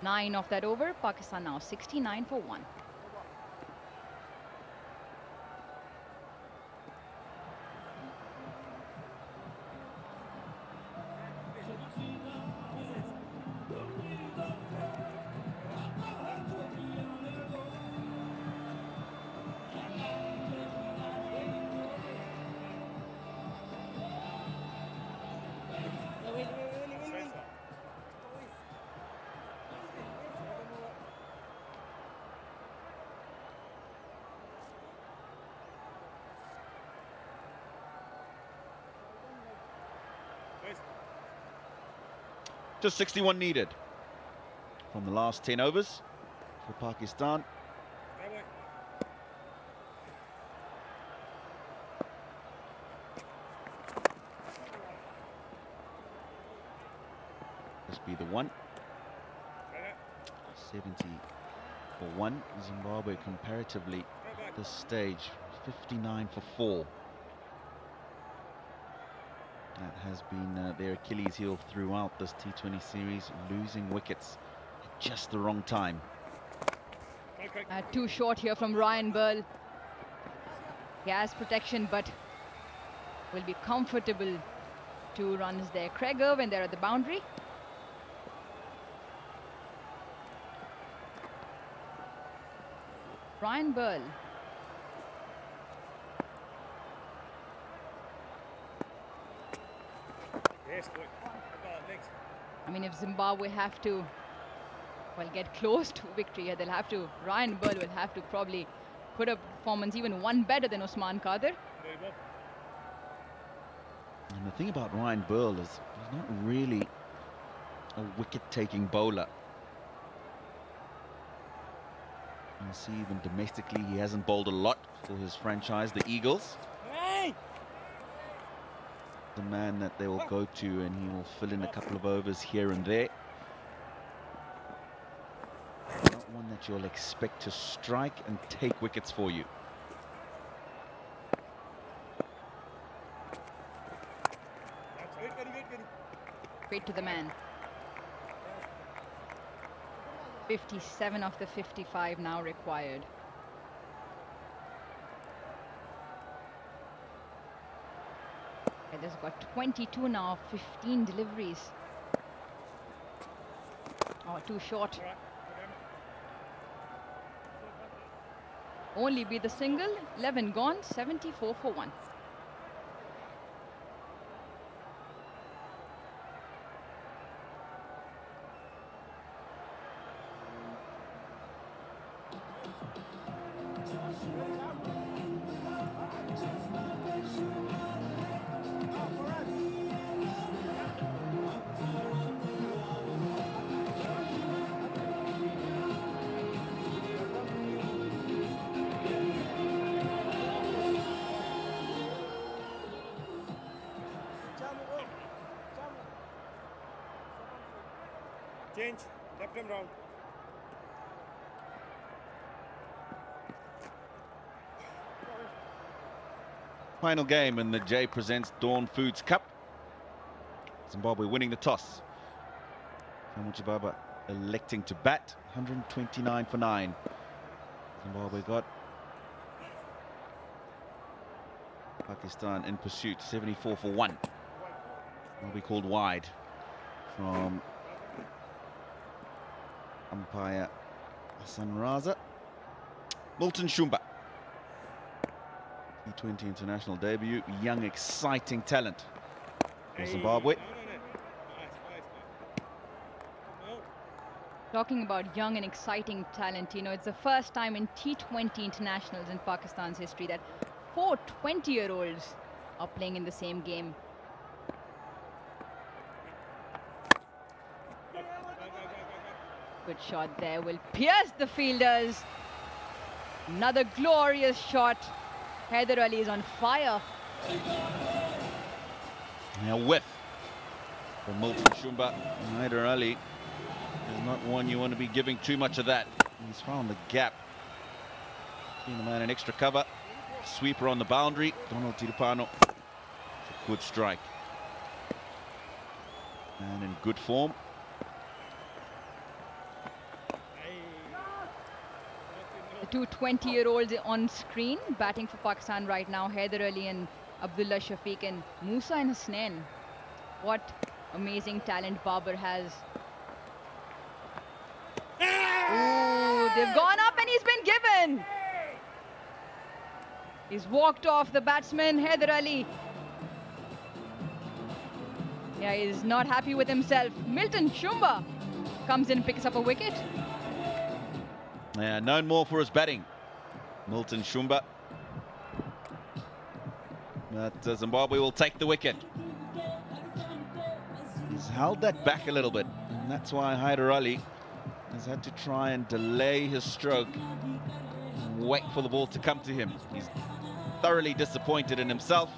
Nine off that over. Pakistan now 69 for 1. Just 61 needed from the last 10 overs for Pakistan. This be the one. 70 for 1. Zimbabwe comparatively at this stage 59 for 4. That has been their Achilles heel throughout this T20 series, losing wickets at just the wrong time. Too short here from Ryan Burl. He has protection, but will be comfortable. 2 runs there. Craig Irwin there at the boundary. Ryan Burl. I mean, if Zimbabwe have to, well, get close to victory here, they'll have to, Ryan Burl will have to probably put a performance even one better than Usman Khadir. And the thing about Ryan Burl is he's not really a wicket-taking bowler. You can see even domestically he hasn't bowled a lot for his franchise, the Eagles. The man that they will go to, and he will fill in a couple of overs here and there. Not one that you'll expect to strike and take wickets for you. Straight to the man. 57 of the 55 now required. There's got 22 now, 15 deliveries. Oh, too short. Only be the single, 11 gone, 74 for 1. Change, left him round. Final game in the J Presents Dawn Foods Cup. Zimbabwe winning the toss. Kamuchibaba electing to bat, 129 for 9. Zimbabwe got Pakistan in pursuit, 74 for 1. Will be called wide from umpire Hassan Raza. Milton Shumba, T20 international debut, young, exciting talent for Zimbabwe. Talking about young and exciting talent, you know, it's the first time in T20 internationals in Pakistan's history that 4 20-year-olds are playing in the same game. Good shot there, will pierce the fielders. Another glorious shot. Haider Ali is on fire. Now whiff from Milton Shumba. Haider Ali is not one you want to be giving too much of that. He's found the gap. Giving the man an extra cover. Sweeper on the boundary. Donald Tirupano. Good strike. And in good form. The two 20-year-olds on screen batting for Pakistan right now. Haider Ali and Abdullah Shafiq and Musa and Hasnain. What amazing talent Babar has. Ooh, they've gone up and he's been given. He's walked off the batsman, Haider Ali. Yeah, he's not happy with himself. Milton Shumba comes in and picks up a wicket. Yeah, known more for his batting, Milton Shumba. But Zimbabwe will take the wicket. He's held that back a little bit, and that's why Haider Ali has had to try and delay his stroke and wait for the ball to come to him. He's thoroughly disappointed in himself,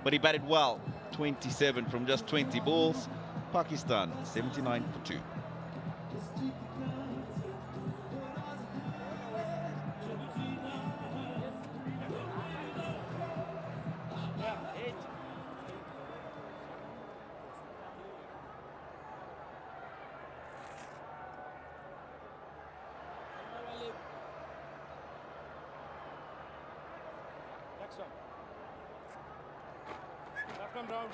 but he batted well. 27 from just 20 balls. Pakistan 79 for 2. Next one. Left arm round.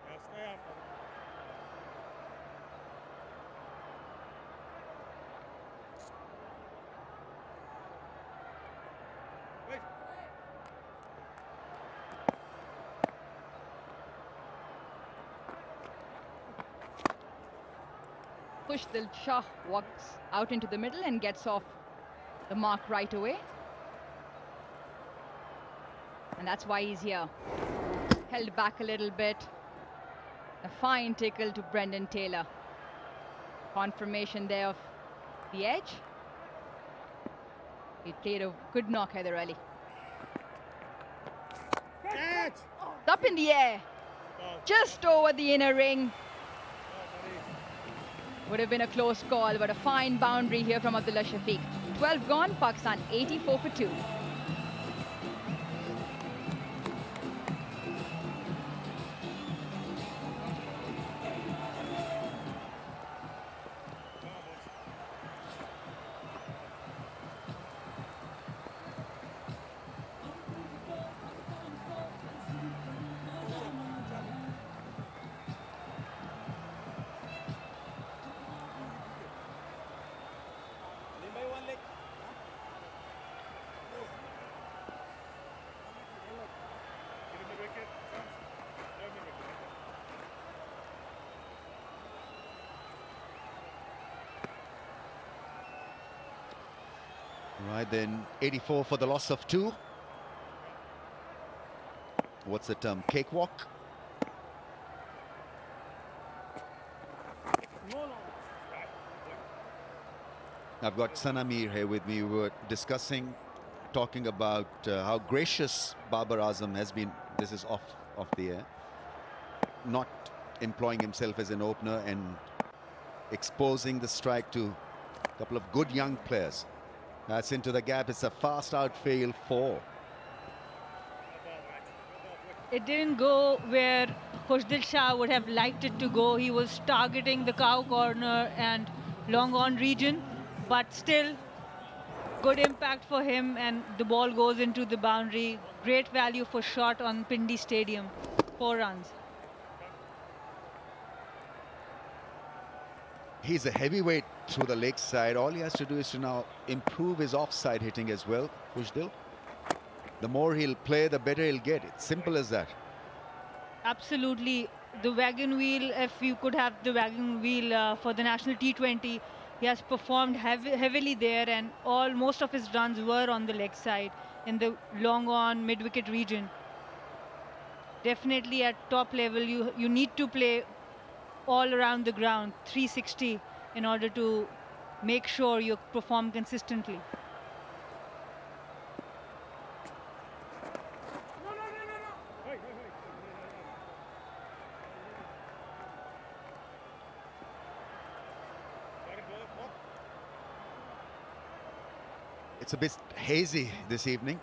Yes, stay up. Wait. Pushdil Shah walks out into the middle and gets off the mark right away. And that's why he's here. Held back a little bit. A fine tickle to Brendan Taylor. Confirmation there of the edge. He played a good knock, Haider Ali. Catch! Up in the air. Just over the inner ring. Would have been a close call, but a fine boundary here from Abdullah Shafiq. 12 gone, Pakistan 84 for 2. Right then, 84 for the loss of 2. What's the term? Cakewalk? I've got Sanamir here with me. We were discussing, talking about how gracious Babar Azam has been. This is off the air. Not employing himself as an opener and exposing the strike to a couple of good young players. That's into the gap. It's a fast outfield 4. It didn't go where Khushdil Shah would have liked it to go. He was targeting the cow corner and long on region, but still good impact for him, and the ball goes into the boundary. Great value for shot on Pindi Stadium. 4 runs. He's a heavyweight through the leg side. All he has to do is to now improve his offside hitting as well, Khushdil. The more he'll play, the better he'll get. It's simple as that. Absolutely. The wagon wheel, if you could have the wagon wheel for the national T20, he has performed heavily there, and most of his runs were on the leg side in the long on mid-wicket region. Definitely at top level, you need to play all around the ground, 360 in order to make sure you perform consistently. It's a bit hazy this evening.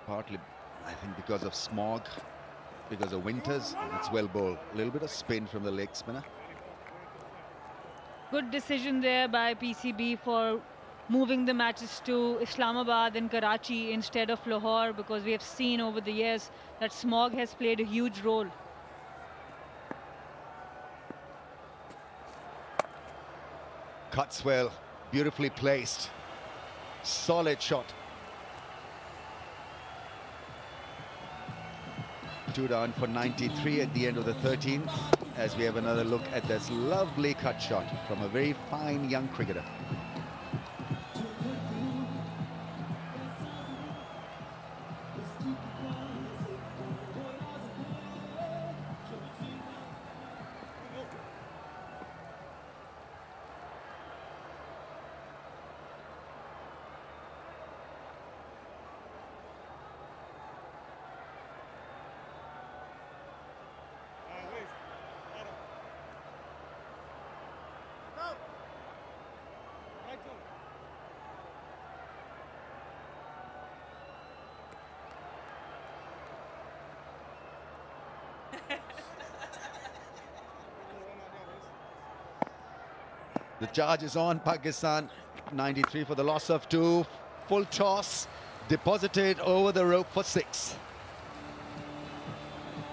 Partly, I think, because of smog, because of winters. It's well bowled. A little bit of spin from the leg spinner. Good decision there by PCB for moving the matches to Islamabad and Karachi instead of Lahore, because we have seen over the years that smog has played a huge role. Cuts well, beautifully placed. Solid shot. 2 down for 93 at the end of the 13th, as we have another look at this lovely cut shot from a very fine young cricketer. The charge is on Pakistan. 93 for the loss of 2. Full toss, deposited over the rope for 6.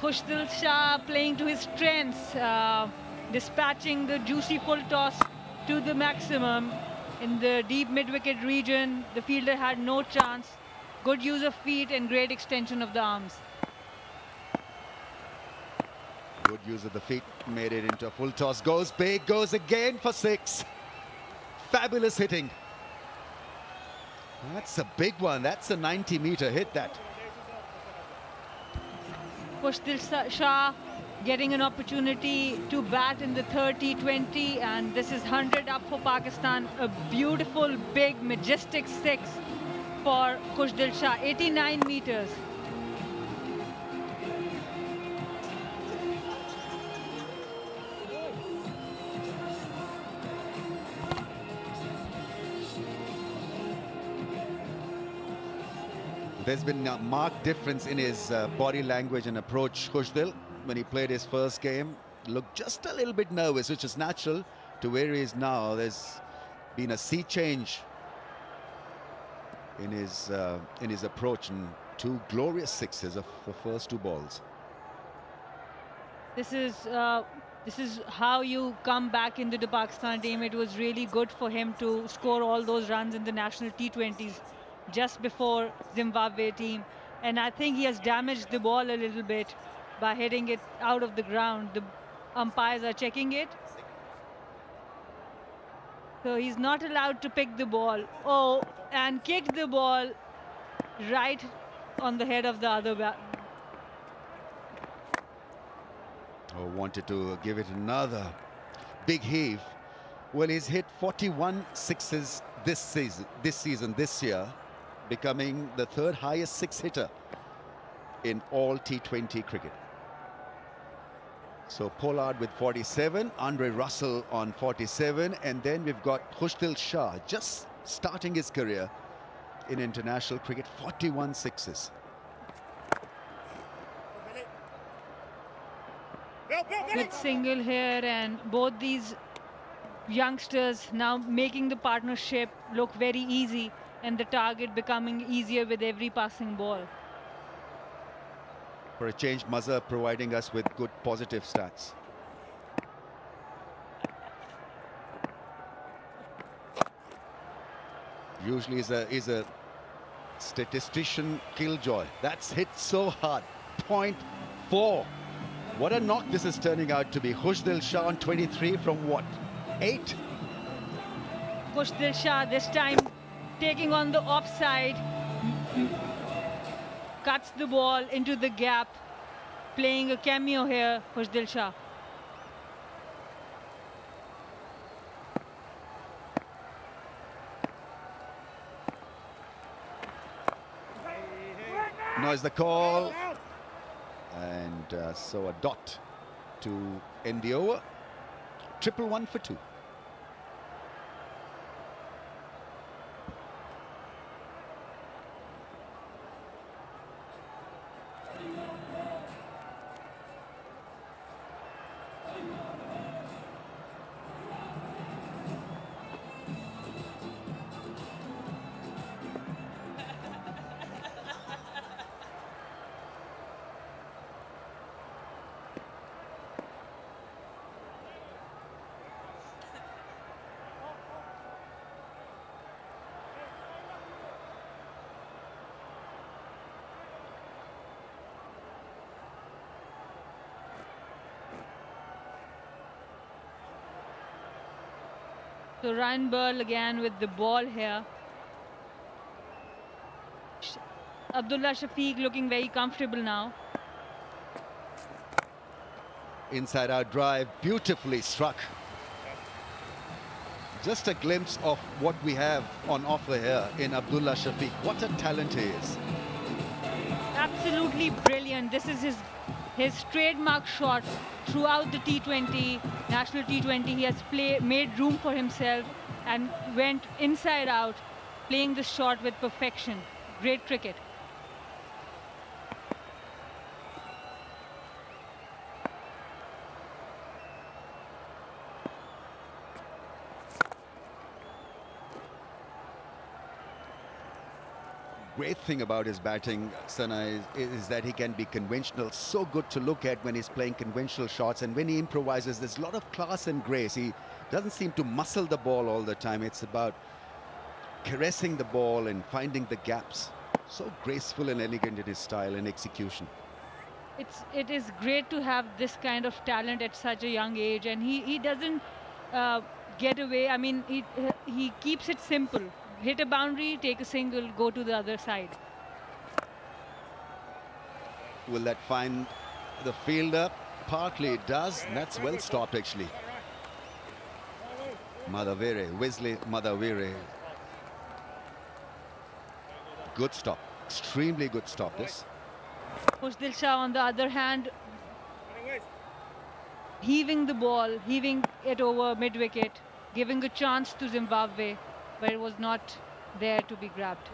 Khushdil Shah playing to his strengths, dispatching the juicy full toss to the maximum. In the deep mid-wicket region, the fielder had no chance. Good use of feet and great extension of the arms. Good use of the feet, made it into a full toss. Goes big, goes again for 6. Fabulous hitting. That's a big one. That's a 90-meter hit, that. Khushdil Shah getting an opportunity to bat in the third T20, and this is 100 up for Pakistan. A beautiful, big, majestic 6 for Khushdil Shah, 89 meters. There's been a marked difference in his body language and approach. Khushdil, when he played his first game, looked just a little bit nervous, which is natural, to where he is now. There's been a sea change in his approach, and 2 glorious 6s of the first 2 balls. This is how you come back into the Pakistan team. It was really good for him to score all those runs in the national T20s just before Zimbabwe team, and I think he has damaged the ball a little bit by hitting it out of the ground. The umpires are checking it, so he's not allowed to pick the ball. Oh, and kicked the ball right on the head of the other bat. Oh, wanted to give it another big heave. Well, he's hit 41 6s this year, becoming the 3rd highest 6 hitter in all T20 cricket. So Pollard with 47, Andre Russell on 47, and then we've got Khushdil Shah just starting his career in international cricket, 41 6s. Good single here, and both these youngsters now making the partnership look very easy, and the target becoming easier with every passing ball. For a change, Mazhar providing us with good positive stats. Usually is a statistician killjoy. That's hit so hard. 0.4. What a knock this is turning out to be. Khushdil Shah on 23 from what? 8? Khushdil Shah this time taking on the offside, cuts the ball into the gap, playing a cameo here, Khushdil Shah. Now is the call. And so a dot to end the over. 1-1 for 2. So Ryan BURL again with the ball here. Abdullah Shafiq looking very comfortable now. Inside out drive, beautifully struck. Just a glimpse of what we have on offer here in Abdullah Shafiq. What a talent he is. Absolutely brilliant. This is his trademark shot throughout the T20, national T20. He has made room for himself and went inside out, playing the shot with perfection. Great cricket. Great thing about his batting, Sana, is that he can be conventional. So good to look at when he's playing conventional shots, and when he improvises, there's a lot of class and grace. He doesn't seem to muscle the ball all the time. It's about caressing the ball and finding the gaps. So graceful and elegant in his style and execution. It is great to have this kind of talent at such a young age, and he doesn't get away. I mean, he keeps it simple. Hit a boundary, take a single, go to the other side. Will that find the fielder? Partly it does. That's well stopped, actually. MADHEVERE, WESLEY. Good stop. Extremely good stop, this. Khushdil Shah, on the other hand, heaving the ball, heaving it over mid-wicket, giving a chance to Zimbabwe, but it was not there to be grabbed.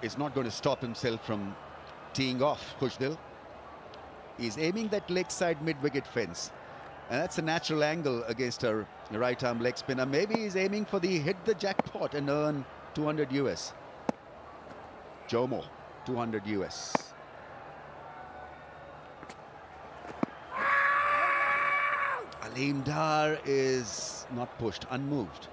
It's not going to stop himself from teeing off, Khushdil. He's aiming that leg side mid-wicket fence. And that's a natural angle against a right-arm leg spinner. Maybe he's aiming for the hit the jackpot and earn 200 US. Jomo, 200 US. Aleem Dar is not pushed, unmoved.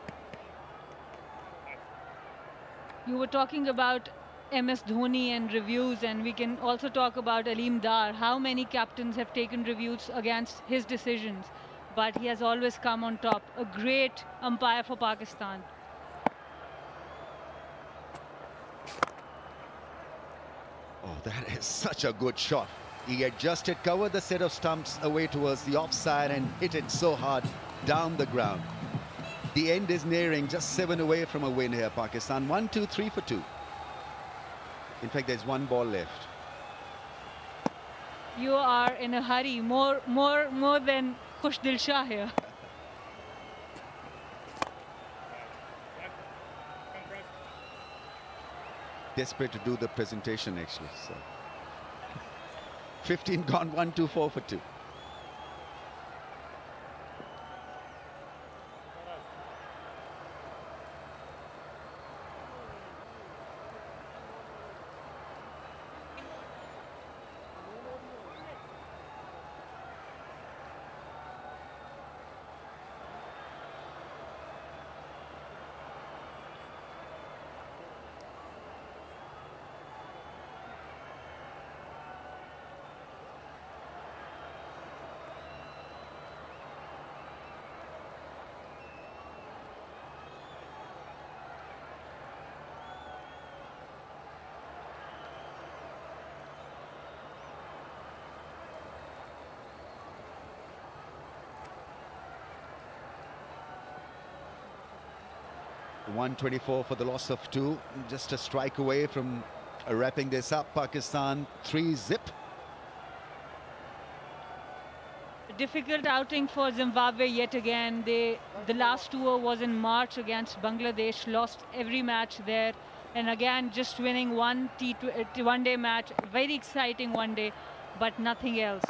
You were talking about MS Dhoni and reviews, and we can also talk about Aleem Dar. How many captains have taken reviews against his decisions, but he has always come on top. A great umpire for Pakistan. Oh, that is such a good shot. He adjusted, covered the set of stumps away towards the offside and hit it so hard down the ground. The end is nearing, just 7 away from a win here, Pakistan. 1, 2, 3 for 2. In fact, there's 1 ball left. You are in a hurry, more than Khushdil Shah here. Desperate to do the presentation, actually. So 15 gone, 1, 2, 4 for 2. 124 for the loss of 2. Just a strike away from wrapping this up. Pakistan 3-0. Difficult outing for Zimbabwe yet again. The last tour was in March against Bangladesh, lost every match there, and again just winning one one-day match, very exciting one day, but nothing else.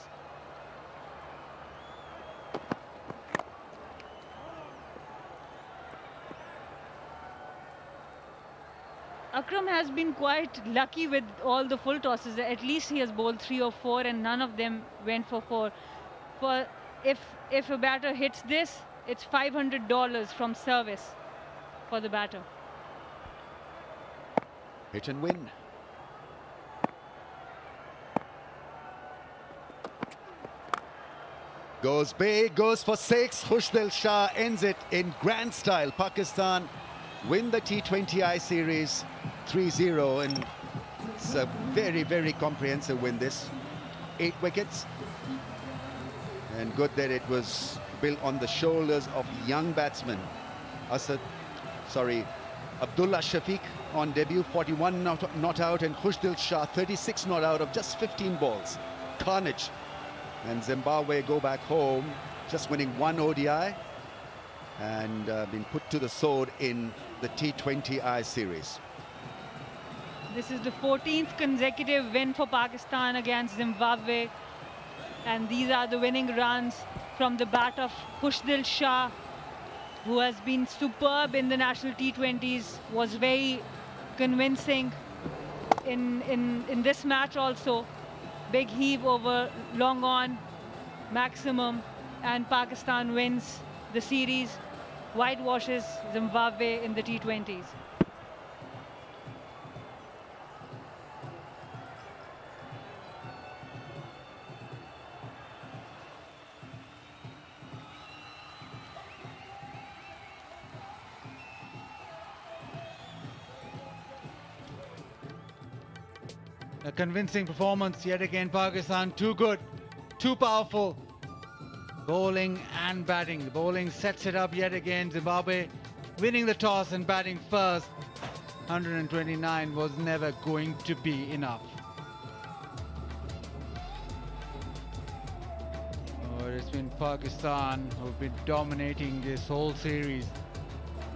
Akram has been quite lucky with all the full tosses. At least he has bowled 3 or 4 and none of them went for 4. If a batter hits this, it's $500 from service for the batter. Hit and win. Goes big, goes for 6. Khushdil Shah ends it in grand style. Pakistan win the T20I series 3-0, and it's a very, very comprehensive win this. 8 wickets. And good that it was built on the shoulders of young batsmen. Abdullah Shafiq on debut, 41 not out, and Khushdil Shah 36 not out of just 15 balls. Carnage. And Zimbabwe go back home, just winning 1 ODI and been put to the sword in the T20I series. This is the 14th consecutive win for Pakistan against Zimbabwe. And these are the winning runs from the bat of Khushdil Shah, who has been superb in the national T20s, was very convincing in this match also. Big heave over long on, maximum, and Pakistan wins the series, whitewashes Zimbabwe in the T20s. A convincing performance yet again. Pakistan too good, too powerful. Bowling and batting. The bowling sets it up yet again. Zimbabwe winning the toss and batting first. 129 was never going to be enough. Oh, it's been Pakistan who've been dominating this whole series.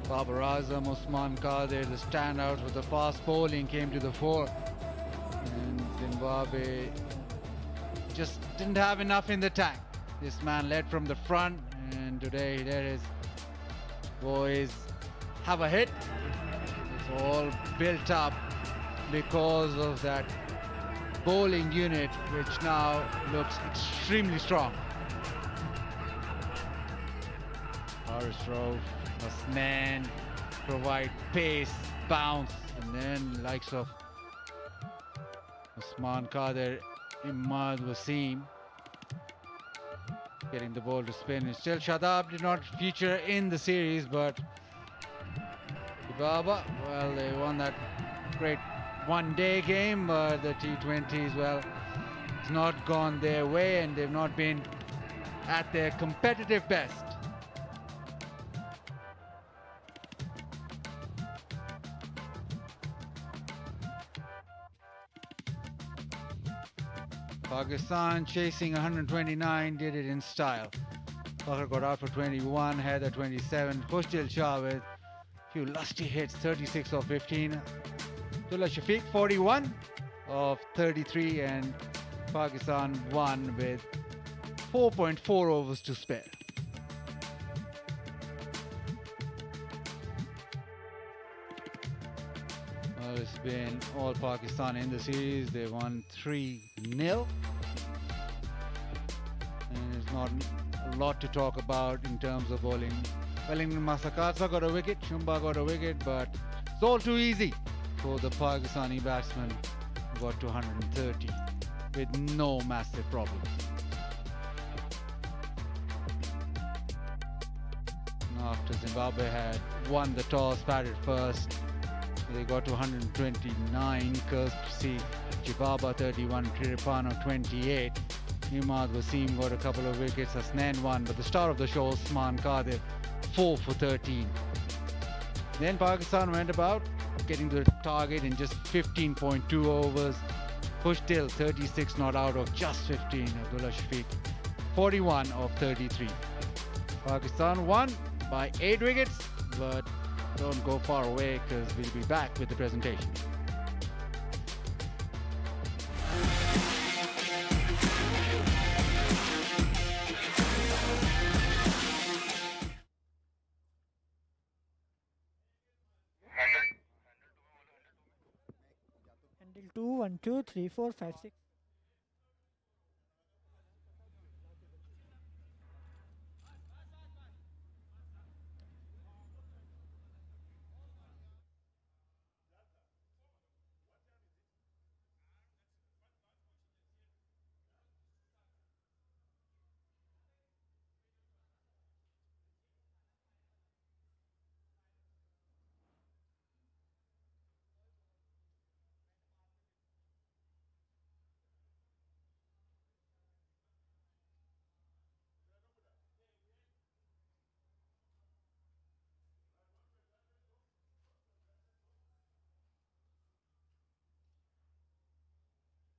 Babar Azam, Usman Qadir, the standouts with the fast bowling came to the fore. And Zimbabwe just didn't have enough in the tank. This man led from the front, and today there his boys have a hit. It's all built up because of that bowling unit, which now looks extremely strong. Harisrov, Hasnan provide pace, bounce, and then likes of Usman Qadir, Imad Wasim getting the ball to spin. Still Shadab did not feature in the series, but Zimbabwe, well, they won that great one-day game, but the T20s, well, it's not gone their way and they've not been at their competitive best. Pakistan chasing 129, did it in style. Fakhr got out for 21, Haider 27, Khushdil Shah with a few lusty hits, 36 of 15. Abdullah Shafiq 41 of 33, and Pakistan won with 4.4 overs to spare. Well, it's been all Pakistan in the series. They won 3-0. And it's not a lot to talk about in terms of bowling. Wellington Masakatsa got a wicket, Shumba got a wicket, but it's all too easy for the Pakistani batsman who got to 130 with no massive problems. After Zimbabwe had won the toss, batted first, they got to 129. Courtesy Jibaba 31, Tiripano 28. Imad Wasim got a couple of wickets, Hasnan won, but the star of the show, Usman Qadir, 4 for 13. Then Pakistan went about getting the target in just 15.2 overs. Pushed till 36 not out of just 15. Abdullah Shafiq 41 of 33. Pakistan won by 8 wickets, but don't go far away because we'll be back with the presentation. Handle 2, 1, 2, 3, 4, 5, 6.